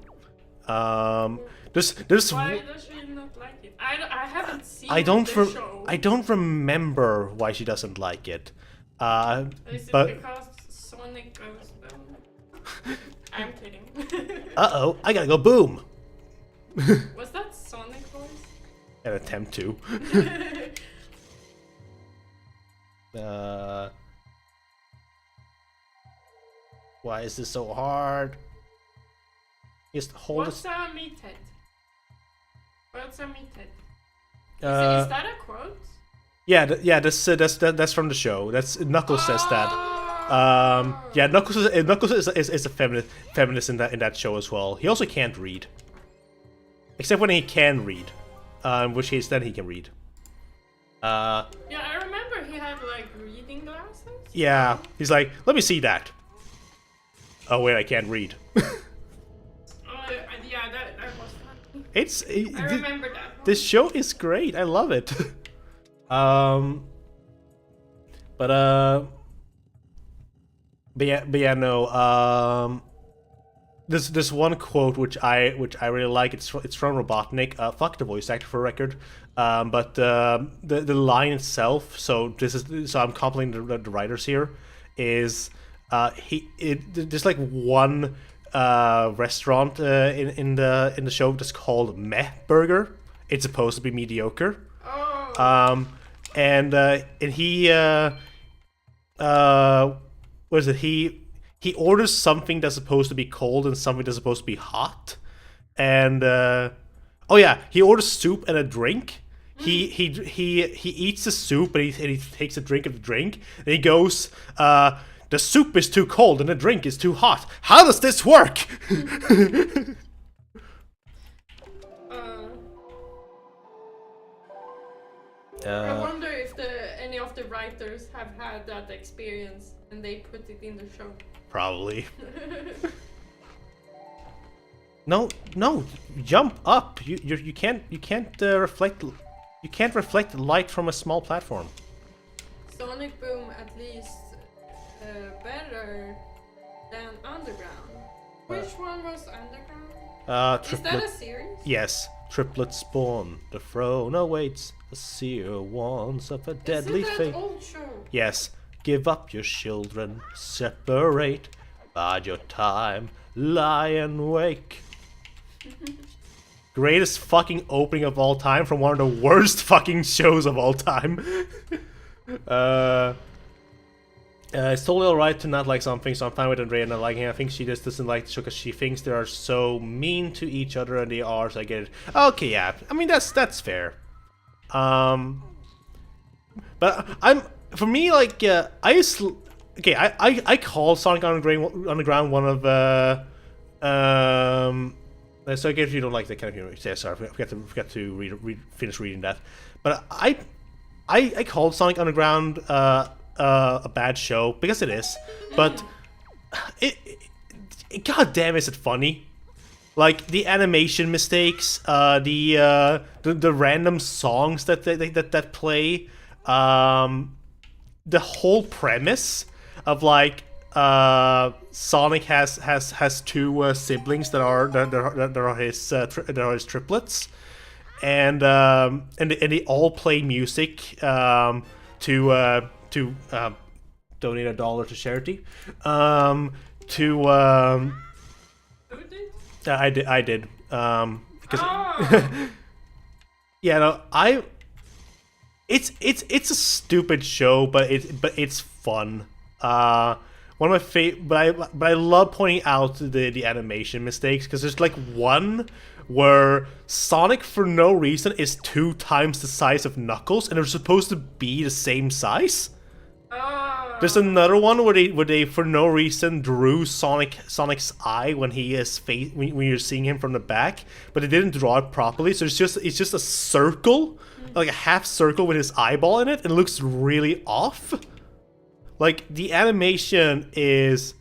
There's Why does she not like it? I haven't seen I don't the show. I don't remember why she doesn't like it. Is it But because Sonic goes boom? I'm kidding. uh-oh, I gotta go boom. Was that Sonic voice? An attempt to. Why is this so hard? Just hold What's it. a meathead? What's a meathead? Is that a quote? Yeah, that's from the show. That's Knuckles says that. Yeah, Knuckles is a feminist in that show as well. He also can't read, except when he can read, in which case then he can read. Yeah, I remember he had like reading glasses. Yeah, he's like, let me see that. Oh wait, I can't read. Yeah, that was fun. I remember that one. This show is great. I love it. But yeah, no. There's one quote which I really like. It's from Robotnik. Fuck the voice actor for record. But the line itself. So I'm complimenting the writers here. Is there's like one restaurant in the show that's called Meh Burger. It's supposed to be mediocre. Oh. And he what is it? He orders something that's supposed to be cold and something that's supposed to be hot. And oh yeah, he orders soup and a drink. He eats the soup and he takes a drink of the drink. And he goes, the soup is too cold and the drink is too hot. How does this work? I wonder if any of the writers have had that experience and they put it in the show. Probably. No, jump up. You can't reflect. You can't reflect light from a small platform. Sonic Boom at least better than Underground. Which one was Underground? Is that a series? Yes. Triplet spawn. The throne awaits. A seer warns of a deadly Is it fate. that old show? Yes. Give up your children. Separate. Bide your time. Lie and wake. Greatest fucking opening of all time from one of the worst fucking shows of all time. It's totally alright to not like something, so I'm fine with Andrea not liking it. I think she just doesn't like the show because she thinks they are so mean to each other, and they are, so I get it. Okay, yeah. I mean, that's fair. But for me, like, I call Sonic Underground one of, so I guess you don't like that kind of humor. Yeah, sorry, I forgot to finish reading that. But I called Sonic Underground a bad show because it is, but it god damn is it funny. Like the animation mistakes, the random songs that play, the whole premise of like Sonic has two siblings that are his triplets, and they all play music to donate $1 to charity. Who did? I did. Because yeah, no, it's a stupid show, but it's fun. One of my favorite, but I love pointing out the animation mistakes because there's like one where Sonic for no reason is 2 times the size of Knuckles, and they're supposed to be the same size. There's another one where they for no reason drew Sonic's eye when he is when you're seeing him from the back, but they didn't draw it properly, so it's just a circle, like a half circle with his eyeball in it, and it looks really off. Like, the animation is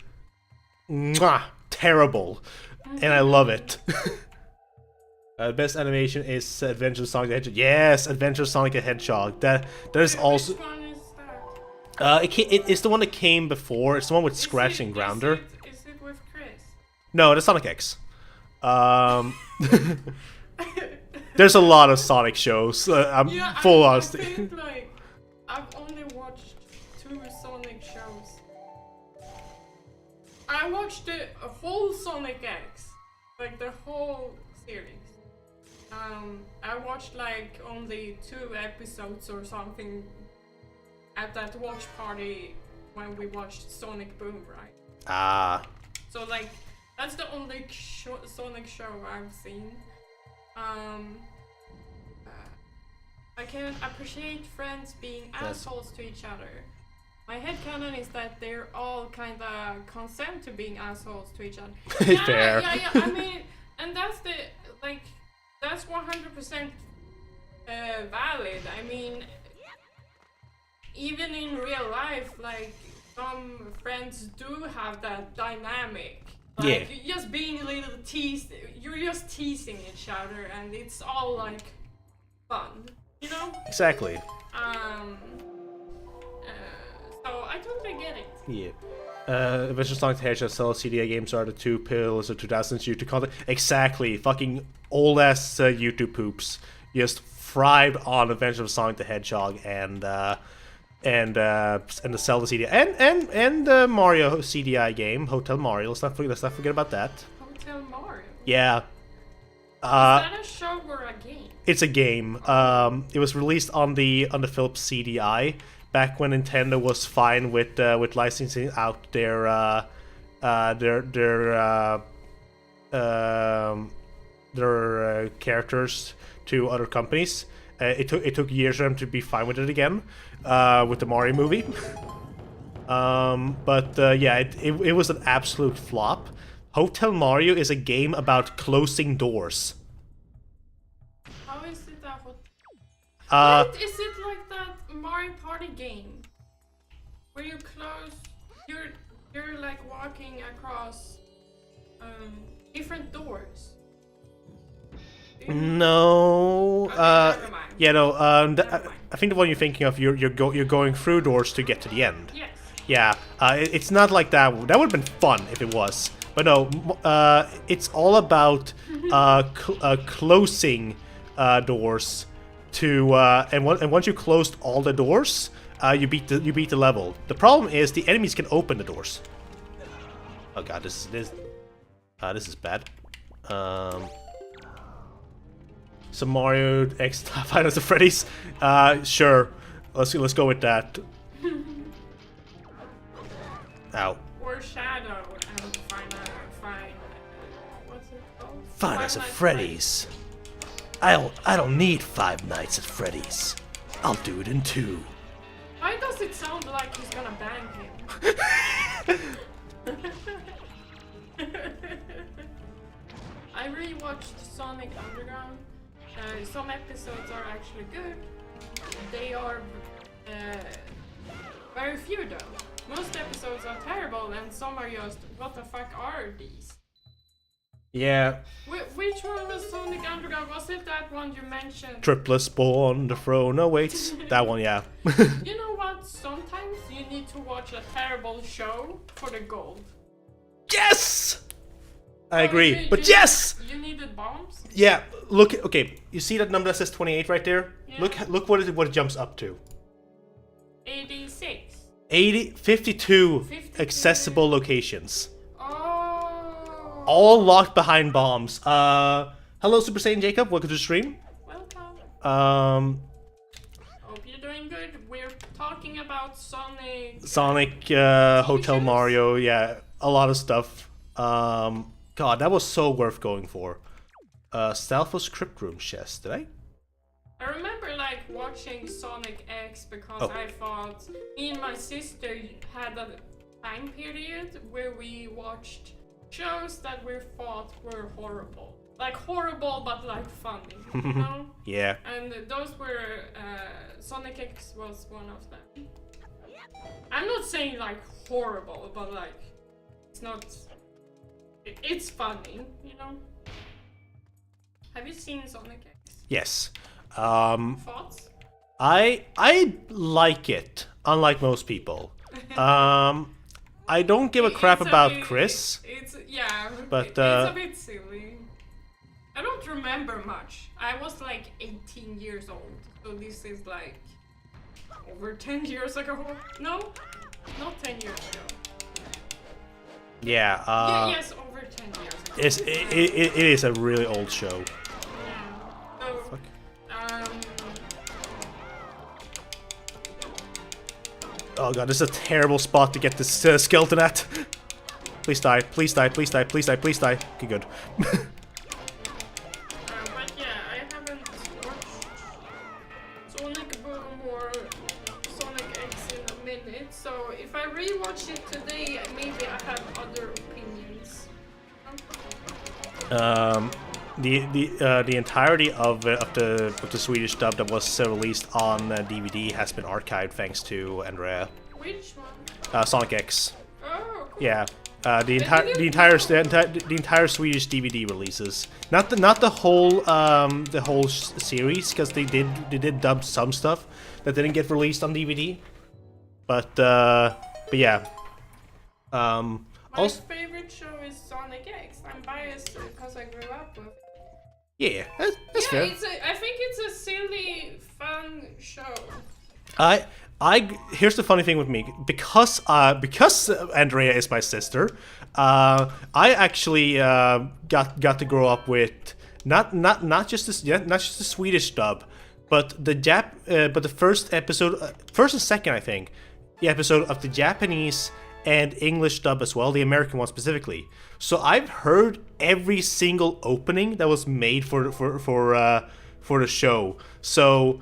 terrible, and I love it. Best animation is Adventure of Sonic the Hedgehog. Yes, Adventure of Sonic the Hedgehog. That is also. Which one is that? It's the one that came before. It's the one with Scratch and Grounder. Is it with Chris? No, that's Sonic X. There's a lot of Sonic shows. I'm full honesty. I think, like, I've only watched 2 Sonic shows. I watched the whole Sonic X, like the whole series. I watched like only 2 episodes or something at that watch party when we watched Sonic Boom, right? Ah. So like, that's the only Sonic show I've seen. I can appreciate friends being assholes to each other. My headcanon is that they're all kinda consent to being assholes to each other. Fair. Yeah, I mean, and that's the, like, that's 100% valid. I mean, even in real life, like, some friends do have that dynamic. Like, you're just being a little you're just teasing each other, and it's all, like, fun, you know? Exactly. So I totally get it. Yeah. Adventure of Sonic the Hedgehog sell CDA games are the 2 pillars of 2000s YouTube content. Exactly. Fucking old ass YouTube poops just thrived on Adventure of Sonic the Hedgehog and the Zelda CDI and Mario CDI game, Hotel Mario. Let's not forget about that. Hotel Mario. Yeah. Is that a show or a game? It's a game. It was released on the Philips CDI back when Nintendo was fine with licensing out their characters to other companies. It took years for them to be fine with it again, with the Mario movie. Yeah, it was an absolute flop. Hotel Mario is a game about closing doors. How is it that? What? Is it like that Mario Party game where you close? You're like walking across different doors. No. Okay, never mind. Yeah, no. Never mind. I think the one you're thinking of, you're going through doors to get to the end. Yes. Yeah. It's not like that. That would have been fun if it was. But no. It's all about closing doors to and once you closed all the doors, you beat the level. The problem is the enemies can open the doors. Oh god, this is bad. Some Mario X Five Nights at Freddy's. Sure. Let's go with that. Ow. Or Shadow and what's it called? Five Nights at Freddy's. I don't need 5 Nights at Freddy's. I'll do it in 2. Why does it sound like he's gonna bang him? I rewatched Sonic Underground. Some episodes are actually good. They are very few though. Most episodes are terrible and some are just, what the fuck are these? Yeah. Which one was Sonic Underground? Was it that one you mentioned? Triple Spawn, the throne awaits. That one, yeah. You know what? Sometimes you need to watch a terrible show for the gold. Yes! I agree, but yes! You needed bombs? Yeah, look, okay, you see that number that says 28 right there? Yeah. Look what it jumps up to. 86. 52 accessible locations. Oh. All locked behind bombs. Hello Super Saiyan Jacob, welcome to the stream. Welcome. Hope you're doing good. We're talking about Sonic. Hotel Mario, yeah, a lot of stuff. God, that was so worth going for. Stalfos Crypt Room chest, did I? I remember like watching Sonic X because I thought me and my sister had a time period where we watched shows that we thought were horrible. Like horrible but like funny, you know? Yeah. And those were, Sonic X was one of them. I'm not saying like horrible, but like it's not. It's funny, you know. Have you seen Sonic X? Yes. Thoughts? I like it, unlike most people. I don't give a crap about Chris. It's but it's a bit silly. I don't remember much. I was like 18 years old, so this is like over 10 years ago. No, not 10 years ago. Yeah. Yes, over 10 years ago. It is a really old show. Yeah. So, Fuck. Oh god, this is a terrible spot to get this skeleton at. Please die, please die, please die, please die, please die. Okay, good. But yeah, I haven't watched Sonic Boom or Sonic X in a minute, so if I rewatch it today, maybe I have other opinions. The entirety of the Swedish dub that was released on DVD has been archived thanks to Andrea. Which one? Sonic X. Oh, cool. Yeah. The entire Swedish DVD releases, not the whole series, because they did dub some stuff that didn't get released on DVD, but yeah. My favorite show is Sonic X. I'm biased because I grew up with it. Yeah, that's fair. I think it's a silly, fun show. Here's the funny thing with me, because Andrea is my sister, I actually got to grow up with not just the Swedish dub, but the first and second, I think, the episode of the Japanese and English dub as well, the American one specifically. So I've heard every single opening that was made for the show. So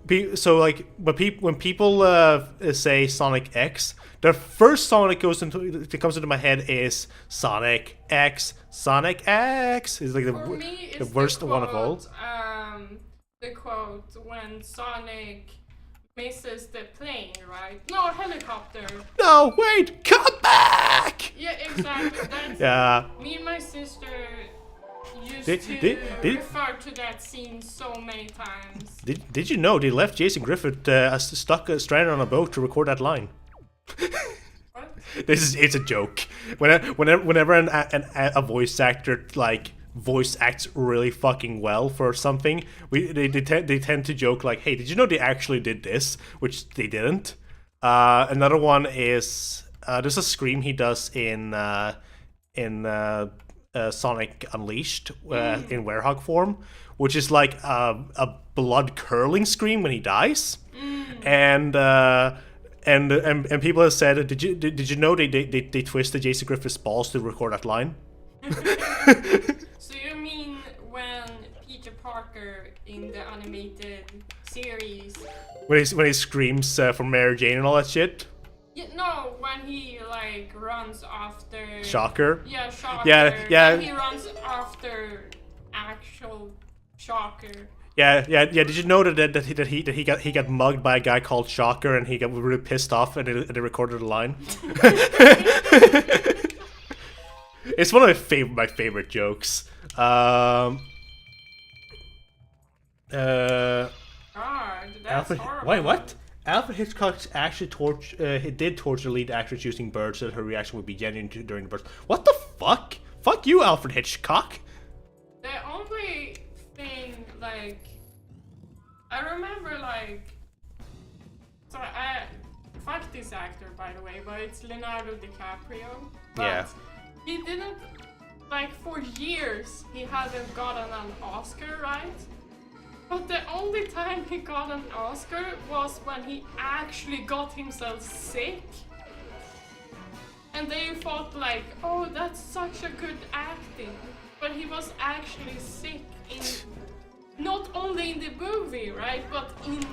like when people say Sonic X, the first Sonic that comes into my head is Sonic X. Sonic X is like the worst one of all. The quote when Sonic misses the plane, right? No, helicopter. No, wait, come back! Yeah, exactly. That's Yeah. Me and my sister used Did- to did- did- refer to that scene so many times. Did you know they left Jason Griffith stranded on a boat to record that line? What? It's a joke. Whenever a voice actor like voice acts really fucking well for something, they tend to joke like, "Hey, did you know they actually did this?" Which they didn't. Another one is there's a scream he does in Sonic Unleashed in werehog form, which is like a blood curling scream when he dies, and people have said, did you know they twisted Jason Griffith's balls to record that line? So you mean when Peter Parker in the animated series? When he screams for Mary Jane and all that shit? Yeah, no, when he like runs after Shocker? Yeah, Shocker. Yeah. When he runs after actual Shocker. Yeah. Did you know that he got mugged by a guy called Shocker, and he got really pissed off, and they recorded a line? It's one of my favorite jokes. God, that's Alfred, horrible. wait, what? Alfred Hitchcock actually did torture lead actress using birds so that her reaction would be genuine during the birds. What the fuck? Fuck you, Alfred Hitchcock. The only thing, like, I remember, like, so fuck this actor, by the way, but it's Leonardo DiCaprio. But Yeah. he didn't, like, for years, he hadn't gotten an Oscar, right? But the only time he got an Oscar was when he actually got himself sick. And they thought like, oh, that's such a good acting. But he was actually sick in, not only in the movie, right? But in,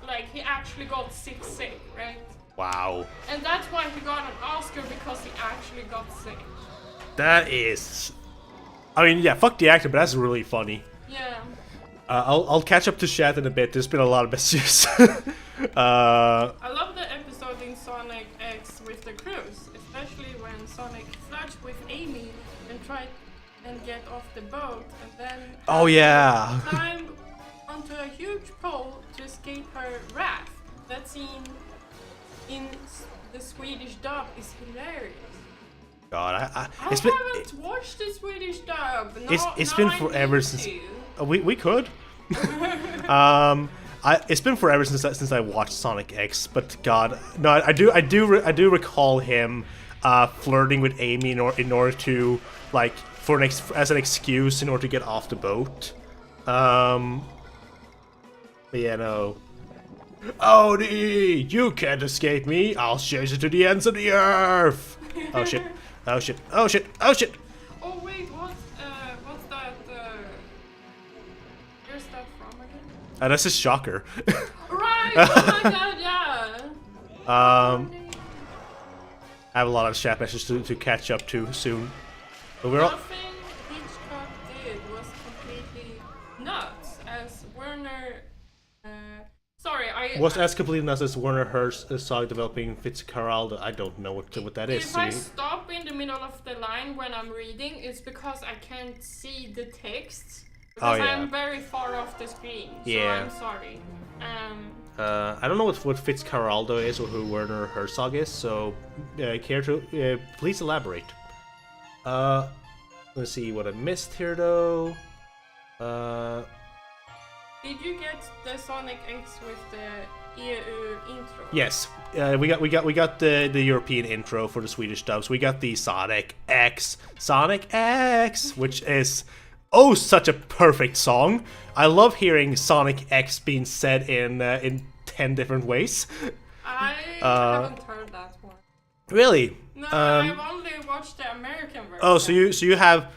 like, he actually got sick, right? Wow. And that's why he got an Oscar, because he actually got sick. That is... I mean, yeah, fuck the actor, but that's really funny. Yeah. I'll catch up to chat in a bit. There's been a lot of messages. I love Amy and try and get off the boat, and then Oh yeah. climb onto a huge pole to escape her wrath. That scene in the Swedish dub is hilarious. God, I it's been haven't watched the Swedish dub. it's Now been I forever need since to. we could. It's been forever since I watched Sonic X, but God, no, I do recall him flirting with Amy in order to like as an excuse in order to get off the boat. But yeah, no. Odie, you can't escape me. I'll chase you to the ends of the earth. Oh shit! Oh shit! Oh shit! Oh shit! Oh wait, what's that? Where's that from again? That's a shocker. Right! Oh my god, yeah. I have a lot of chat messages to catch up to soon. But we're all. Nothing Hitchcock did was completely nuts, as Werner. Sorry, Was as completely nuts as Werner Hearst saw developing Fitzcarraldo. I don't know what that is. If I stop in the middle of the line when I'm reading, it's because I can't see the text. Because I'm very far off the screen. So Yeah. I'm sorry. I don't know what Fitzcarraldo is or who Werner Herzog is, so care to please elaborate. Let's see what I missed here though. Did you get the Sonic X with the EU intro? Yes, we got the European intro for the Swedish dubs. We got the Sonic X, which is such a perfect song. I love hearing Sonic X being said in 10 different ways. I haven't heard that one. Really? No, I've only watched the American version. Oh, so you have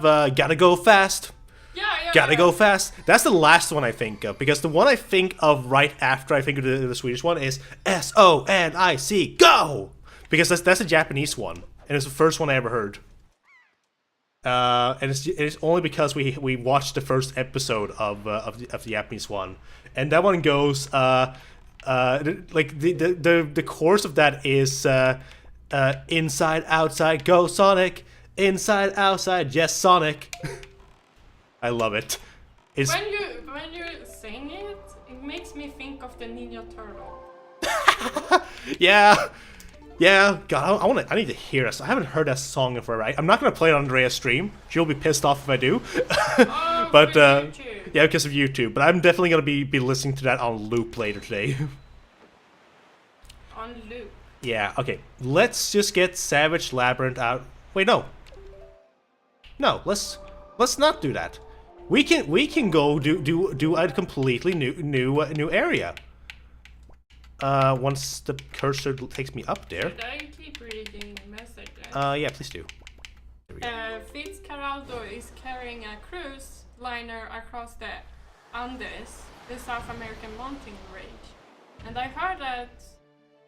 gotta go fast. Yeah. Gotta go fast. That's the last one I think of, because the one I think of right after I think of the Swedish one is SONIC, go! Because that's a Japanese one, and it's the first one I ever heard. And it's only because we watched the first episode of the Japanese one, and that one goes like the chorus of that is inside outside go Sonic, inside outside yes Sonic. I love it. It's when you sing it, it makes me think of the Ninja Turtle. yeah. God, I need to hear this. I haven't heard that song in forever. I'm not gonna play it on Andrea's stream. She'll be pissed off if I do. Oh, but yeah, because of YouTube. But I'm definitely gonna be listening to that on loop later today. On loop. Yeah. Okay. Let's just get Savage Labyrinth out. Wait, no. Let's not do that. We can go do a completely new area. Once the cursor takes me up there. Should I keep reading messages? Yeah, please do. There we go. Fitzcarraldo is carrying a cruise liner across the Andes, the South American mountain range, and I heard that,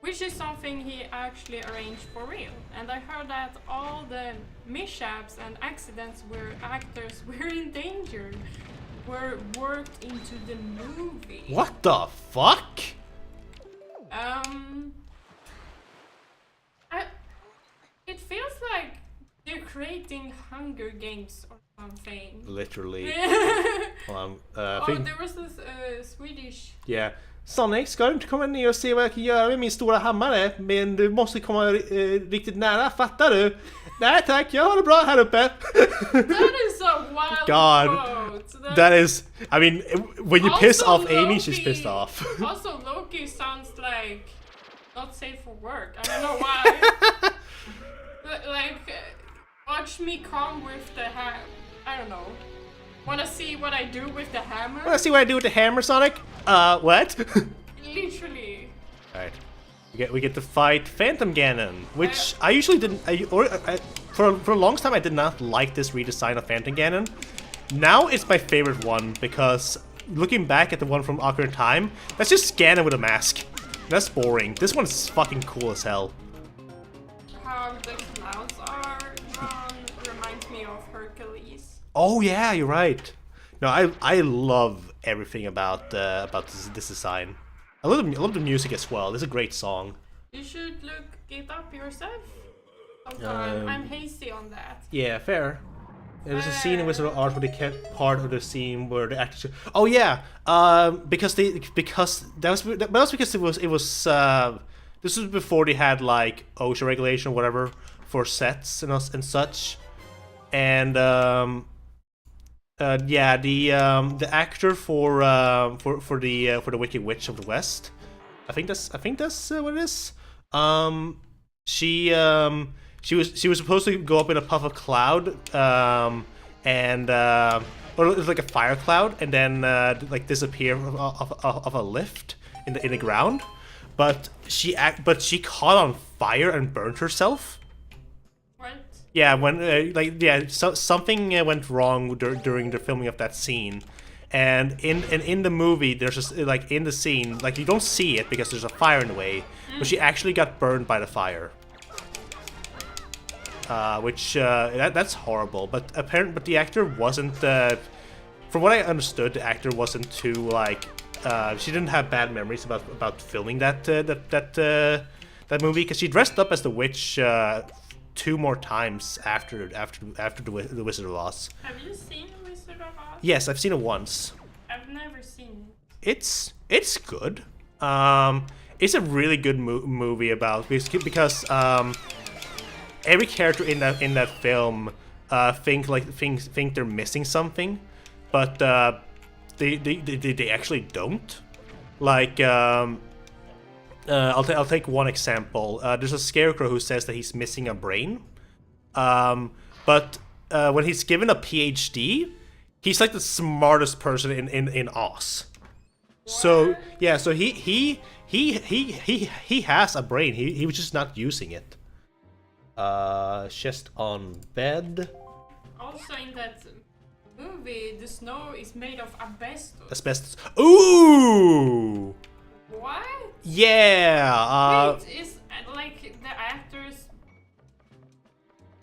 which is something he actually arranged for real, and I heard that all the mishaps and accidents where actors were endangered were worked into the movie. What the fuck? It feels like they're creating Hunger Games or something. Literally. Well, There was this Swedish. Yeah. Sonic, ska du inte komma ner och se vad jag kan göra med min stora hammare? Men du måste komma riktigt nära, fattar du? Nej tack, jag har det bra här uppe. That is a wild quote. That is, I mean, when you piss Also off Amy, Loki- she's pissed off. Also, Loki sounds like not safe for work. I don't know why. Watch me come with the hammer. I don't know. Wanna see what I do with the hammer? Wanna see what I do with the hammer, Sonic? What? Literally. Alright. We get to fight Phantom Ganon, which I usually didn't. For a long time, I did not like this redesign of Phantom Ganon. Now it's my favorite one because looking back at the one from Ocarina of Time, that's just Ganon with a mask. That's boring. This one's fucking cool as hell. How the clouds are drawn reminds me of Hercules. Oh yeah, you're right. No, I love everything about this design. I love the music as well. It's a great song. You should look it up yourself. Also, I'm hasty on that. Yeah, fair. There's a scene in Wizard of Oz where they kept part of the scene where they actually. Oh yeah, because that was because it was this was before they had like OSHA regulation or whatever for sets and such, and yeah, the actor for the Wicked Witch of the West, I think that's what it is. She was supposed to go up in a puff of cloud, and or it was like a fire cloud, and then like disappear off a lift in the ground, but she caught on fire and burned herself. What? Yeah, when something went wrong during the filming of that scene, and in the movie there's just like in the scene like you don't see it because there's a fire in the way, but she actually got burned by the fire. Which that's horrible, but the actor wasn't. From what I understood, the actor wasn't too like. She didn't have bad memories about filming that movie because she dressed up as the witch 2 more times after the Wizard of Oz. Have you seen Wizard of Oz? Yes, I've seen it once. I've never seen it. It's good. It's a really good movie about because every character in that film think they're missing something, but they actually don't. Like I'll take one example. There's a scarecrow who says that he's missing a brain, but when he's given a PhD, he's like the smartest person in Oz. What? So yeah, so he has a brain. He was just not using it. Chest on bed. Also in that movie, the snow is made of asbestos. Asbestos. Ooh. What? Yeah. Wait, is like the actors?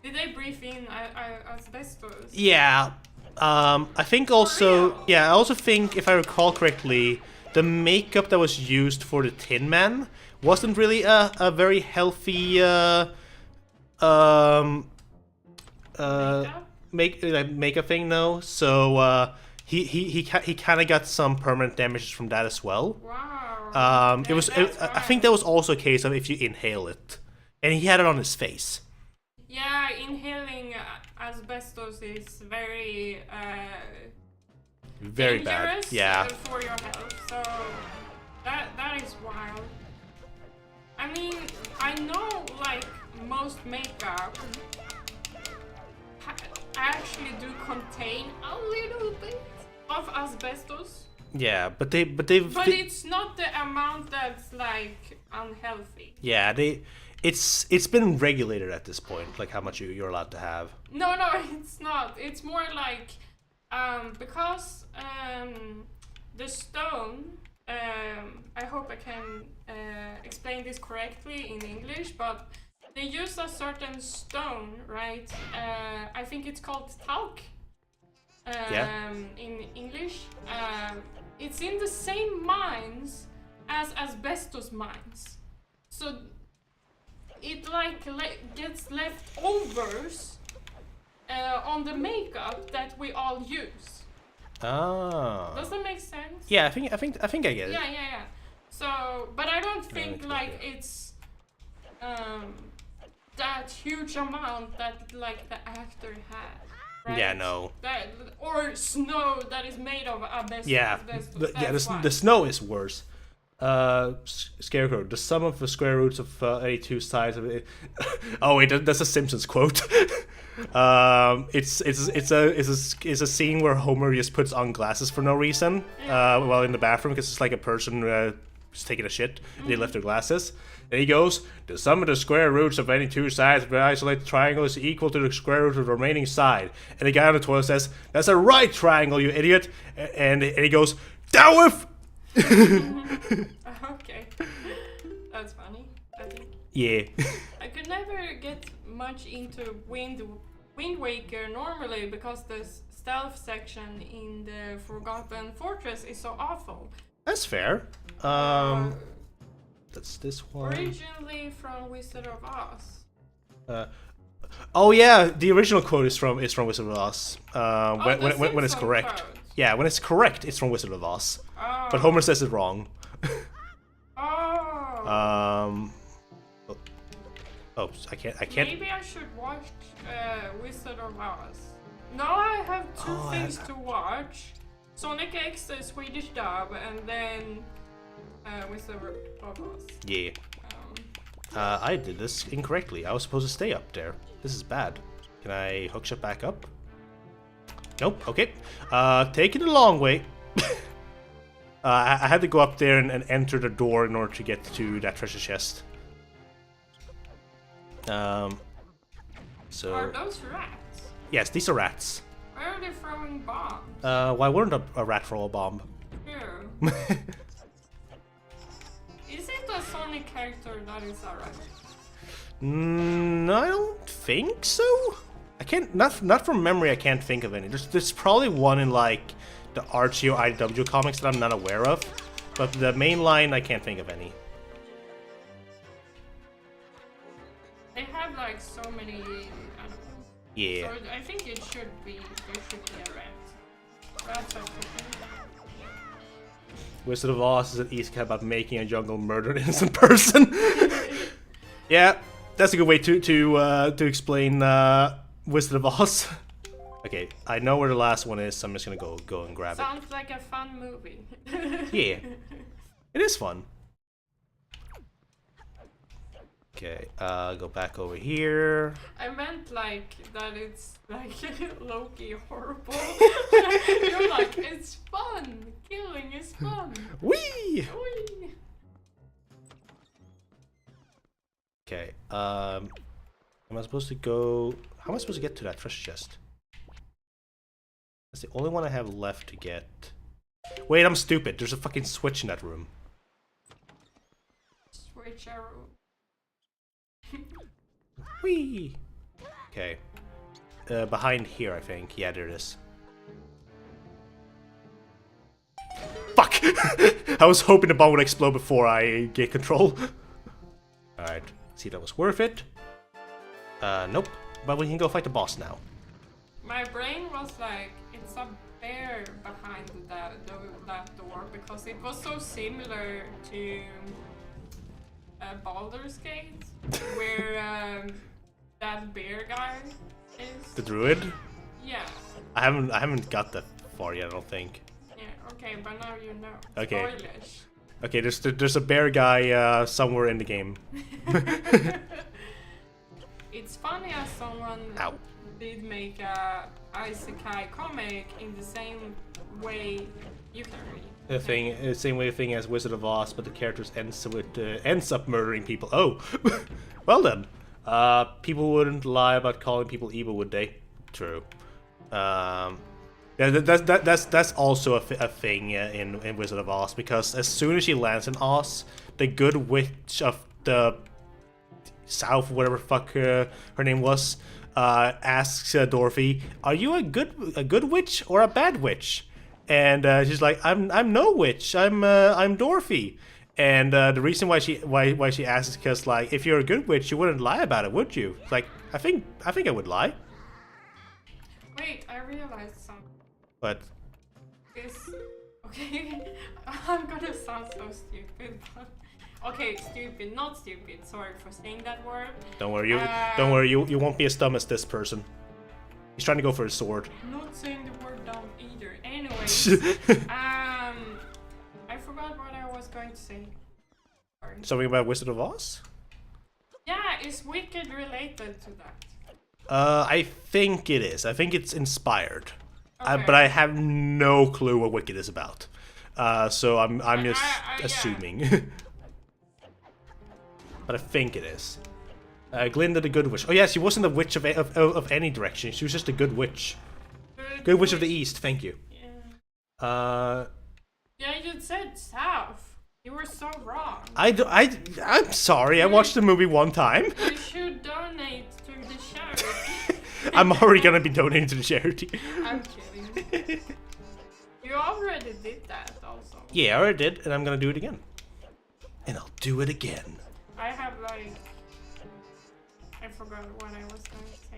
Did they breathe in asbestos? Yeah. I think also. Yeah, I also think, if I recall correctly, the makeup that was used for the Tin Man wasn't really a very healthy. Makeup thing, no. So he kind of got some permanent damages from that as well. Wow. I think that was also a case of if you inhale it, and he had it on his face. Yeah, inhaling asbestos is very Very dangerous, bad. Yeah. for your health. So that is wild. I mean, I know like most makeup actually do contain a little bit of asbestos. Yeah, but But it's not the amount that's like unhealthy. Yeah, it's been regulated at this point, like how much you're allowed to have. No, it's not. It's more like because the stone. I hope I can explain this correctly in English, but they use a certain stone, right? I think it's called talc. In English. It's in the same mines as asbestos mines, so it like gets leftovers on the makeup that we all use. Oh. Does that make sense? Yeah, I think I get it. Yeah. So, but I don't think like it's that huge amount that like the actor had. Right? Yeah, no. That or snow that is made of asbestos. Yeah, asbestos. the snow is worse. Scarecrow, the sum of the square roots of any two sides of it. Oh wait, that's a Simpsons quote. It's a scene where Homer just puts on glasses for no reason while in the bathroom because it's like a person who's taking a shit and they left their glasses. And he goes, the sum of the square roots of any two sides of an isolated triangle is equal to the square root of the remaining side. And the guy on the toilet says, that's a right triangle, you idiot. And he goes, Dowif! Okay, that's funny. I think. Yeah. I could never get much into Wind Waker normally because the stealth section in the Forgotten Fortress is so awful. That's fair. That's this one. Originally from Wizard of Oz. Oh yeah, the original quote is from Wizard of Oz. When it's Simpson correct. quote. Yeah, when it's correct, it's from Wizard of Oz. Oh. But Homer says it wrong. Oh. Oh, I can't. Maybe I should watch Wizard of Oz. Now I have two things to watch. Sonic X, the Swedish dub, and then Wizard of Oz. Yeah. I did this incorrectly. I was supposed to stay up there. This is bad. Can I hookshot back up? Nope. Okay. Taking the long way. I had to go up there and enter the door in order to get to that treasure chest. So. Are those rats? Yes, these are rats. Why are they throwing bombs? Why wouldn't a rat throw a bomb? Ew. Is it a Sonic character that is a rat? I don't think so. I can't. Not from memory. I can't think of any. There's probably one in like the Archie or IDW comics that I'm not aware of, but the main line I can't think of any. They have like so many animals. Yeah. So I think there should be a rat. Rats are cooking. Wizard of Oz is an easy about making a jungle murder an innocent person. Yeah, that's a good way to explain Wizard of Oz. Okay, I know where the last one is, so I'm just gonna go and grab Sounds like a fun movie. it. Yeah, it is fun. Okay, go back over here. I meant like that it's like low-key horrible. You're like, it's fun. Killing is fun. Whee! Whee! Okay, am I supposed to go... How am I supposed to get to that treasure chest? That's the only one I have left to get. Wait, I'm stupid. There's a fucking switch in that room. Switch arrow. Whee! Okay. Behind here, I think. Yeah, there it is. Fuck! I was hoping the bomb would explode before I get control. Alright. See if that was worth it. Nope. But we can go fight the boss now. My brain was like, it's a bear behind that door because it was so similar to Baldur's Gate, where that bear guy is. The druid? Yeah. I haven't got that far yet, I don't think. Yeah. Okay, but now you know. Okay. Spoilers. Okay, there's a bear guy somewhere in the game. It's funny as someone Ow. did make a isekai comic in the same way you can read. The same way thing as Wizard of Oz, but the characters ends up murdering people. Oh, well then. People wouldn't lie about calling people evil, would they? True. Yeah, that's also a thing in Wizard of Oz, because as soon as she lands in Oz, the good witch of the South, whatever fuck her name was, asks Dorothy, "Are you a good witch or a bad witch?" And she's like, "I'm no witch. I'm Dorothy." And the reason why she asks is because, like, if you're a good witch, you wouldn't lie about it, would you? It's like, I think I would lie. Wait, I realized something. But Okay, I'm gonna sound so stupid, but okay, stupid, not stupid. Sorry for saying that word. Don't worry, you won't be as dumb as this person. He's trying to go for his sword. Not saying the word dumb either. Anyways, I forgot what I was going to say. Sorry. Something about Wizard of Oz? Yeah, is Wicked related to that? I think it is. I think it's inspired. Okay. But I have no clue what Wicked is about. So I'm just assuming. Yeah. But I think it is. Glinda the Good Witch. Oh yeah, she wasn't a witch of any direction. She was just a good witch. Good Witch of the East, thank you. Yeah. Yeah, you said South. You were so wrong. I'm sorry, I watched the movie one time. You should donate to the charity. I'm already gonna be donating to the charity. I'm kidding. You already did that also. Yeah, I already did, and I'm gonna do it again. And I'll do it again. I have like... I forgot what I was going to say.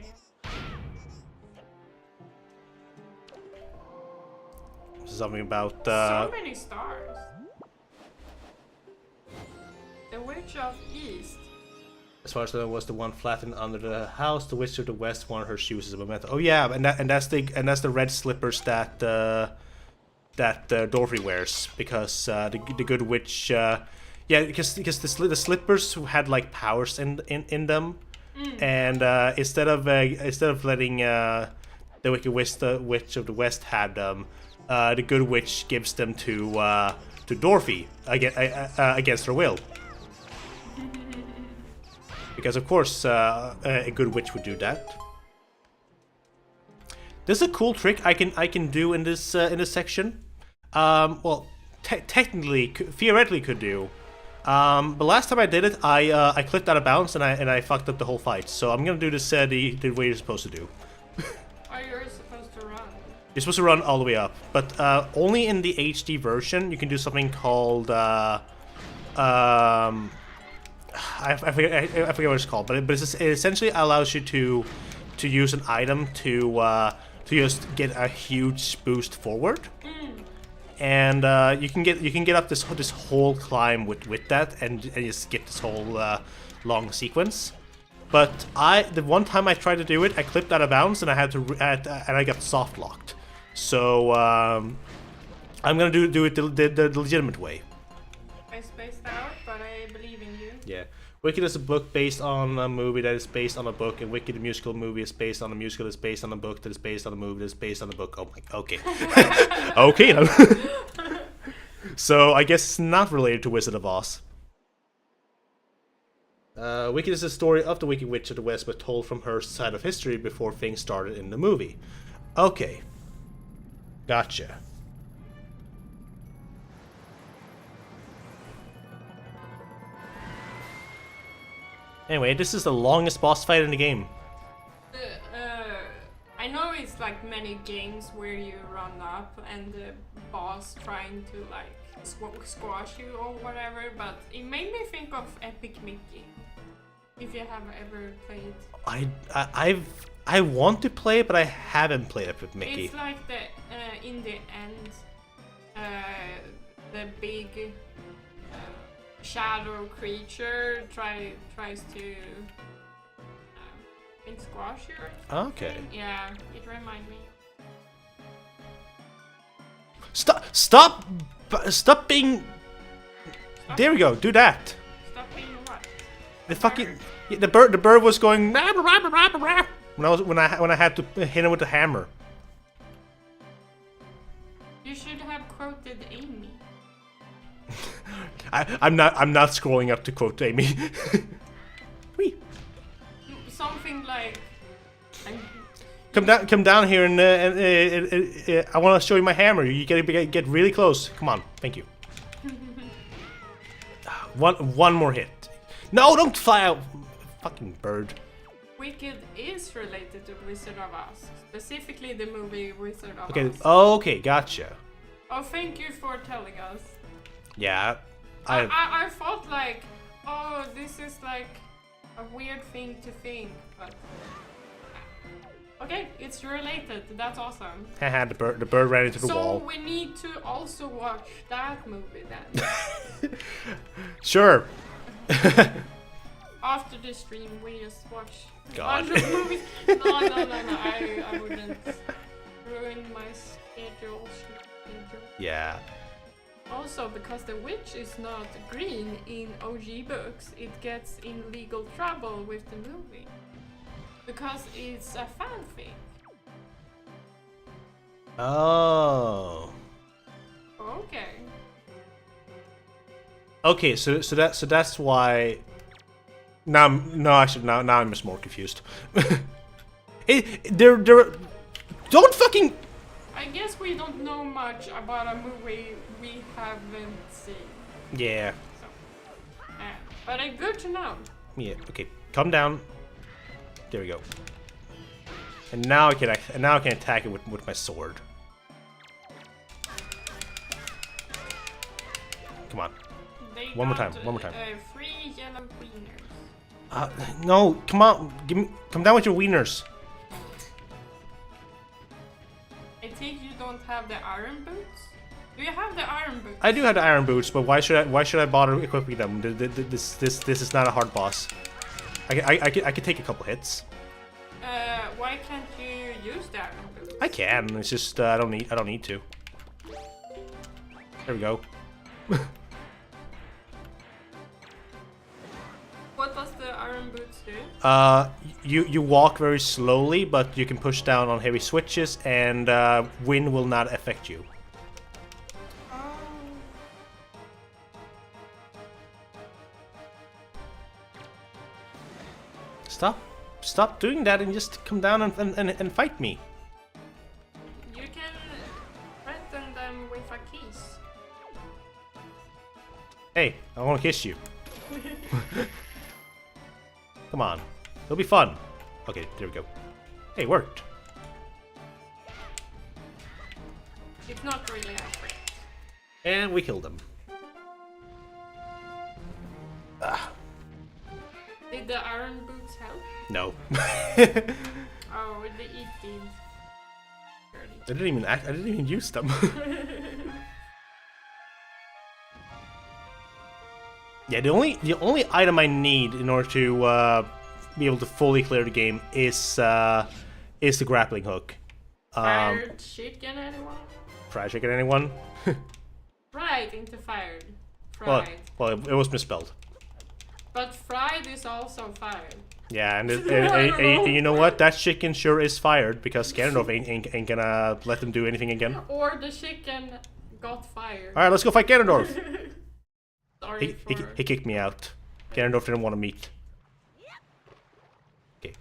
something about. So many stars. The Witch of East. As far as I know, was the one flattened under the house. The Witch of the West wanted her shoes as a memento. Oh yeah, and that's the red slippers that Dorothy wears because the good witch. Yeah, because the slippers had like powers in them, and instead of letting the Wicked Witch of the West had them, the good witch gives them to Dorothy against her will. Because of course a good witch would do that. There's a cool trick I can do in this section. Well, technically, theoretically could do. But last time I did it, I clipped out of bounds and I fucked up the whole fight. So I'm gonna do this the way you're supposed to do. Oh, you're supposed to run. You're supposed to run all the way up, but only in the HD version you can do something called I forget what it's called, but it essentially allows you to use an item to just get a huge boost forward. And you can get up this whole climb with that, and just get this whole long sequence. But the one time I tried to do it, I clipped out of bounds, and I got soft locked. So I'm gonna do it the legitimate way. I spaced out, but I believe in you. Yeah. Wicked is a book based on a movie that is based on a book, and Wicked the musical movie is based on a musical that is based on a book that is based on a movie that is based on a book. Oh my, okay. Okay. So I guess it's not related to Wizard of Oz. Wicked is the story of the Wicked Witch of the West, but told from her side of history before things started in the movie. Okay. Gotcha. Anyway, this is the longest boss fight in the game. I know it's like many games where you run up and the boss trying to like squash you or whatever, but it made me think of Epic Mickey. If you have ever played. I want to play it, but I haven't played Epic Mickey. It's like in the end, the big shadow creature tries to squash you. Okay. Yeah, it reminds me. Stop being. There we go. Do that. Stop being what? The fucking the bird was going when I had to hit him with the hammer. You should have quoted Amy. I'm not scrolling up to quote Amy. Whee. Something like. Come down here and I want to show you my hammer. You get really close. Come on, thank you. One more hit. No, don't fly out, fucking bird. Wicked is related to Wizard of Oz, specifically the movie Wizard of Oz. Okay, gotcha. Oh, thank you for telling us. Yeah, I thought like, oh, this is like a weird thing to think, but okay, it's related. That's awesome. Haha, the bird ran into the wall. So we need to also watch that movie then. Sure. After the stream, we just watch God. other movies. No, I wouldn't ruin my schedule. Yeah. Also, because the witch is not green in OG books, it gets in legal trouble with the movie. Because it's a fanfic. Oh. Okay. Okay, so that's why. Now I'm just more confused. Don't fucking. I guess we don't know much about a movie we haven't seen. Yeah. So, but it's good to know. Yeah. Okay. Calm down. There we go. And now I can attack it with my sword. Come on. One more time. 3 yellow wieners. No, come on. Come down with your wieners. I think you don't have the iron boots. Do you have the iron boots? I do have the iron boots, but why should I bother equipping them? This is not a hard boss. I could take a couple hits. Why can't you use the iron boots? I can. It's just I don't need to. There we go. What does the iron boots do? You walk very slowly, but you can push down on heavy switches, and wind will not affect you. Oh. Stop doing that and just come down and fight me. You can threaten them with a kiss. Hey, I want to kiss you. Come on, it'll be fun. Okay, there we go. Hey, it worked. It's not really a threat. And we killed him. Did the iron boots help? No. Oh, the eating. I didn't even use them. Yeah, the only item I need in order to be able to fully clear the game is the grappling hook. Fired chicken, anyone? Fried chicken, anyone? Fried into fired. Well, Fried. it was misspelled. But fried is also fired. Yeah, and you know what? That chicken sure is fired because Ganondorf ain't gonna let them do anything again. Or the chicken got fired. All right, let's go fight Ganondorf. Sorry He kicked me out. Ganondorf didn't want to meet. Okay.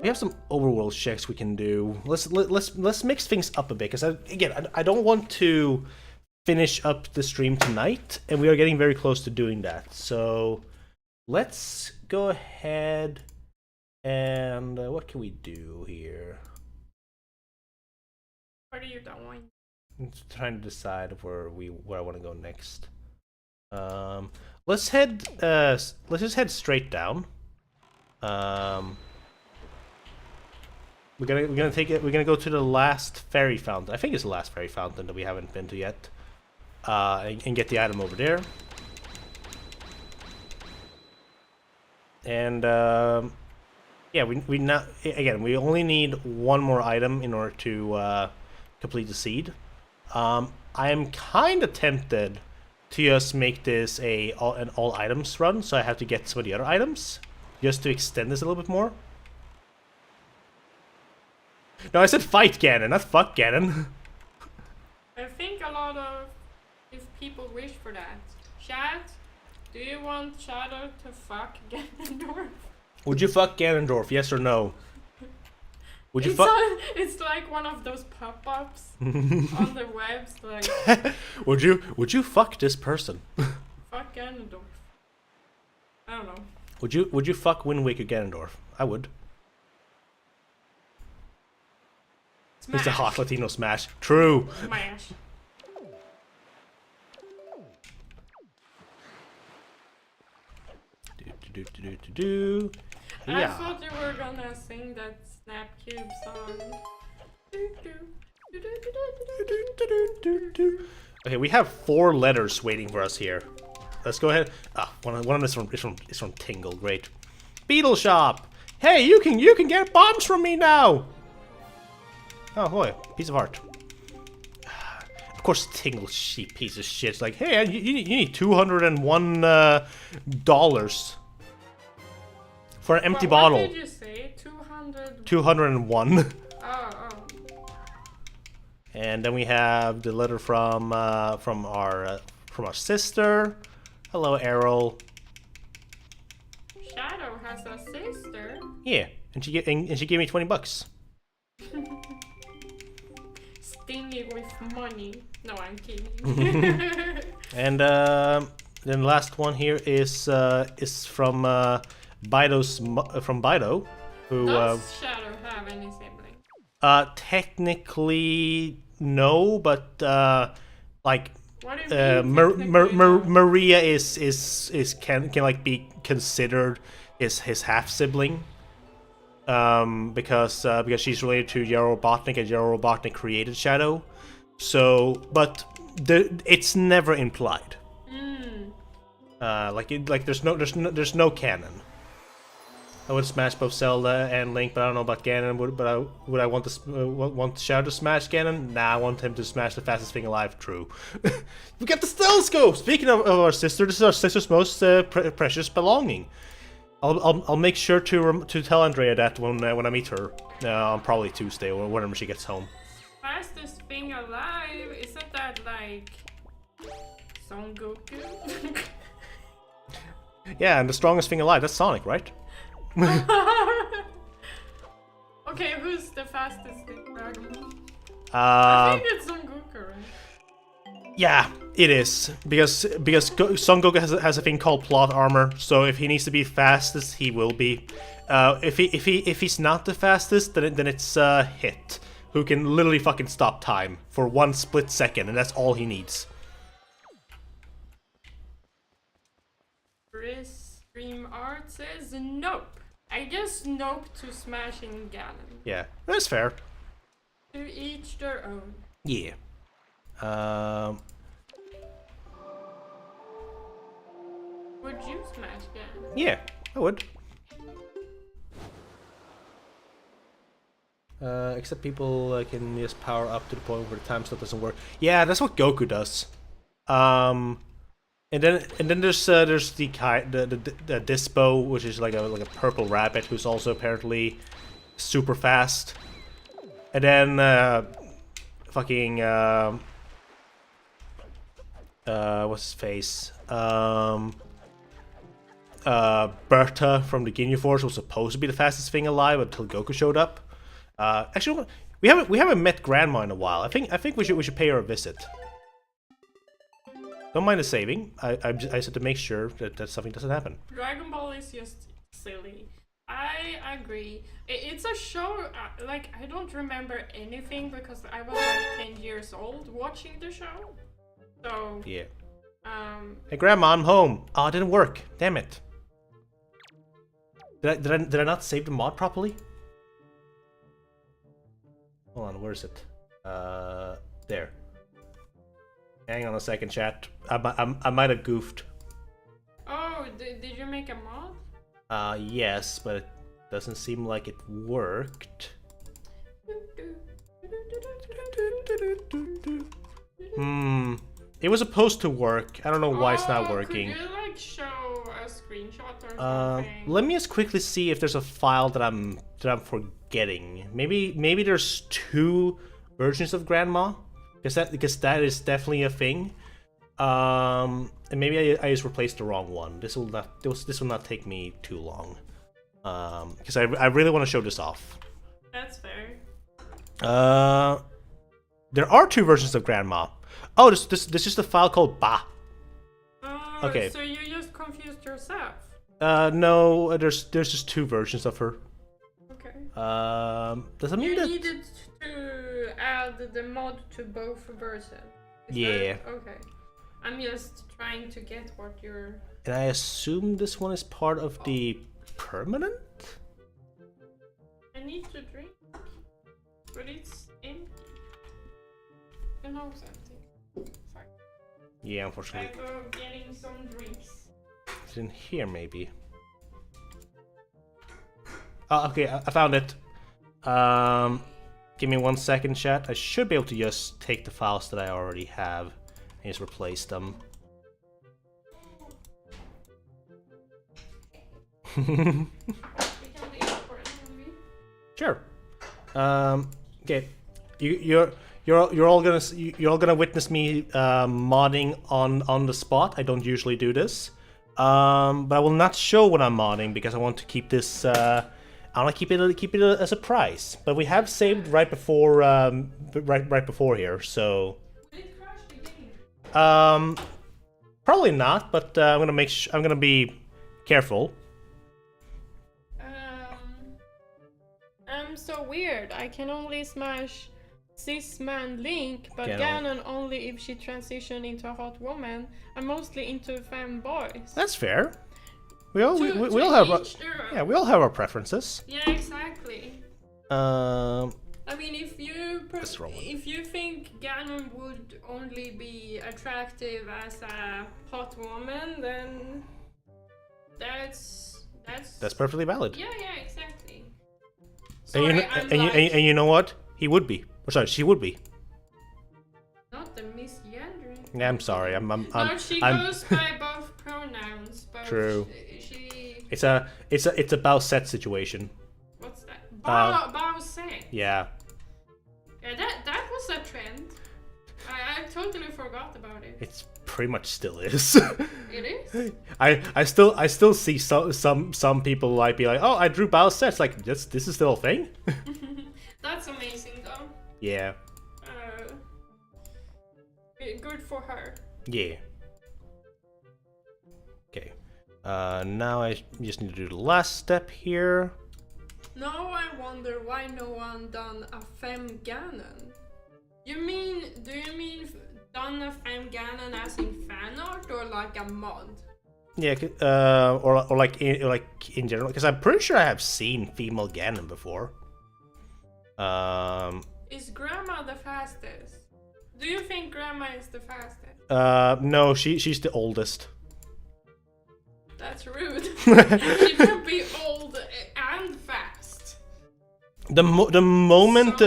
We have some overworld checks we can do. Let's mix things up a bit because I don't want to finish up the stream tonight, and we are getting very close to doing that. So let's go ahead and what can we do here? Where are you going? I'm trying to decide where I want to go next. Let's just head straight down. We're gonna go to the last fairy fountain. I think it's the last fairy fountain that we haven't been to yet. And get the item over there. And yeah, we only need one more item in order to complete the seed. I am kind of tempted to just make this an all items run, so I have to get some of the other items just to extend this a little bit more. No, I said fight Ganon, not fuck Ganon. I think a lot of if people wish for that. Chat, do you want Shadow to fuck Ganondorf? Would you fuck Ganondorf, yes or no? Would you fuck? It's like one of those pop-ups on the webs, like. Would you fuck this person? Fuck Ganondorf. I don't know. Would you fuck Wind Waker Ganondorf? I would. Smash. It's a hot Latino smash. True. Smash. I thought you were gonna sing that Snap Cube song. Okay, we have 4 letters waiting for us here. Let's go ahead. One of them is from Tingle. Great. Beetle Shop. Hey, you can get bombs from me now. Oh boy, piece of art. Of course, Tingle, cheap piece of shit. It's like, hey, you need $201 for an empty bottle. What did you say? 200. 201. Oh. And then we have the letter from our sister. Hello, Errol. Shadow has a sister. Yeah, and she gave me $20. Stingy with money. No, I'm kidding. And then the last one here is from from Bido, who Does Shadow have any siblings? Technically no, but like What do you mean? Maria can like be considered his half sibling. because she's related to Yarrow Robotnik, and Yarrow Robotnik created Shadow. So, but it's never implied. There's no canon. I would smash both Zelda and Link, but I don't know about Ganon. Would I want Shadow to smash Ganon? Nah, I want him to smash the fastest thing alive. True. We got the telescope. Speaking of our sister, this is our sister's most precious belonging. I'll make sure to tell Andrea that when I meet her on probably Tuesday or whenever she gets home. Fastest thing alive? Isn't that like Son Goku? Yeah, and the strongest thing alive, that's Sonic, right? Okay, who's the fastest in Dragon Ball? I Uh, think it's Son Goku, right? yeah, it is because Son Goku has a thing called plot armor. So if he needs to be fastest, he will be. If he's not the fastest, then it's Hit, who can literally fucking stop time for 1 split second, and that's all he needs. Chris Stream Art says nope. I guess nope to smashing Ganon. Yeah, that's fair. To each their own. Yeah. Would you smash Ganon? Yeah, I would. Except people can just power up to the point where the time stuff doesn't work. Yeah, that's what Goku does. And then there's the Dispo, which is like a purple rabbit who's also apparently super fast. And then fucking what's his face? Berta from the Ginyu Force was supposed to be the fastest thing alive until Goku showed up. Actually, we haven't met Grandma in a while. I think we should pay her a visit. Don't mind the saving. I just have to make sure that something doesn't happen. Dragon Ball is just silly. I agree. It's a show, like, I don't remember anything because I was like 10 years old watching the show. So, yeah. Hey, Grandma, I'm home. Oh, it didn't work. Damn it. Did I not save the mod properly? Hold on, where is it? There. Hang on a second, chat. I might have goofed. Oh, did you make a mod? Yes, but it doesn't seem like it worked. It was supposed to work. I don't know why it's not working. Could you like show a screenshot or something? Let me just quickly see if there's a file that I'm forgetting. Maybe there's 2 versions of Grandma, because that is definitely a thing. And maybe I just replaced the wrong one. This will not take me too long. Because I really want to show this off. That's fair. There are 2 versions of Grandma. Oh, this is just a file called Ba. Oh, Okay. So you just confused yourself. No, there's just 2 versions of her. Okay. Does that mean You that? needed to add the mod to both versions. Yeah. Okay. I'm just trying to get what you're... And I assume this one is part of the permanent? I need to drink, but it's empty. You know something. Fuck. Yeah, I unfortunately. go getting some drinks. It's in here, maybe. Oh, okay, I found it. Give me 1 second, chat. I should be able to just take the files that I already have and just replace them. We can leave for it, maybe. Sure. Okay. You're all gonna witness me modding on the spot. I don't usually do this, but I will not show what I'm modding because I want to keep this. I want to keep it a surprise. But we have saved right before right before here, so. Will it crash the game? Probably not. But I'm gonna be careful. I'm so weird. I can only smash cis-man Link, but Ganon. Ganon only if she transitioned into a hot woman. I'm mostly into femboys. That's fair. We all have we all have our preferences. Yeah, exactly. I mean, if you think Ganon would only be attractive as a hot woman, then that's perfectly valid. Yeah, exactly. And you know what? He would be. Or sorry, she would be. Not the misgendering. Yeah, I'm sorry. No, she goes by both pronouns. But True. She. It's a bow set situation. What's that? Bow set. Yeah. Yeah, that was a trend. I totally forgot about it. It's pretty much still is. It is. I still see some people like be like, oh, I drew bow sets. Like this is still a thing. That's amazing though. Yeah. Good for her. Yeah. Okay. Now I just need to do the last step here. Now I wonder why no one done a femme Ganon. Do you mean done a femme Ganon as in fan art or like a mod? Yeah, or like in general, because I'm pretty sure I have seen female Ganon before. Is Grandma the fastest? Do you think Grandma is the fastest? No, she's the oldest. That's rude. She could be old and fast. The moment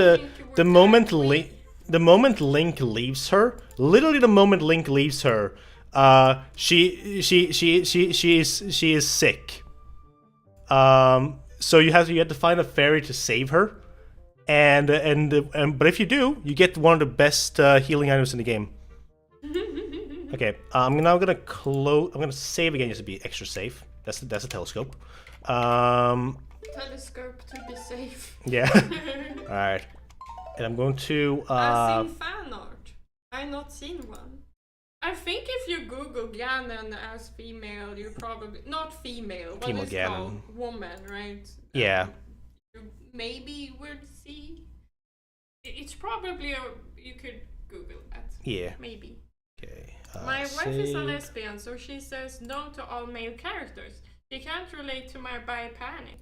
Link leaves her, literally the moment Link leaves her, she is sick. So you have to find a fairy to save her, and but if you do, you get one of the best healing items in the game. Okay, I'm now gonna close. I'm gonna save again just to be extra safe. That's a telescope. Telescope to be safe. Yeah. All right. And I'm going to. I've seen fan art. I've not seen one. I think if you Google Ganon as female, you probably not female. What is called woman, right? Yeah. You maybe would see. It's probably you could Google that. Yeah. Maybe. Okay. My wife is a lesbian, so she says no to all male characters. She can't relate to my bi panic.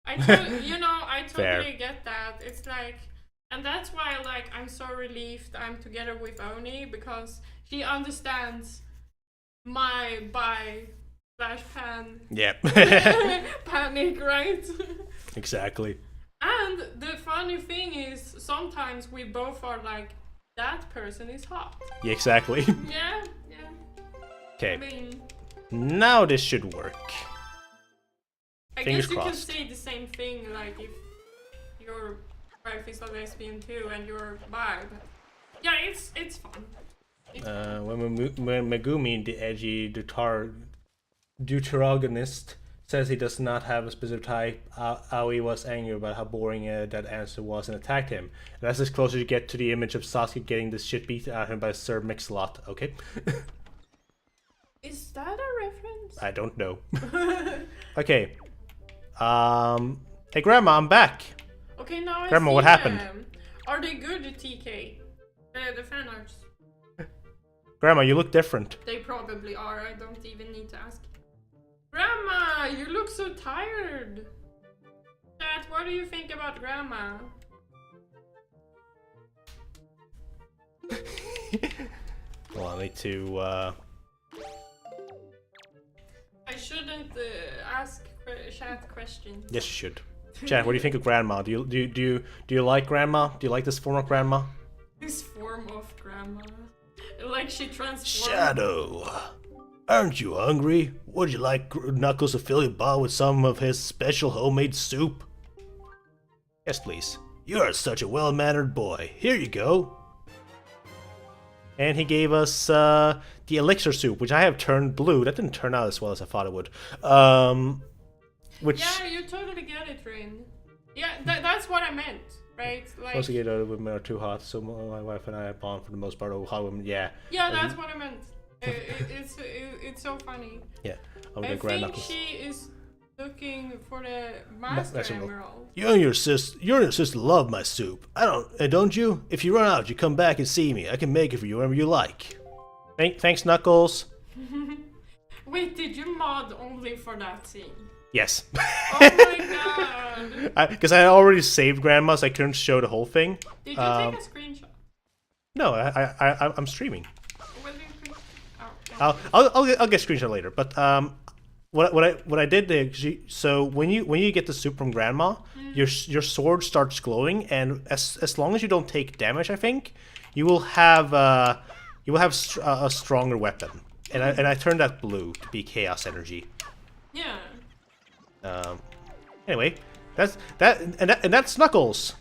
I totally get that. It's like, and that's why like I'm so relieved I'm together with Oni, because she understands my bi/pan panic, right? Exactly. And the funny thing is, sometimes we both are like, that person is hot. Yeah, exactly. Yeah. Okay. I mean, now this should work. I Fingers guess you crossed. can say the same thing, like if your wife is a lesbian too and you're bi. But yeah, it's fun. When Megumi, the edgy deuteragonist, says he does not have a specific type, Aoi was angry about how boring that answer was and attacked him. And that's as close as you get to the image of Sasuke getting the shit beat out of him by Sir Mix-a-Lot. Okay. Is that a reference? I don't know. Okay. Hey Grandma, I'm back. Okay, now Grandma, I see what happened? them. Are they good, TK? The fan arts. Grandma, you look different. They probably are. I don't even need to ask. Grandma, you look so tired. Chat, what do you think about Grandma? Well, I need to. I shouldn't ask chat questions. Yes, you should. Chat, what do you think of Grandma? Do you like Grandma? Do you like this form of Grandma? This form of Grandma, like she transformed. Shadow, aren't you hungry? Would you like Knuckles to fill your bowl with some of his special homemade soup? Yes, please. You are such a well-mannered boy. Here you go. And he gave us the elixir soup, which I have turned blue. That didn't turn out as well as I thought it would. Which yeah, you totally get it, Rin. Yeah, that's what I meant, right? Like, most of the other women are too hot, so my wife and I are bond for the most part of hot women. Yeah. Yeah, that's what I meant. It's so funny. Yeah. I think she is looking for the Master Emerald. You and your sister love my soup. Don't you? If you run out, you come back and see me. I can make it for you whenever you like. Thanks, Knuckles. Wait, did you mod only for that scene? Yes. Oh my god! Because I already saved Grandma, so I couldn't show the whole thing. Did you take a screenshot? No, I'm streaming. When did you oh, I'll get a screenshot later. But what I did there, so when you get the soup from Grandma, your sword starts glowing, and as long as you don't take damage, I think you will have a stronger weapon. And I turned that blue to be chaos energy. Yeah. Anyway, that's Knuckles.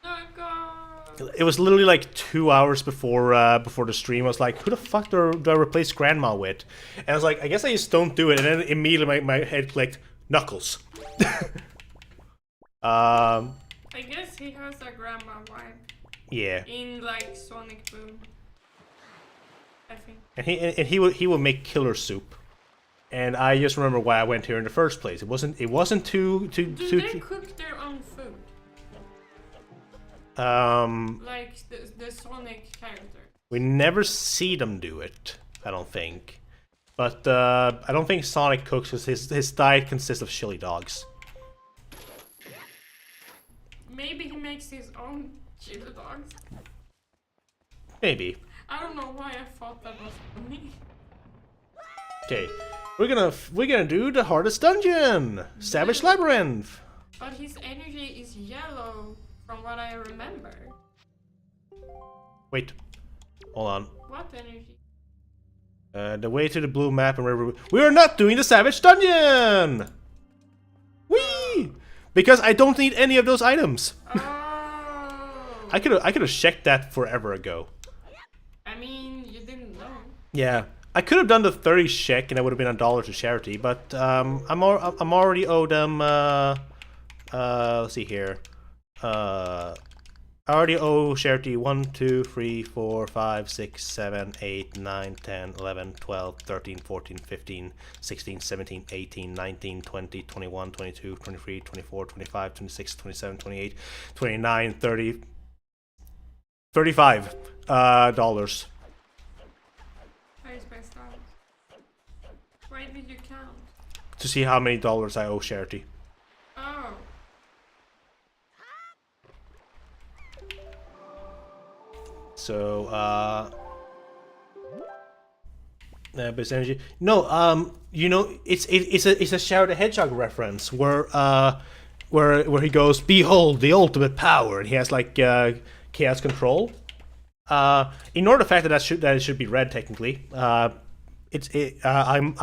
Oh god. It was literally like 2 hours before the stream. I was like, who the fuck do I replace Grandma with? And I was like, I guess I just don't do it. And then immediately my head clicked, Knuckles. I guess he has a grandma vibe. Yeah. In like Sonic Boom. I think. And he will make killer soup. And I just remember why I went here in the first place. It wasn't too. Do they cook their own food? Like the Sonic character. We never see them do it, I don't think. But I don't think Sonic cooks because his diet consists of chili dogs. Maybe he makes his own chili dogs. Maybe. I don't know why I thought that was funny. Okay, we're gonna do the hardest dungeon, Savage Labyrinth. But his energy is yellow, from what I remember. Wait, hold on. What energy? The way to the blue map and river. We are not doing the Savage Dungeon. Whee! Because I don't need any of those items. Oh. I could have checked that forever ago. I mean, you didn't know. Yeah, I could have done the 30 check and I would have been $1 to charity, but I'm already owed them. Let's see here. I already owe charity 1, 2, 3, 4, 5, 6, 7, 8, 9, 10, 11, 12, 13, 14, 15, 16, 17, 18, 19, 20, 21, 22, 23, 24, 25, 26, 27, 28, 29, 30, $35 dollars. Very spaced out. Why did you count? To see how many dollars I owe charity. Oh. So, base energy. No, you know, it's a Shadow the Hedgehog reference where he goes, "Behold the ultimate power," and he has like chaos control. Ignore the fact that it should be red technically. I'm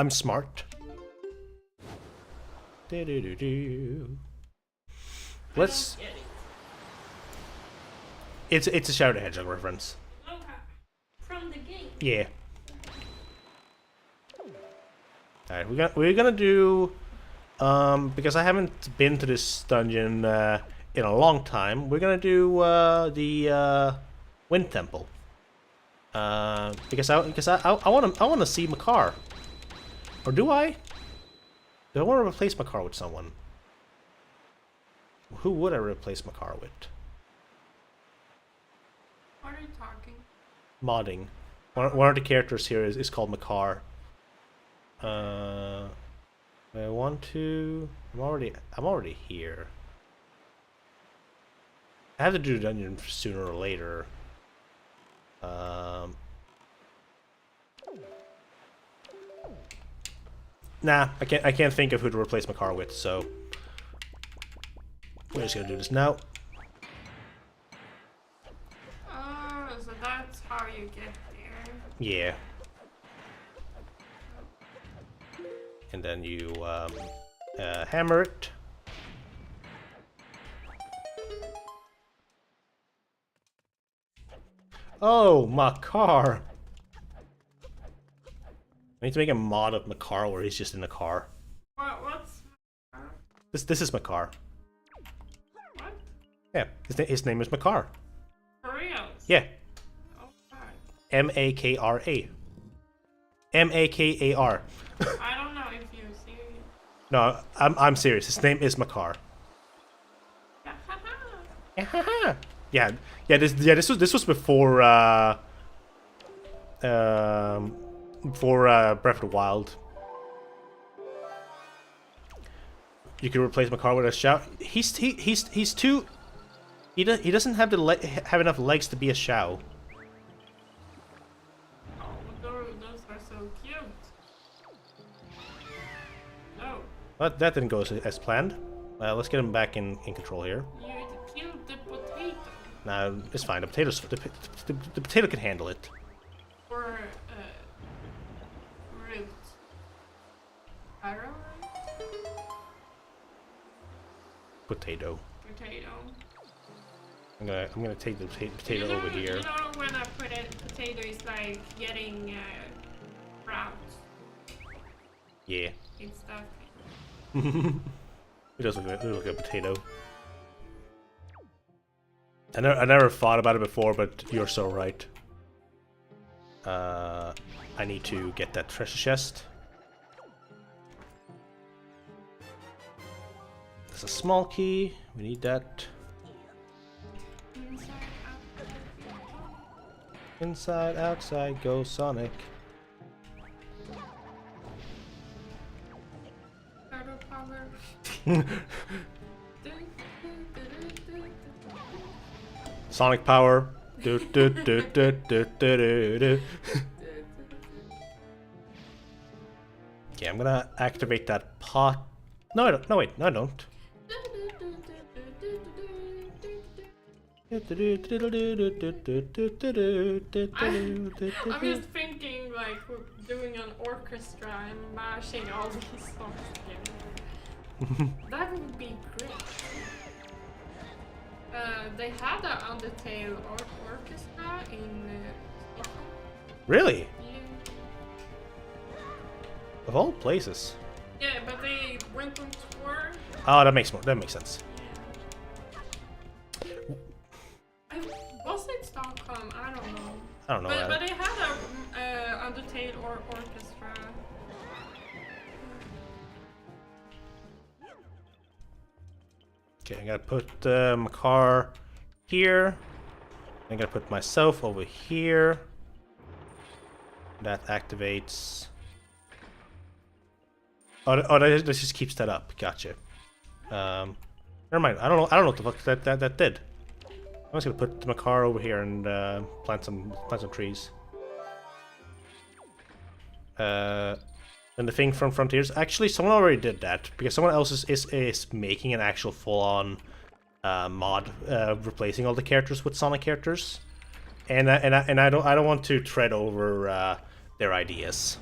smart. Let's. It's a Shadow the Hedgehog reference. Okay. From the game. Yeah. Alright, we're gonna do because I haven't been to this dungeon in a long time. We're gonna do the Wind Temple. Because I wanna see Makar. Or do I? Do I want to replace Makar with someone? Who would I replace Makar with? What are you talking? Modding. One of the characters here is called Makar. I want to. I'm already here. I have to do the dungeon sooner or later. Nah, I can't think of who to replace Makar with, so we're just gonna do this now. Oh, so that's how you get there. Yeah. And then you hammer it. Oh, Makar. I need to make a mod of Makar where he's just in a car. What's... This is Makar. What? Yeah, his name is Makar. For real? Yeah. Okay. M-A-K-R-A. M-A-K-A-R. I don't know if you're serious. No, I'm serious. His name is Makar. Yeah. This was before before Breath of the Wild. You could replace Makar with a Shao. He's too. He doesn't have have enough legs to be a Shao. Oh, those are so cute. Oh, But that didn't go as planned. Let's get him back in control here. you killed the potato. Nah, it's fine. The potato can handle it. Or root. Arrow? Potato. Potato. I'm gonna take the potato You know, over here. You know when I put it, potato is like getting sprouts. Yeah. It's that It does look like a potato. I never thought about it before, but you're so right. I need to get that treasure chest. There's a small key. We need that. Inside, outside, go Sonic. Shadow power. Sonic power. Do, do, do, do, do, do, do, do. Okay, I'm gonna activate that pot. No, I don't. No, wait, no, I don't. I'm just thinking like we're doing an orchestra and mashing all these songs together. That would be great. They had an Undertale orchestra in Stockholm. Really? Yeah. Of all places. Yeah, but they went on tour. Oh, that makes sense. Was it Stockholm? I don't know. I don't know. But they had a Undertale orchestra. Okay, I gotta put my car here. I gotta put myself over here. That activates. Oh, that just keeps that up. Gotcha. Never mind. I don't know what the fuck that did. I'm just gonna put my car over here and plant some trees. And the thing from Frontiers, actually, someone already did that because someone else is making an actual full-on mod replacing all the characters with Sonic characters, and I don't want to tread over their ideas.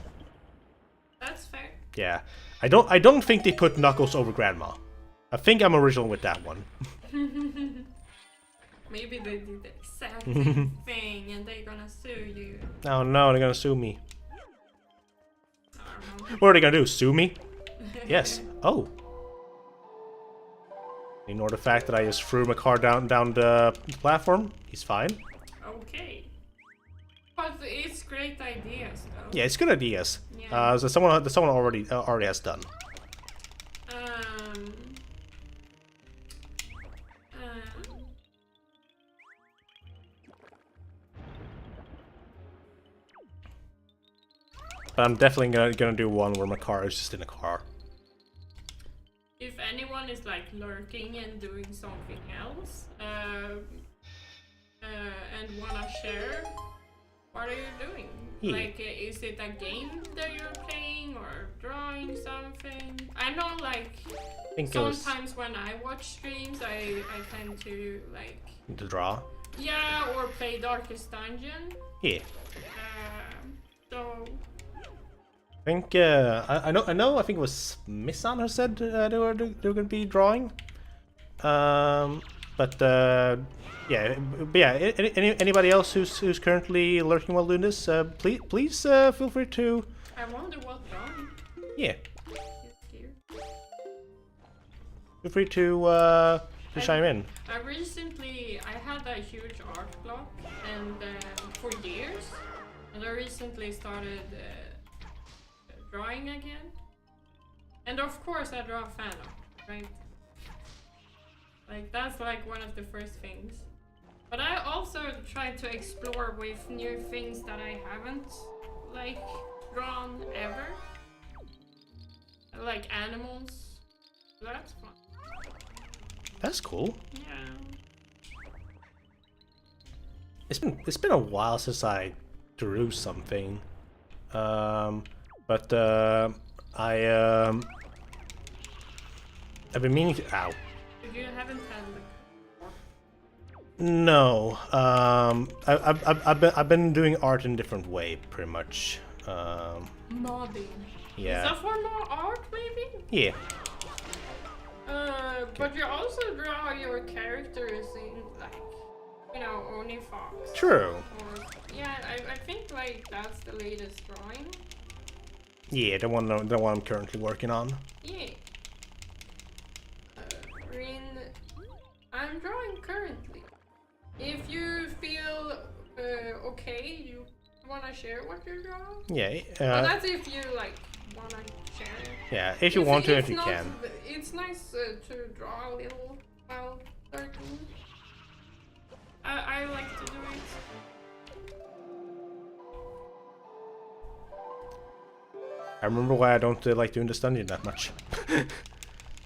That's fair. Yeah, I don't think they put Knuckles over Grandma. I think I'm original with that one. Maybe they did the exact same thing and they're gonna sue you. Oh no, they're gonna sue me. I don't know. What are they gonna do? Sue me? Yes. Oh. Ignore the fact that I just threw my car down the platform. He's fine. Okay. But it's great ideas though. Yeah, it's good ideas. Yeah. So someone already has done. But I'm definitely gonna do one where my car is just in a car. If anyone is like lurking and doing something else, and wanna share, what are you doing? Yeah. Like, is it a game that you're playing or drawing something? I know, like, sometimes when I watch streams, I tend to like To draw. Yeah, or play Darkest Dungeon. Yeah. So. I think I know. I think it was Missan who said they were gonna be drawing. Anybody else who's currently lurking while doing this, please feel free to. I wonder what drawing. Yeah. It's here. Feel free to chime in. I had a huge art block, and for years, and I recently started drawing again. And of course, I draw fan art, right? Like that's like one of the first things. But I also try to explore with new things that I haven't like drawn ever, like animals. That's fun. That's cool. Yeah. It's been a while since I drew something. But I've been meaning to. Ow. If you haven't had No. I've been doing art in a different way, pretty much. modding. Yeah. Is that for more art, maybe? Yeah. But you also draw your characters in, like, you know, Onifox. True. Or, yeah, I think, like, that's the latest drawing. Yeah, the one I'm currently working on. Yeah. Rin, I'm drawing currently. If you feel okay, you wanna share what you draw? Yeah. But that's if you, like, wanna share. Yeah, if you want to, if you not, can. It's nice to draw a little while working. I like to do it. I remember why I don't like doing this dungeon that much.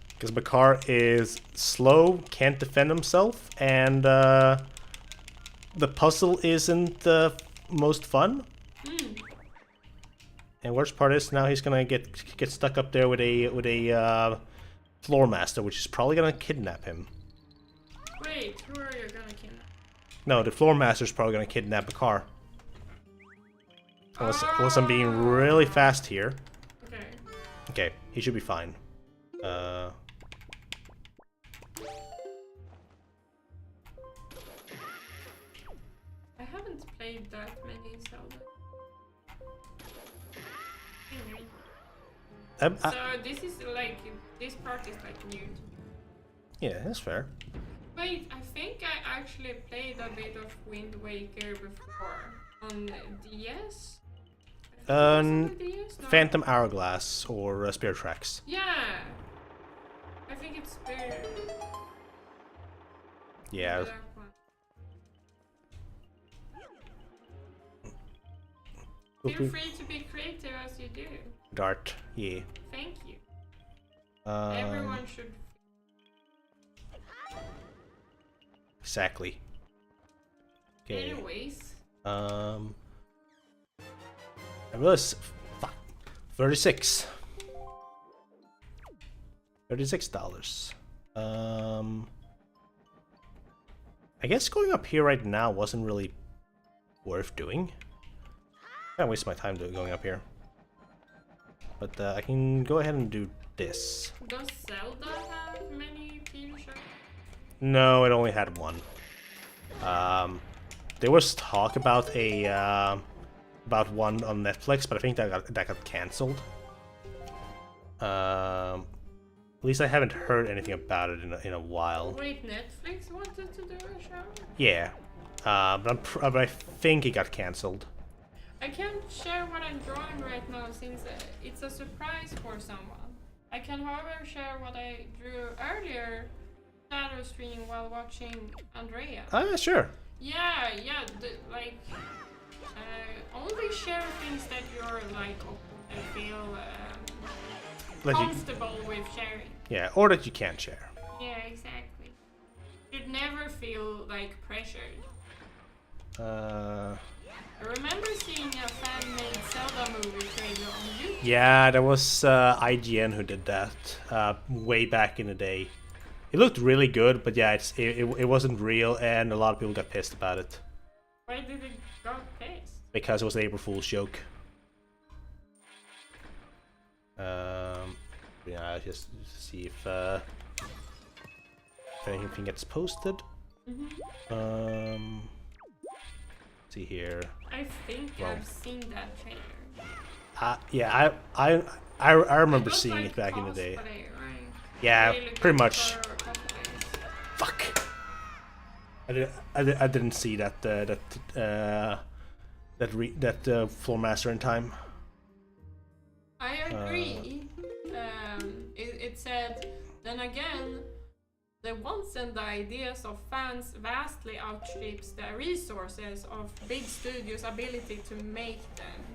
Because Bakar is slow, can't defend himself, and the puzzle isn't the most fun. And worst part is now he's gonna get stuck up there with a floor master, which is probably gonna kidnap him. Wait, who are you gonna kidnap? No, the floor master's probably gonna kidnap Bakar. Unless I'm being really fast here. Okay. Okay, he should be fine. I haven't played that many Zelda. So this is like, this part is like new to me. Yeah, that's fair. Wait, I think I actually played a bit of Wind Waker before on DS. I think it was on the DS? No. Phantom Hourglass or Spear Tracks. Yeah, I think it's Spirit. Yeah. That one. Feel free to be creative as you do. Dart, yeah. Thank you. Everyone should. Exactly. Okay. Anyways. I realized. Fuck. 36. $36. I guess going up here right now wasn't really worth doing. I can't waste my time going up here. But I can go ahead and do this. Does Zelda have many TV shows? No, it only had one. There was talk about about one on Netflix, but I think that got cancelled. At least I haven't heard anything about it in a while. Wait, Netflix wanted to do a show? Yeah, but I think it got cancelled. I can't share what I'm drawing right now since it's a surprise for someone. I can, however, share what I drew earlier, Shadow stream while watching Andrea. Sure. Yeah, like, only share things that you're like, feel comfortable with sharing. Yeah, or that you can't share. Yeah, exactly. You'd never feel like pressured. I remember seeing a fan-made Zelda movie trailer on YouTube. Yeah, there was IGN who did that way back in the day. It looked really good, but yeah, it wasn't real, and a lot of people got pissed about it. Why did it go pissed? Because it was an April Fool's joke. Yeah, just see if anything gets posted. See here. I think I've seen that trailer. Yeah, I remember It was seeing like it back in the day. cosplay, right? Yeah, Really pretty good much. for cosplays. Fuck. I didn't see that floor master in time. I agree. It said, then again, the wants and the ideas of fans vastly outstrips the resources of big studios' ability to make them.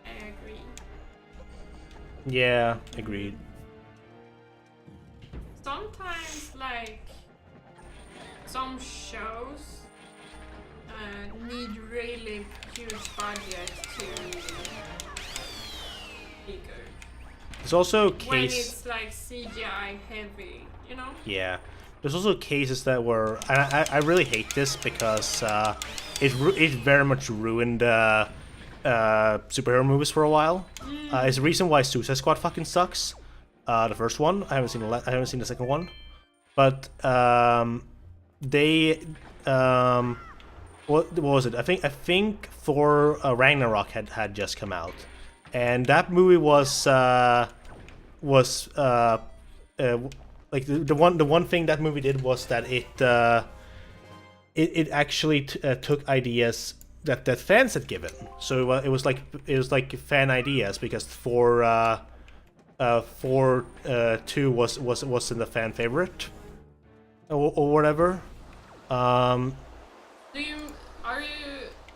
I agree. Yeah, agreed. sometimes like some shows need really huge budget to be good. There's also a When case. it's like CGI heavy, you know? Yeah. There's also cases that were. I really hate this because it very much ruined superhero movies for a while. It's the reason why Suicide Squad fucking sucks. The first one. I haven't seen the second one. But they what was it? I think Thor Ragnarok had just come out, and that movie was like the one thing that movie did was that it actually took ideas that fans had given. So it was like fan ideas, because Thor 2 was in the fan favorite or whatever.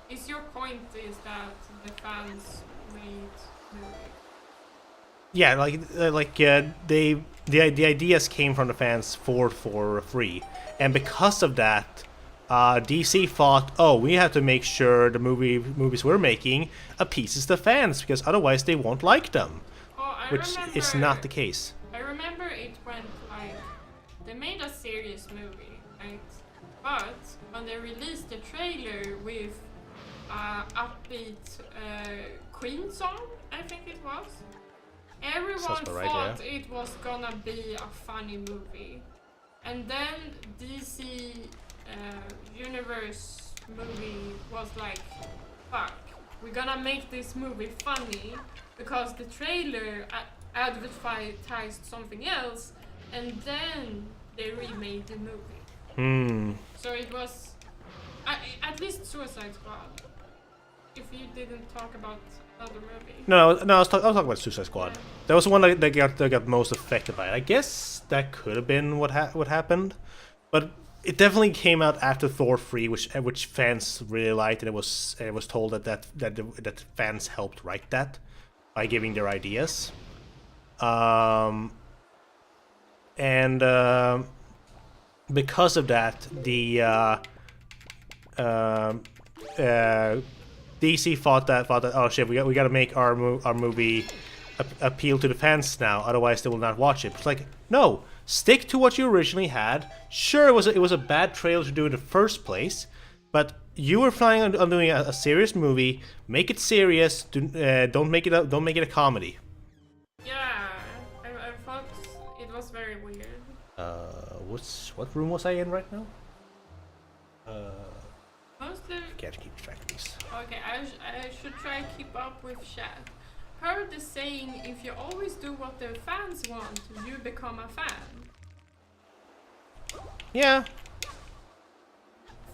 Is your point is that the fans made movie? Yeah, the ideas came from the fans for free, and because of that, DC thought, oh, we have to make sure the movies we're making appeases the fans, because otherwise they won't like them. Which is not the case. I remember it went like they made a serious movie, right? But when they released the trailer with upbeat Queen song, I think it was. Everyone thought it was gonna be a funny movie, and then DC Universe movie was like, fuck, we're gonna make this movie funny because the trailer advertised something else, and then they remade the movie. So it was at least Suicide Squad. If you didn't talk about other movie. No, I was talking about Suicide Squad. Yeah. That was the one that got most affected by it. I guess that could have been what happened, but it definitely came out after Thor 3, which fans really liked, and it was told that fans helped write that by giving their ideas. And because of that, the DC thought that oh shit, we got to make our movie appeal to the fans now, otherwise they will not watch it. It's like, no, stick to what you originally had. Sure, it was a bad trailer to do in the first place, but you were planning on doing a serious movie. Make it serious. Don't make it a comedy. Yeah, I thought it was very weird. What room was I in right now? Mostly. I can't keep track of these. Okay, I should try to keep up with chat. Heard the saying, if you always do what the fans want, you become a fan. Yeah.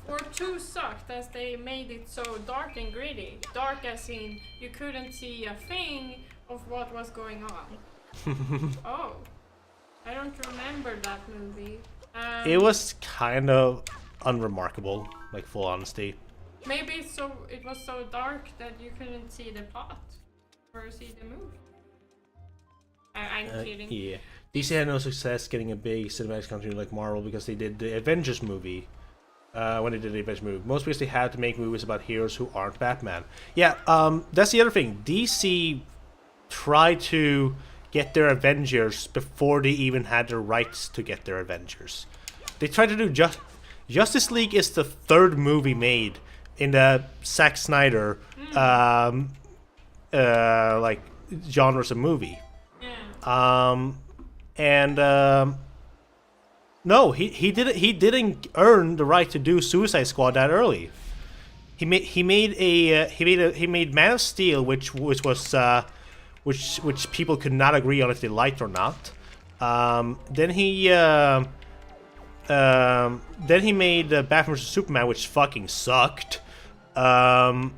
Thor 2 sucked as they made it so dark and gritty. Dark as in you couldn't see a thing of what was going on. Oh, I don't remember that movie. It was kind of unremarkable, like full honesty. Maybe it was so dark that you couldn't see the plot or see the movie. I'm kidding. Yeah. DC had no success getting a big cinematic continuity like Marvel because they did the Avengers movie. When they did the Avengers movie, most because they had to make movies about heroes who aren't Batman. Yeah, that's the other thing. DC tried to get their Avengers before they even had the rights to get their Avengers. They tried to do Justice League is the third movie made in the Zack Snyder like genres of movie. Yeah. No, he didn't earn the right to do Suicide Squad that early. He made Man of Steel, which people could not agree on if they liked or not. Then he made Batman vs Superman, which fucking sucked. And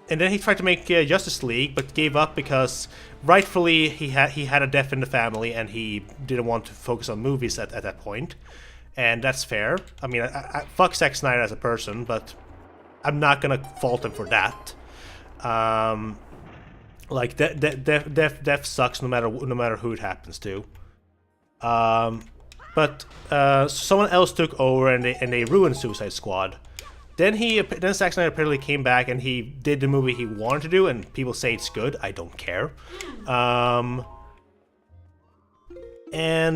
then he tried to make Justice League, but gave up because rightfully he had a death in the family, and he didn't want to focus on movies at that point, and that's fair. I mean, I fuck Zack Snyder as a person, but I'm not gonna fault him for that. Like death sucks no matter who it happens to. but someone else took over and they ruined Suicide Squad. Then Zack Snyder apparently came back and he did the movie he wanted to do, and people say it's good. I don't care. And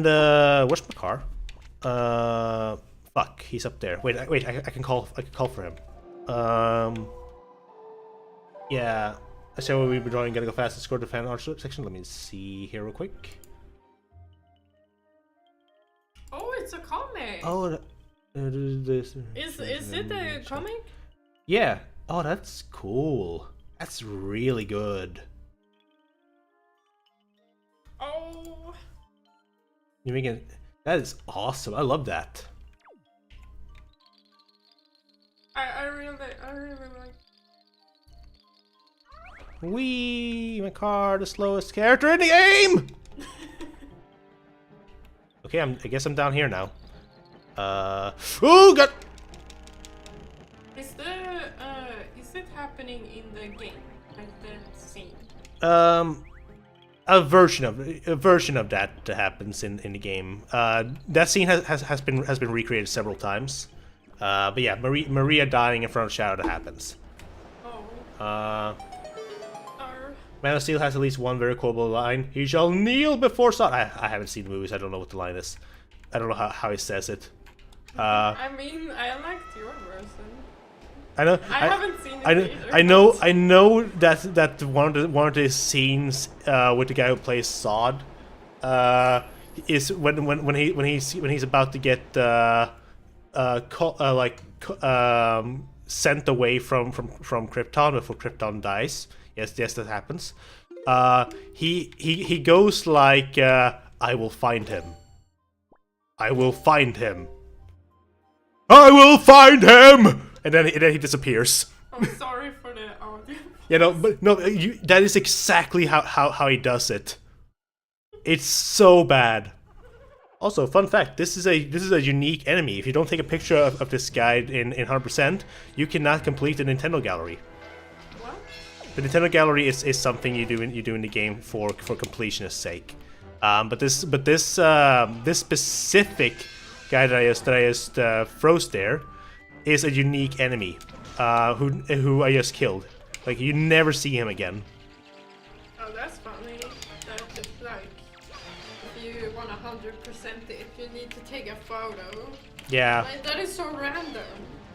where's my car? Fuck, he's up there. Wait, I can call for him. Yeah. I said we'll be drawing, gotta go fast and score the fan art section. Let me see here real quick. Oh, it's a comic. Oh, Is it a comic? Yeah. Oh, that's cool. That's really good. Oh. You making that is awesome. I love that. I really like. Wee, my car, the slowest character in the game. Okay, I guess I'm down here now. Oh god! Is it happening in the game, like that scene? A version of that happens in the game. That scene has been recreated several times. But yeah, Maria dying in front of Shadow that happens. Oh. Man of Steel has at least one very quotable line. He shall kneel before sun. I haven't seen the movies. I don't know what the line is. I don't know how he says it. I mean, I liked your version. I know. I haven't seen it either. I know that one of the scenes with the guy who plays Sod is when he's about to get sent away from Krypton before Krypton dies. Yes, that happens. He goes like, I will find him. I will find him. I will find him! And then he disappears. I'm sorry for the audio. Yeah, no, but no, that is exactly how he does it. It's so bad. Also, fun fact: this is a unique enemy. If you don't take a picture of this guy in 100%, you cannot complete the Nintendo gallery. What? The Nintendo gallery is something you do in the game for completionist sake. But this specific guy that I just froze there is a unique enemy who I just killed. Like, you never see him again. Oh, that's funny. That's just like, if you want 100% it, you need to take a photo. Yeah. Like, that is so random.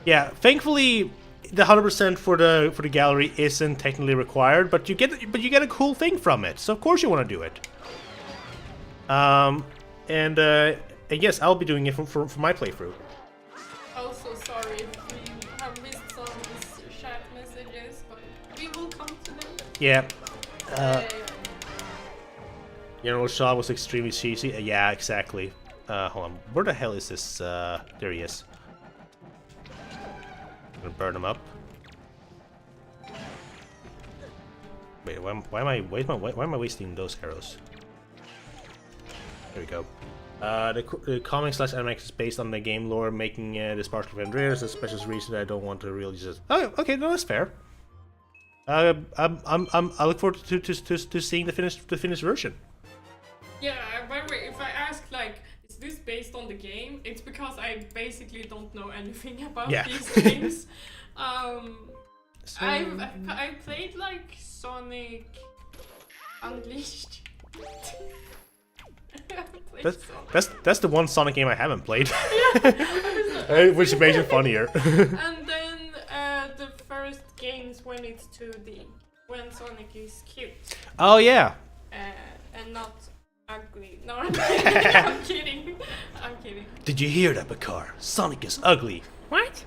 Yeah. Thankfully, the 100% for the gallery isn't technically required, but you get a cool thing from it. So of course you want to do it. And yes, I'll be doing it for my playthrough. Also, sorry if we have missed some chat messages, but we will come to them. Yeah. General Shaw was extremely cheesy. Yeah, exactly. Hold on. Where the hell is this? There he is. I'm gonna burn him up. Wait, why am I wasting those arrows? There we go. The comic / anime is based on the game lore, making this partial of Andreas. A special reason that I don't want to really just. Oh, okay, no, that's fair. I look forward to seeing the finished version. Yeah, by the way, if I ask like, is this based on the game? It's because I basically don't know anything about these games. I played like Sonic Unleashed. That's the one Sonic game I haven't played. Yeah. Which makes it funnier. And then the first games when it's 2D, when Sonic is cute. Oh yeah. And not ugly. No, I'm kidding. I'm kidding. I'm kidding. Did you hear that, Bakar? Sonic is ugly. What?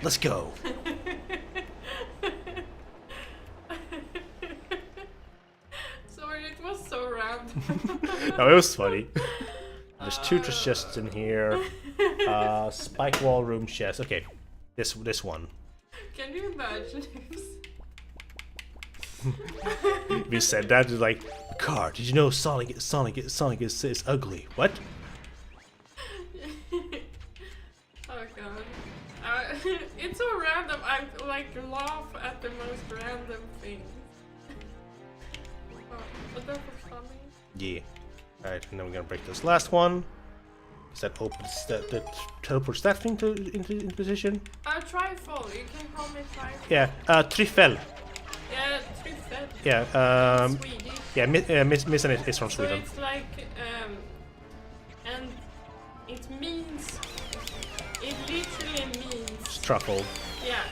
Let's go. Sorry, it was so random. No, it was funny. There's two chests in here. Spike wall room chest. Okay, this one. Can you imagine if... We said that is like, Car, did you know Sonic is ugly? What? Oh god. It's so random. I like laugh at the most random things. Oh, but that was funny. Yeah. Alright, and then we're gonna break this last one. Is that opens that teleports that thing into position? Trifle. You can call me Trifle. Yeah. Tryffel. Yeah, Trifle. Yeah. Swedish. Yeah. Miss is from So Sweden. it's like, and it means, it literally means, Truffle. yeah.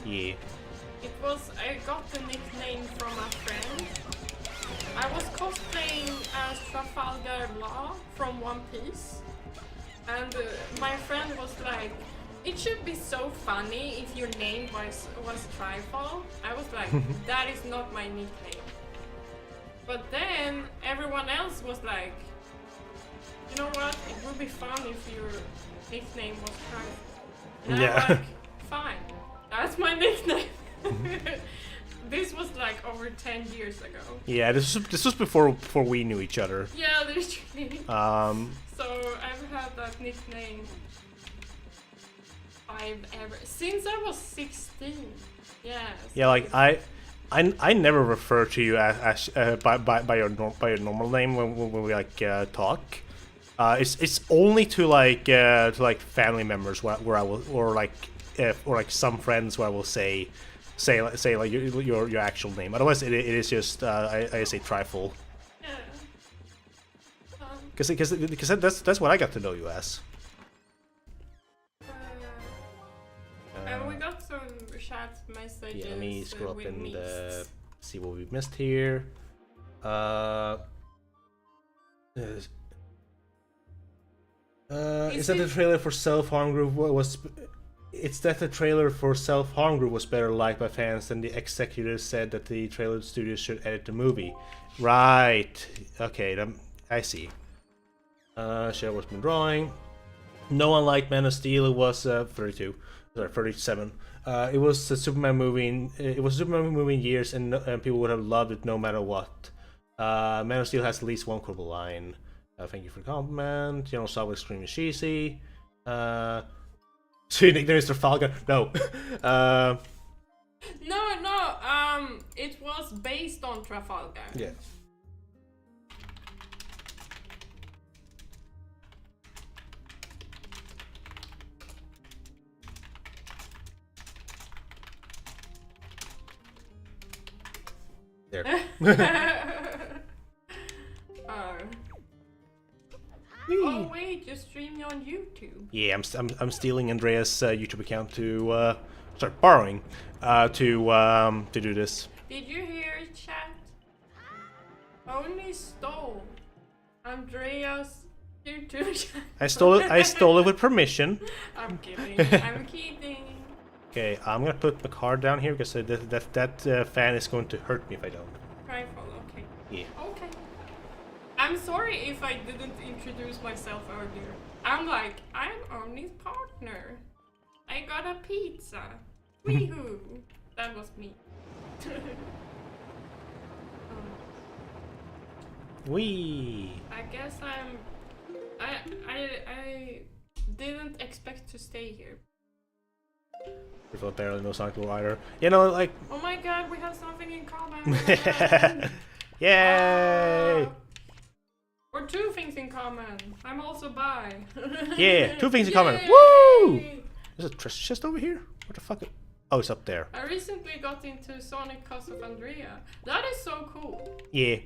Yeah. It was, I got the nickname from a friend. I was cosplaying as Trafalgar Law from One Piece. And my friend was like, it should be so funny if your name was Trifle. I was like, that is not my nickname. But then everyone else was like, you know what, it would be fun if your nickname was Trifle. And Yeah. I'm like, fine, that's my nickname. This was like over 10 years ago. Yeah, this was before we knew each other. Yeah, literally. So I've had that nickname since I was 16. Yes. Yeah, like I never refer to you as by your normal name when we like talk. It's only to like family members where I will or like some friends where I will say like your actual name. Otherwise, it is just I say Trifle. Yeah. Because that's what I got to know you as. And we got some chat messages. Yeah, let me scroll up we and missed. see what we missed here. Is that the trailer for Self Harm Group was? It's that the trailer for Self Harm Group was better liked by fans than the executives said that the trailer studios should edit the movie. Right. Okay. I see. Shadow was been drawing. No one liked Man of Steel. It was 32. Sorry, 37. It was a Superman movie. It was a Superman movie in years, and people would have loved it no matter what. Man of Steel has at least one quotable line. Thank you for the compliment. You know, saw was extremely cheesy. So you nickname Mr. Falcon? No. No. It was based on Trafalgar. Yeah. There. Oh wait, you stream on YouTube. Yeah, I'm stealing Andreas' YouTube account to borrowing to do this. Did you hear it, chat? Only stole Andreas' YouTube channel. I stole it with permission. I'm kidding. I'm kidding. Okay, I'm gonna put the card down here because that fan is going to hurt me if I don't. Trifle, okay. Yeah. Okay. I'm sorry if I didn't introduce myself earlier. I'm Omni's partner. I got a pizza. Weehoo! That was me. Wee. I guess I didn't expect to stay here. There's apparently no Sonic either. You know, like. Oh my god, we have something in common. Yay! Or two things in common. I'm also bi. Yeah, two things in common. Yay! Woo! There's a treasure chest over here. What the fuck? Oh, it's up there. I recently got into Sonic Cause of Andrea. That is so cool. Yeah.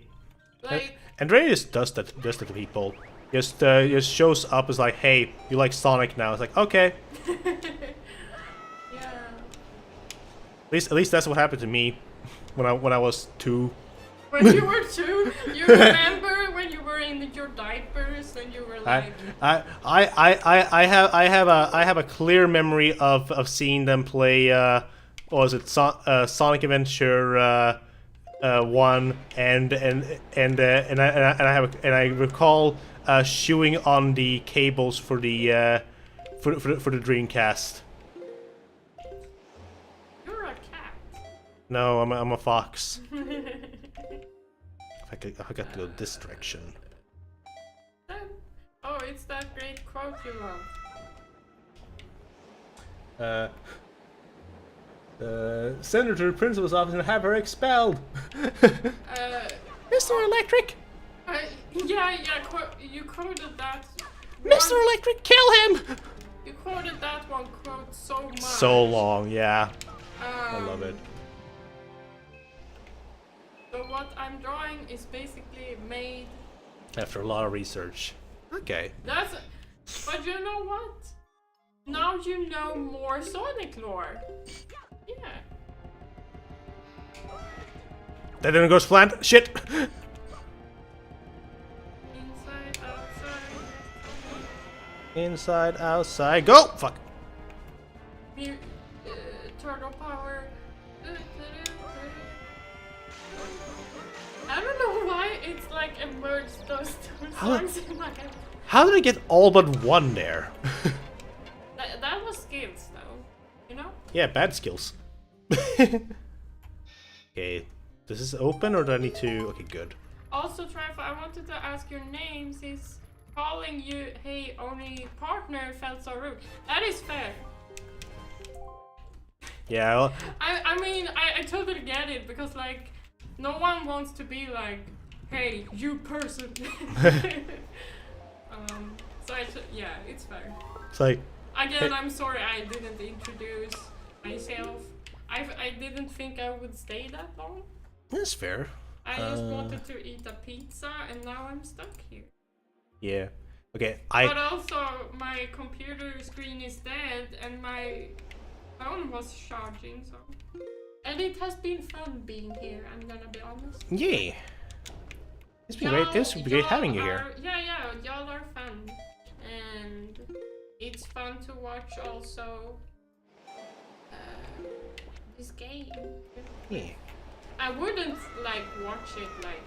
Like, Andrea just does that to people. Just shows up as like, hey, you like Sonic now? It's like, okay. yeah. At least that's what happened to me when I was 2. When you were 2, you remember when you were in your diapers and you were like, I have a clear memory of seeing them play. What was it? Sonic Adventure 1, and I recall chewing on the cables for the Dreamcast. you're a cat. No, I'm a fox. I got to go this direction. Oh, it's that great quote you love. Send her to the principal's office and have her expelled. Mr. Electric. Yeah, you quoted that Mr. Electric, kill him! You quoted that one quote so much. So long, yeah. I love it. So what I'm drawing is basically made. After a lot of research. Okay. That's. But you know what? Now you know more Sonic lore. Yeah. That didn't go as planned. Shit! Inside, outside. Inside, outside, go! Fuck. Turtle power. I don't know why it's like emerged those two songs in my head. How did I get all but one there? That was skills though, you know? Yeah, bad skills. Okay, does this open or do I need to... Okay, good. Also, Trifle, I wanted to ask your name since calling you hey only partner felt so rude. That is fair. Yeah, well, I mean, I totally get it because like no one wants to be like, hey, you person. So yeah, it's fair. it's like... Again, I'm sorry I didn't introduce myself. I didn't think I would stay that long. That's fair. I just wanted to eat a pizza and now I'm stuck here. Yeah. Okay, But also my computer screen is dead and my phone was charging, so. And it has been fun being here, I'm gonna be honest. Yeah. It's been great. It's been great having you here. Yeah, y'all are fun. And it's fun to watch also this game. Yeah. I wouldn't like watch it like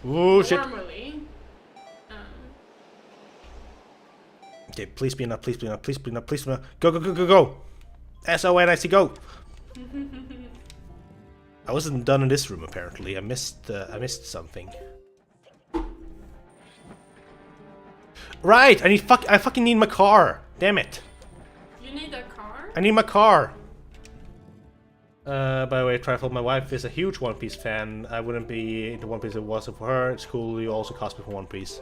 Oh shit. normally. Okay, please be enough, please be enough, please be enough, please be enough. Go, go, go, go, go! S-O-N-I-C, go! I wasn't done in this room apparently. I missed something. Right! I fucking need my car! Damn it! You need a car? I need my car! By the way, Trifle, my wife is a huge One Piece fan. I wouldn't be into One Piece if it wasn't for her. It's cool you also cosplay for One Piece.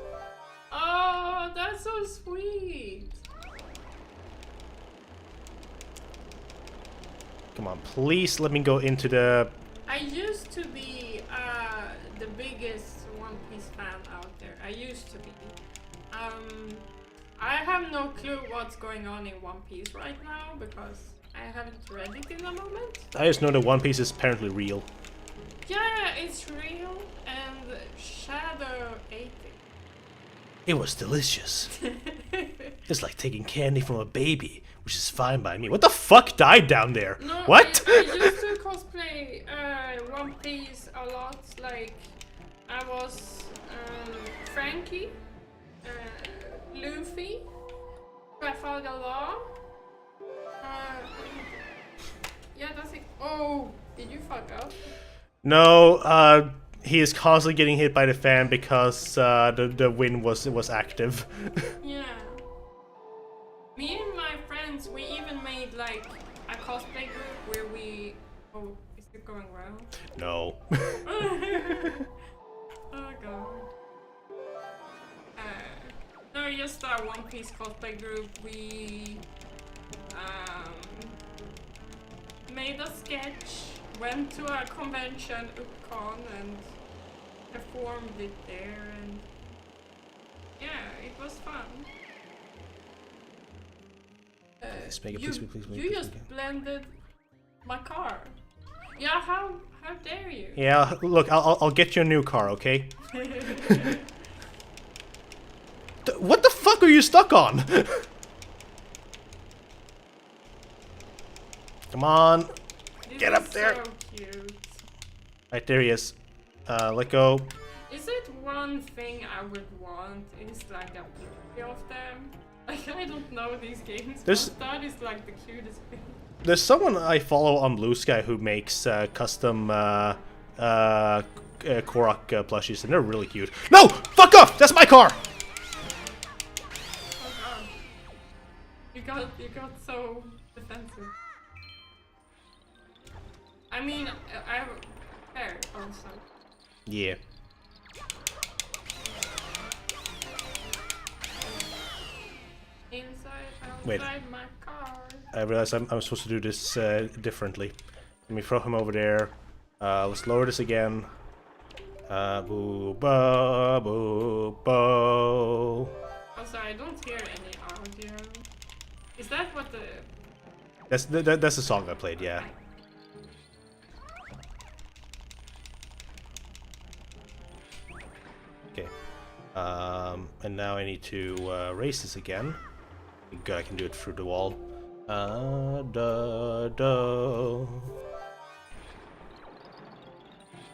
Oh, that's so sweet. Come on, please let me go into the... I used to be the biggest One Piece fan out there. I used to be. I have no clue what's going on in One Piece right now because I haven't read it in a moment. I just know that One Piece is apparently real. Yeah, it's real and Shadow ate it. It was delicious. It's like taking candy from a baby, which is fine by me. What the fuck died down there? No, What? I used to cosplay One Piece a lot. Like, I was Frankie, Luffy, Trafalgar Law. Yeah, that's it. Oh, did you fuck up? No, he is constantly getting hit by the fan because the wind was active. Yeah. Me and my friends, we even made like a cosplay group where we. Oh, is it going well? No. Oh god. No, just a One Piece cosplay group. We made a sketch, went to a convention, UpCon, and performed it there, and yeah, it was fun. Please make it, please, please, please, You please, just please. blended my car. Yeah, how dare you? Yeah, look, I'll get you a new car, okay? What the fuck are you stuck on? Come on, This get up is there. So cute. Right there he is. Let go. Is it one thing I would want? Is like a picture of them? Like I don't know these games, There's- but that is like the cutest thing. There's someone I follow on Blue Sky who makes custom Korok plushies, and they're really cute. No! Fuck off! That's my car! Oh god. You got so defensive. I mean, I'm fair also. Yeah. Wait. Drive my car. I realize I'm supposed to do this differently. Let me throw him over there. Let's lower this again. Boo, bo, boo, bo. Also, I don't hear any audio. Is that what the... That's the song I played, yeah. Okay. And now I need to race this again. Good, I can do it through the wall.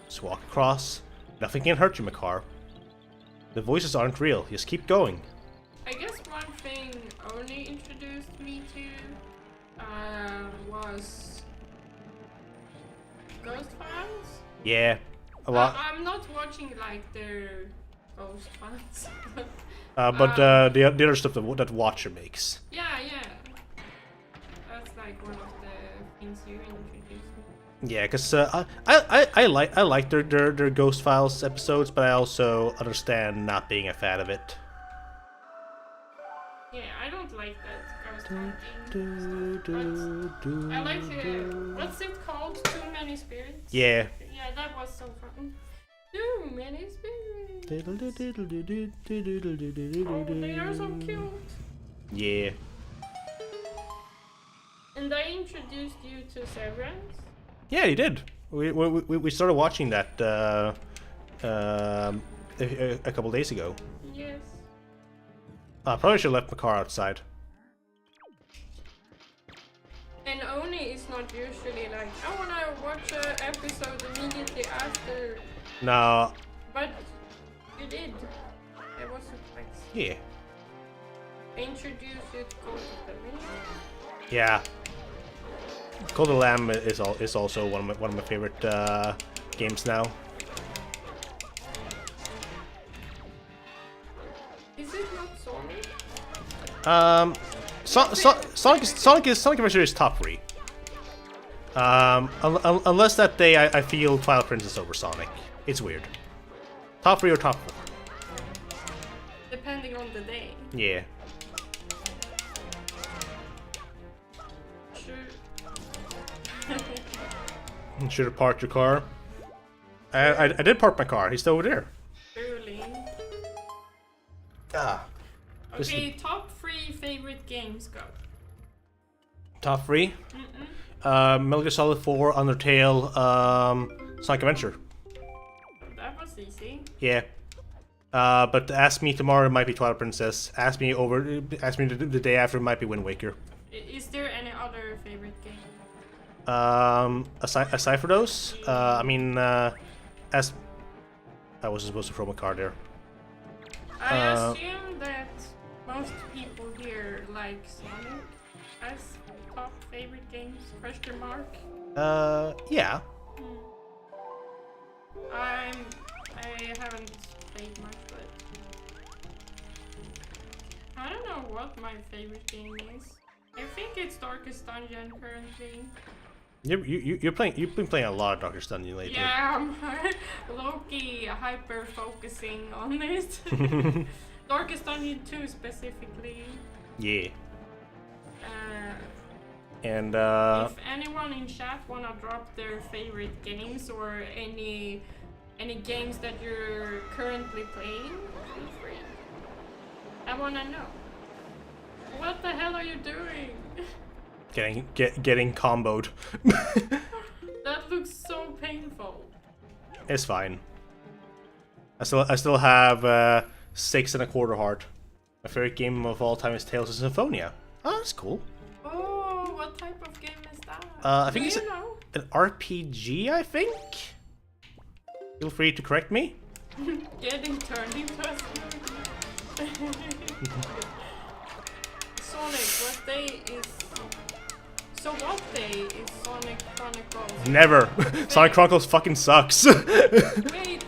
Just walk across. Nothing can hurt you, Makar. The voices aren't real. Just keep going. I guess one thing Oni introduced me to was Ghost Files. Yeah, a lot. I'm not watching like their Ghost Files. But the other stuff that Watcher makes. Yeah. That's like one of the things you introduced me. Yeah, because I like their Ghost Files episodes, but I also understand not being a fan of it. Yeah, I don't like that Ghost Hunting stuff, but I like what's it called? Too Many Spirits? Yeah. Yeah, that was so fun. Too Many Spirits. Oh, they are so cute. Yeah. And I introduced you to Severance. Yeah, he did. We started watching that a couple days ago. Yes. I probably should have left my car outside. And Oni is not usually like, I wanna watch an episode immediately after. No. But you did. I was surprised. Yeah. I introduced you to Code of the Lamb. Yeah. Call of the Lamb is also one of my favorite games now. Is it not Sonic? Sonic Adventure is top 3. Unless that day I feel Twilight Princess over Sonic. It's weird. Top 3 or top 4? Depending on the day. Yeah. Sure. Should have parked your car. I did park my car. He's still over there. Early. Ah. Okay, top 3 favorite games, go. Top 3? Metal Gear Solid 4, Undertale, Sonic Adventure. That was easy. Yeah. But ask me tomorrow, it might be Twilight Princess. Ask me the day after, it might be Wind Waker. Is there any other favorite game? Aside for those, as I wasn't supposed to throw my card there. I assume that most people here like Sonic as top favorite games? Question mark. Yeah. I haven't played much, but I don't know what my favorite game is. I think it's Darkest Dungeon currently. You've been playing a lot of Darkest Dungeon lately. Yeah, I'm low-key hyper focusing on it. Darkest Dungeon 2 specifically. Yeah. And if anyone in chat wanna drop their favorite games or any games that you're currently playing, feel free. I wanna know. What the hell are you doing? getting comboed. That looks so painful. It's fine. I still have 6 1/4 heart. My favorite game of all time is Tales of Symphonia. Oh, that's cool. Oh, what type of game is that? I think Do it's you know? an RPG, I think? Feel free to correct me. Getting turned into a smoothie. Sonic, what day is... So what day is Sonic Chronicles? Never. Sonic Chronicles fucking sucks. Wait,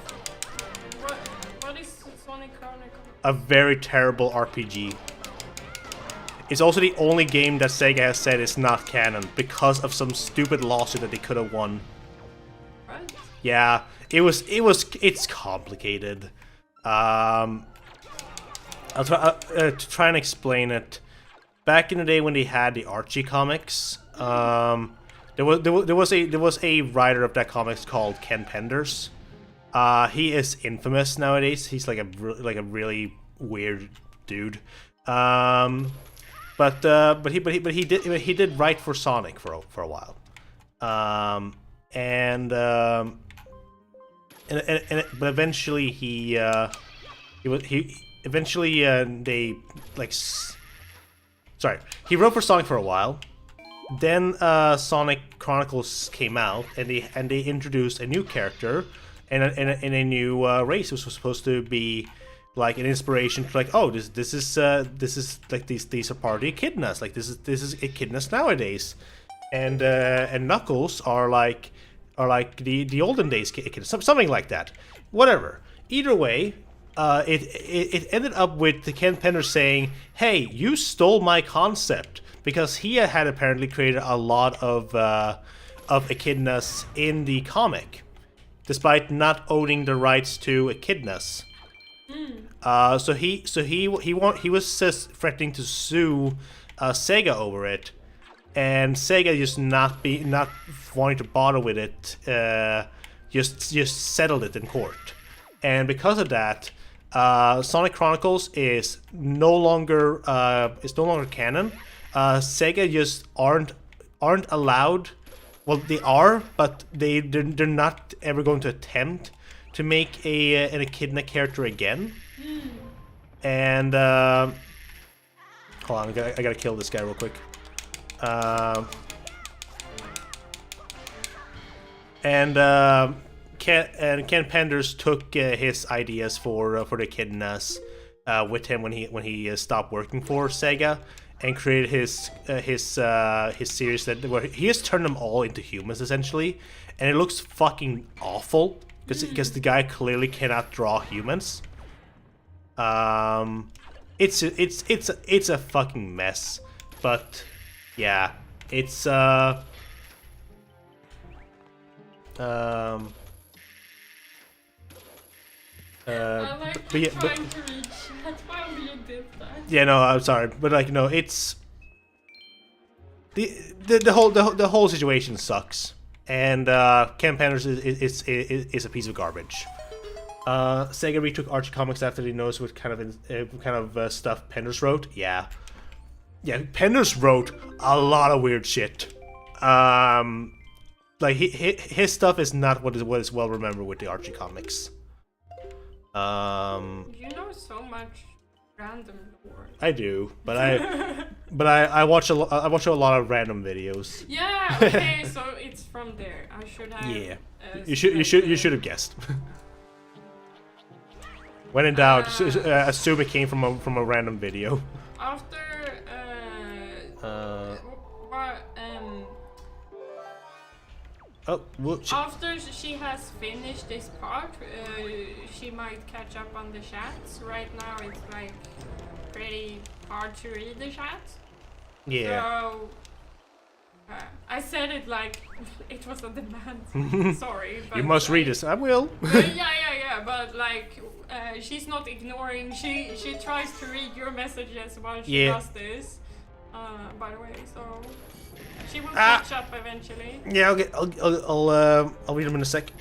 what is Sonic Chronicles? A very terrible RPG. It's also the only game that Sega has said is not canon because of some stupid lawsuit that they could have won. What? Yeah, it's complicated. I'll try to try and explain it. back in the day when they had the Archie comics, there was a writer of that comics called Ken Penders. He is infamous nowadays. He's like a really weird dude. But he did write for Sonic for a while. But eventually he wrote for Sonic for a while. Then Sonic Chronicles came out, and they introduced a new character and a new race, which was supposed to be like an inspiration to, like, oh, this is like these are part of the echidnas, like this is echidnas nowadays, and Knuckles are like the olden days echidnas, something like that. Whatever. Either way, it ended up with the Ken Penders saying, "Hey, you stole my concept," because he had apparently created a lot of echidnas in the comic, despite not owning the rights to echidnas. So he was just threatening to sue Sega over it, and Sega just not wanting to bother with it, just settled it in court, and because of that, Sonic Chronicles is no longer canon. Sega just aren't allowed. Well, they are, but they're not ever going to attempt to make an echidna character again. And hold on, I gotta kill this guy real quick. Ken Penders took his ideas for the echidnas with him when he stopped working for Sega, and created his series where he has turned them all into humans essentially, and it looks fucking awful because the guy clearly cannot draw humans. It's a fucking mess, but yeah, it's I like trying to reach chat while you did that. Yeah, no, I'm sorry, but like, no, it's the whole situation sucks, and Ken Penders is a piece of garbage. Sega retook Archie comics after they noticed what kind of stuff Penders wrote. Yeah, Penders wrote a lot of weird shit. Like his stuff is not what is well remembered with the Archie comics. You know so much random lore. I do, but I watch a lot of random videos. Yeah, okay, so it's from there. I should have. Yeah, you should have guessed. When in doubt, assume it came from a random video. After after she has finished this part, she might catch up on the chats. Right now, it's like pretty hard to read the chats. Yeah. So I said it like it was a demand. Sorry. But you must read this. I will. yeah. But like, she's not ignoring. She tries to read your messages while she does this. By the way, so. She will catch up eventually. Yeah, okay. I'll read them in a sec.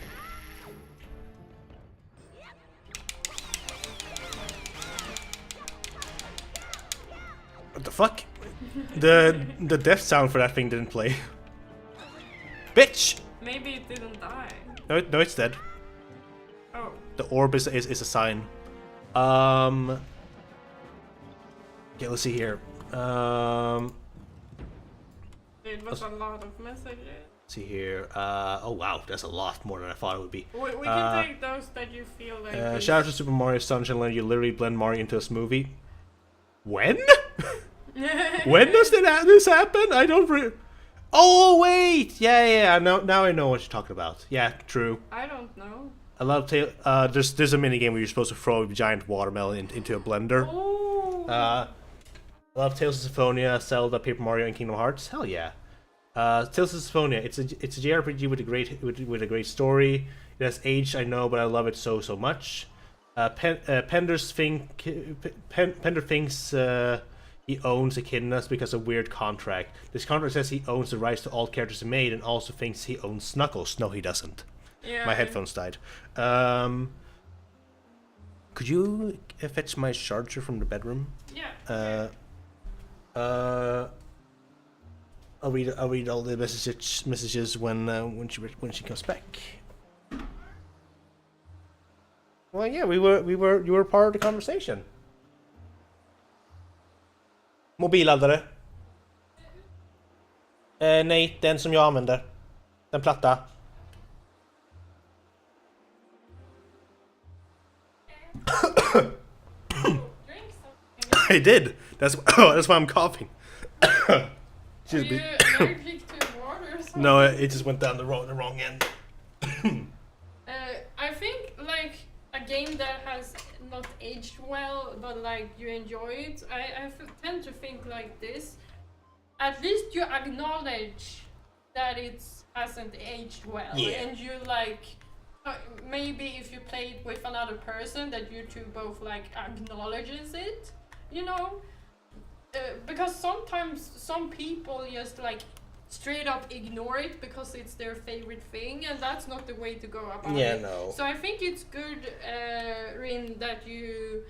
What the fuck? The death sound for that thing didn't play. Bitch! Maybe it didn't die. No, it's dead. Oh. The orb is a sign. Okay, let's see here. It was a lot of messages. See here. Oh wow, that's a lot more than I thought it would be. We can take those that you feel like. Shout out to Super Mario Sunshine Land. You literally blend Mario into a smoothie. When? When does this happen? I don't. Oh wait, yeah. Now I know what you're talking about. Yeah, true. I don't know. I love there's a mini game where you're supposed to throw a giant watermelon into a blender. Oh. I love Tales of Symphonia, Zelda, Paper Mario, and Kingdom Hearts. Hell yeah. Tales of Symphonia. It's a JRPG with a great story. It has aged, I know, but I love it so much. Pender thinks he owns Echidnas because of a weird contract. This contract says he owns the rights to all characters he made and also thinks he owns Snuggles. No, he doesn't. Yeah. My headphones died. Could you fetch my charger from the bedroom? Yeah. I'll read all the messages when she comes back. Well, yeah, you were part of the conversation. Mobilladdare. Nej, den som jag använder. Den platta. Drink something. I did. That's why I'm coughing. Are you allergic to water or something? No, it just went down the wrong end. I think like a game that has not aged well, but like you enjoy it. I tend to think like this. At least you acknowledge that it hasn't aged well, Yeah. and you like maybe if you play it with another person, that you two both like acknowledges it, you know. Because sometimes some people just like straight up ignore it because it's their favorite thing, and that's not the way to go about Yeah, it. no. So I think it's good, Rin, that you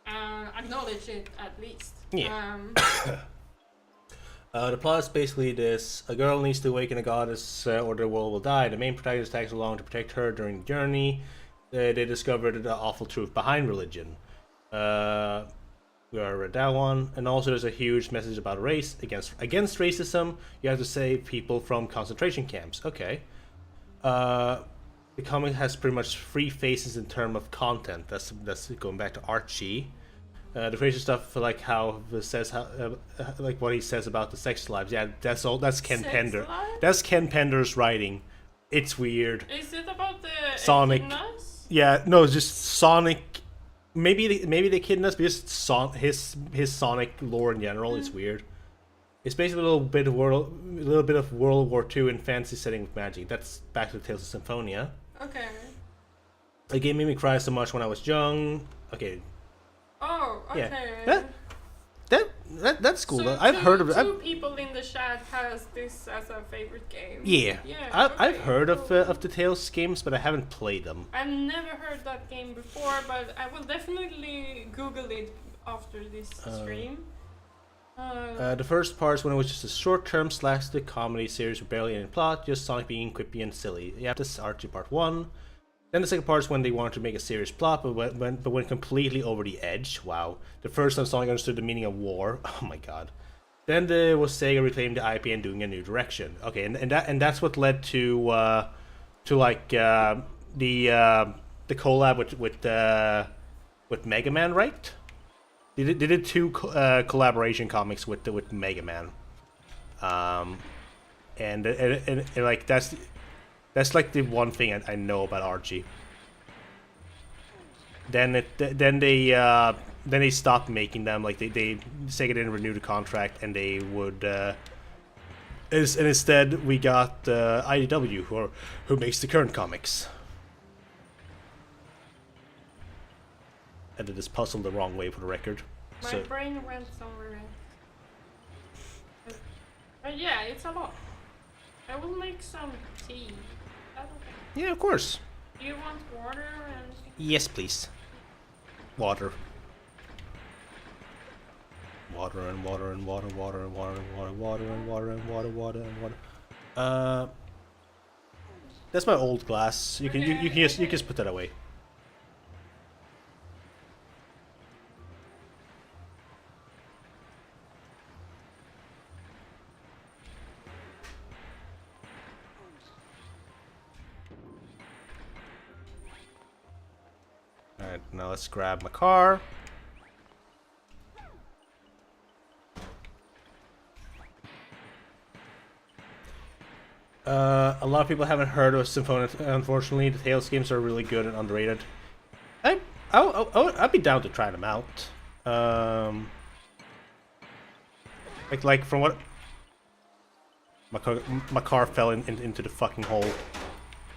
acknowledge it at least. Yeah. The plot is basically this: a girl needs to awaken a goddess, or the world will die. The main protagonist tags along to protect her during the journey. They discovered the awful truth behind religion. We already read that one, and also there's a huge message about race against racism. You have to save people from concentration camps. Okay. The comic has pretty much 3 phases in terms of content. That's going back to Archie. The crazy stuff, like how it says like what he says about the sex lives. Yeah, that's all. That's Ken Sex Pender. lives? That's Ken Pender's writing. It's weird. Is it about the Sonic. echidnas? Yeah, no, it's just Sonic. Maybe the Echidnas, but just his Sonic lore in general is weird. It's basically a little bit of World War II in fantasy setting with magic. That's back to the Tales of Symphonia. Okay. The game made me cry so much when I was young. Okay, Oh, okay. yeah, that's cool. So I've heard of it. Two people in the chat has this as a favorite game. Yeah, Yeah. I've okay, heard cool. of the Tales games, but I haven't played them. I've never heard that game before, but I will definitely Google it after this stream. The first part is when it was just a short-term slapstick comedy series with barely any plot, just Sonic being quippy and silly. Yeah, this is Archie Part 1. Then the second part is when they wanted to make a serious plot, but went completely over the edge. Wow. The first time Sonic understood the meaning of war. Oh my god. Then there was Sega reclaiming the IP and doing a new direction. Okay, and that's what led to like the collab with Mega Man, right? They did 2 collaboration comics with Mega Man. And like that's like the one thing I know about Archie. Then they stopped making them. Like they Sega didn't renew the contract, and they would. And instead we got IDW, who makes the current comics. I did this puzzle the wrong way for the record. My brain went somewhere else. But yeah, it's a lot. I will make some tea. Yeah, of course. Do you want water and... Yes, please. Water. Water and water and water, water and water and water, water and water and water, water and water. That's my old glass. You can just put that away. Alright, now let's grab my car. A lot of people haven't heard of Symphonia, unfortunately. The Tales games are really good and underrated. I'd be down to try them out. Like from what... My car fell into the fucking hole.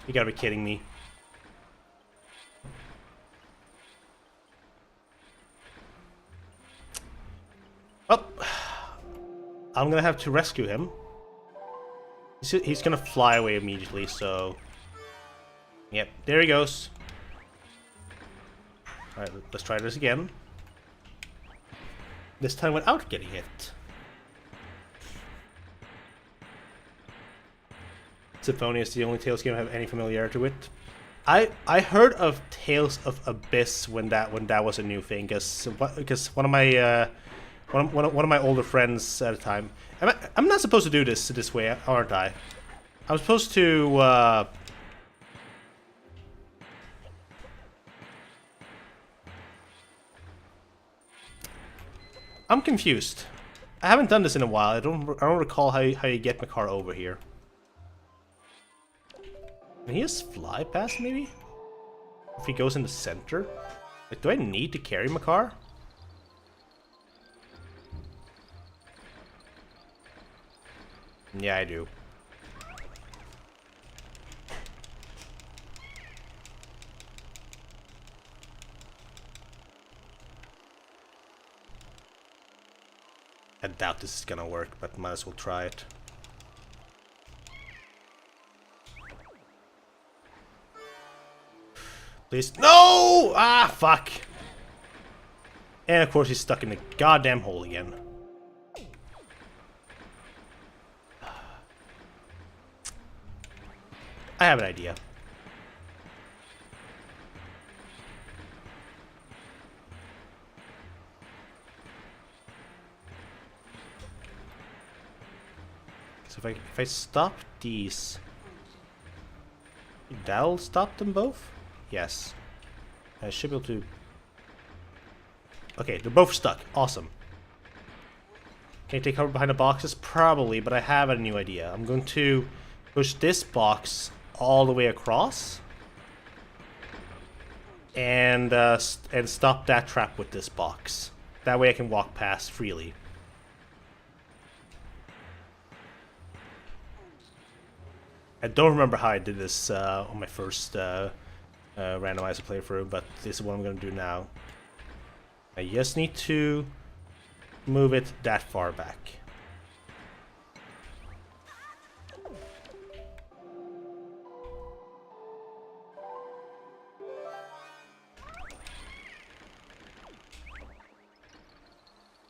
You gotta be kidding me. Well, I'm gonna have to rescue him. He's gonna fly away immediately, so... Yep, there he goes. Alright, let's try this again. This time without getting hit. Symphonia is the only Tales game I have any familiarity with. I heard of Tales of Abyss when that was a new thing, because one of my one of my older friends at the time. I'm not supposed to do this way, aren't I? I'm supposed to. I'm confused. I haven't done this in a while. I don't recall how you get my car over here. Can he just fly past, maybe? If he goes in the center? Like, do I need to carry my car? Yeah, I do. I doubt this is gonna work, but might as well try it. Please. No! Ah, fuck. And of course he's stuck in the goddamn hole again. I have an idea. So if I stop these, that'll stop them both? Yes. I should be able to... Okay, they're both stuck. Awesome. Can I take cover behind the boxes? Probably, but I have a new idea. I'm going to push this box all the way across. And stop that trap with this box. That way I can walk past freely. I don't remember how I did this on my first randomizer playthrough, but this is what I'm going to do now. I just need to move it that far back.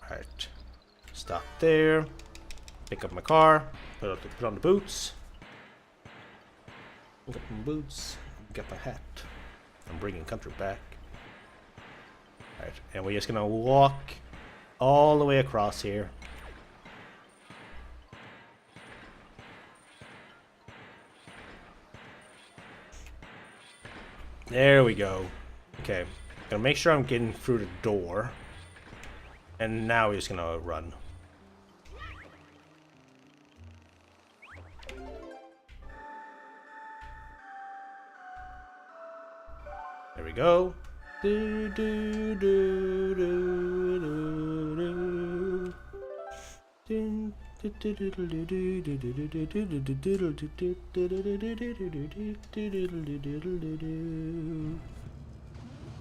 Alright, stop there, pick up my car, put on the boots, pick up my boots, get my hat. I'm bringing country back. Alright, and we're just gonna walk all the way across here. There we go. Okay, gonna make sure I'm getting through the door. And now we're just gonna run. There we go. Do, do, do, do, do, do.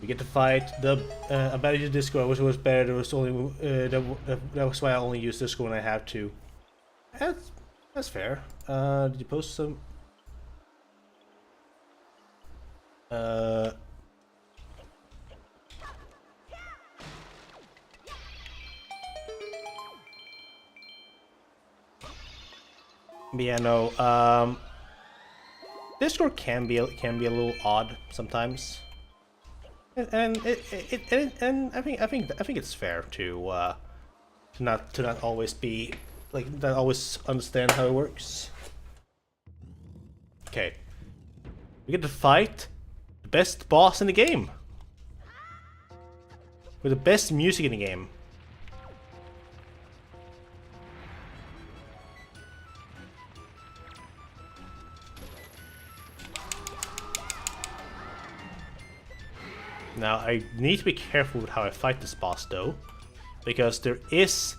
We get to fight the about use Disco. I wish it was better. There was only that was why I only use Disco when I have to. That's fair. Did you post some? Yeah, no. Discord can be a little odd sometimes, and I think it's fair to not always be like not always understand how it works. Okay, we get to fight the best boss in the game with the best music in the game. Now I need to be careful with how I fight this boss though, because there is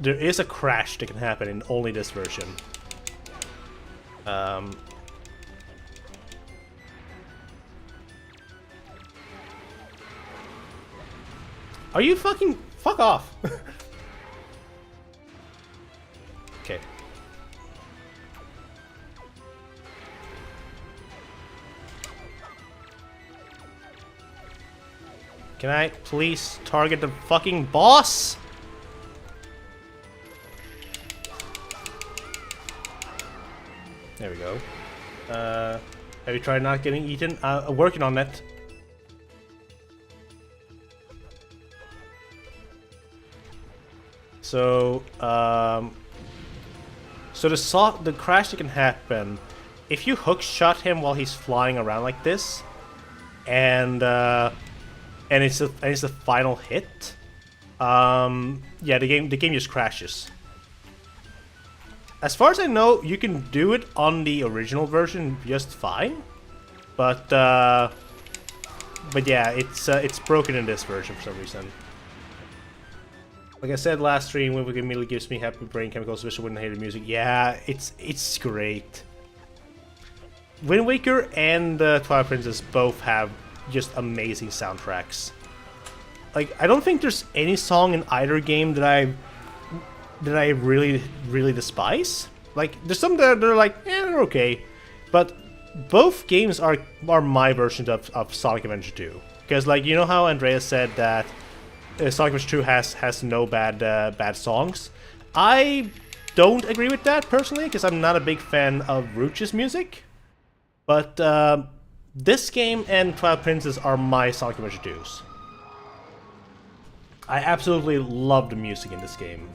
a crash that can happen in only this version. Are you fuck off? Okay. Can I please target the fucking boss? There we go. Have you tried not getting eaten? Working on that. So, the crash that can happen if you hook shot him while he's flying around like this, and it's the final hit. Yeah, the game just crashes. As far as I know, you can do it on the original version just fine, but yeah, it's broken in this version for some reason. Like I said last stream, Wind Waker immediately gives me happy brain chemicals, wish I wouldn't hate the music. Yeah, it's great. Wind Waker and Twilight Princess both have just amazing soundtracks. Like, I don't think there's any song in either game that I really despise. Like, there's some that are like, they're okay. But both games are my version of Sonic Adventure 2. Because, like, you know how Andreas said that Sonic Adventure 2 has no bad songs? I don't agree with that, personally, because I'm not a big fan of Rouge's music. But this game and Twilight Princess are my Sonic Adventure 2s. I absolutely love the music in this game.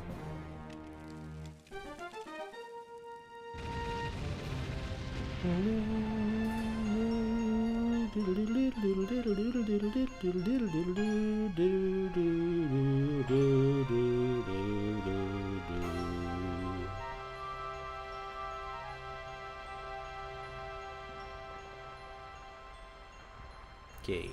Okay.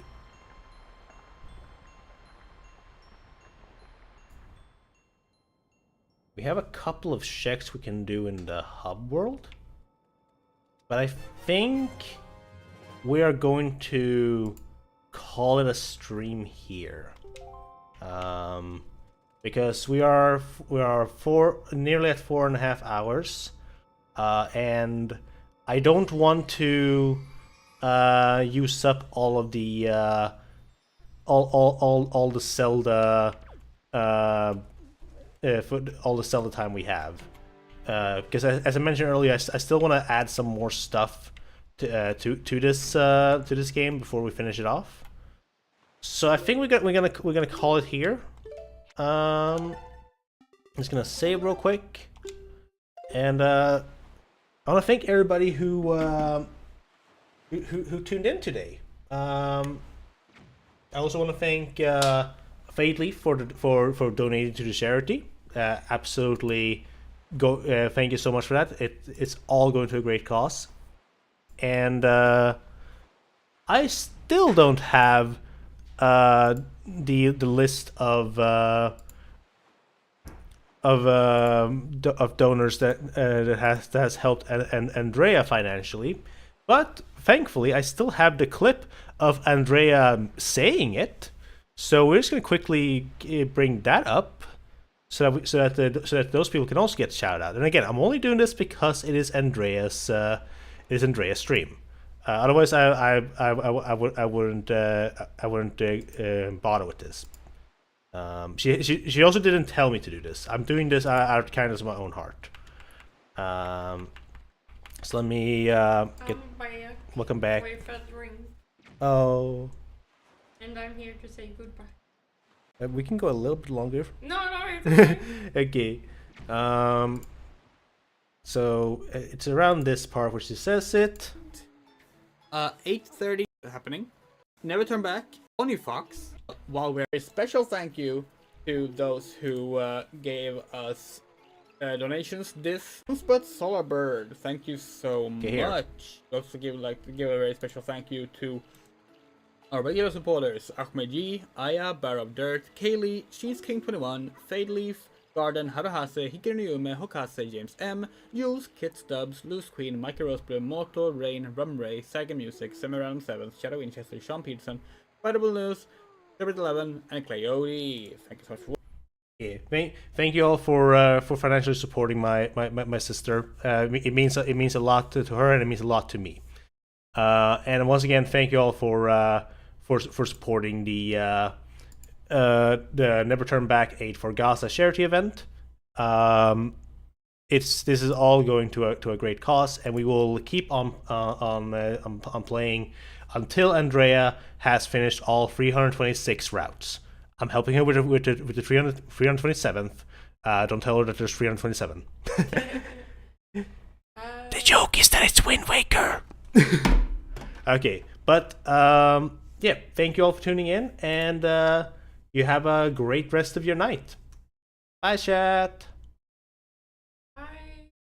We have a couple of checks we can do in the hub world, but I think we are going to call it a stream here, because we are nearly at 4.5 hours, and I don't want to use up all of the all the Zelda for all the Zelda time we have, because as I mentioned earlier, I still want to add some more stuff to this game before we finish it off. So I think we're gonna call it here. I'm just gonna save real quick, and I want to thank everybody who tuned in today. I also want to thank Fadely for donating to the charity. Absolutely, thank you so much for that. It's all going to a great cause. And I still don't have the list of donors that has helped Andrea financially, but thankfully I still have the clip of Andrea saying it. So we're just gonna quickly bring that up, so that those people can also get shout out. And again, I'm only doing this because it is Andrea's stream. Otherwise, I wouldn't bother with this. She also didn't tell me to do this. I'm doing this out of kindness of my own heart. So let me get. Welcome back. Oh. And I'm here to say goodbye. We can go a little bit longer. No, it's okay. So it's around this part where she says it. 8:30 happening. Never turn back. Only Fox. While we're a special thank you to those who gave us donations this month, but Solar Bird, thank you so much. Also give a very special thank you to our regular supporters: Ahmed G, Aya, Bar of Dirt, Kaylee, Cheese King 21, Fade Leaf, Garden, Haruhase, Hikariume, Hokase, James M, Jules, Kit Stubbs, Loose Queen, Michael Roseblue, Moto, Rain, Rum Ray, Saga Music, Semiran 7, Shadow Winchester, Sean Peterson, Fighterable News, 11, and Coyote. Thank you so much for Yeah, thank you all for financially supporting my sister. It means a lot to her, and it means a lot to me. And once again, thank you all for supporting the Never Turn Back Aid for Gaza charity event. This is all going to a great cause, and we will keep on playing until Andrea has finished all 326 routes. I'm helping her with the 327th. Don't tell her that there's 327. The joke is that it's Wind Waker. Okay, but yeah, thank you all for tuning in, and you have a great rest of your night. Bye, chat.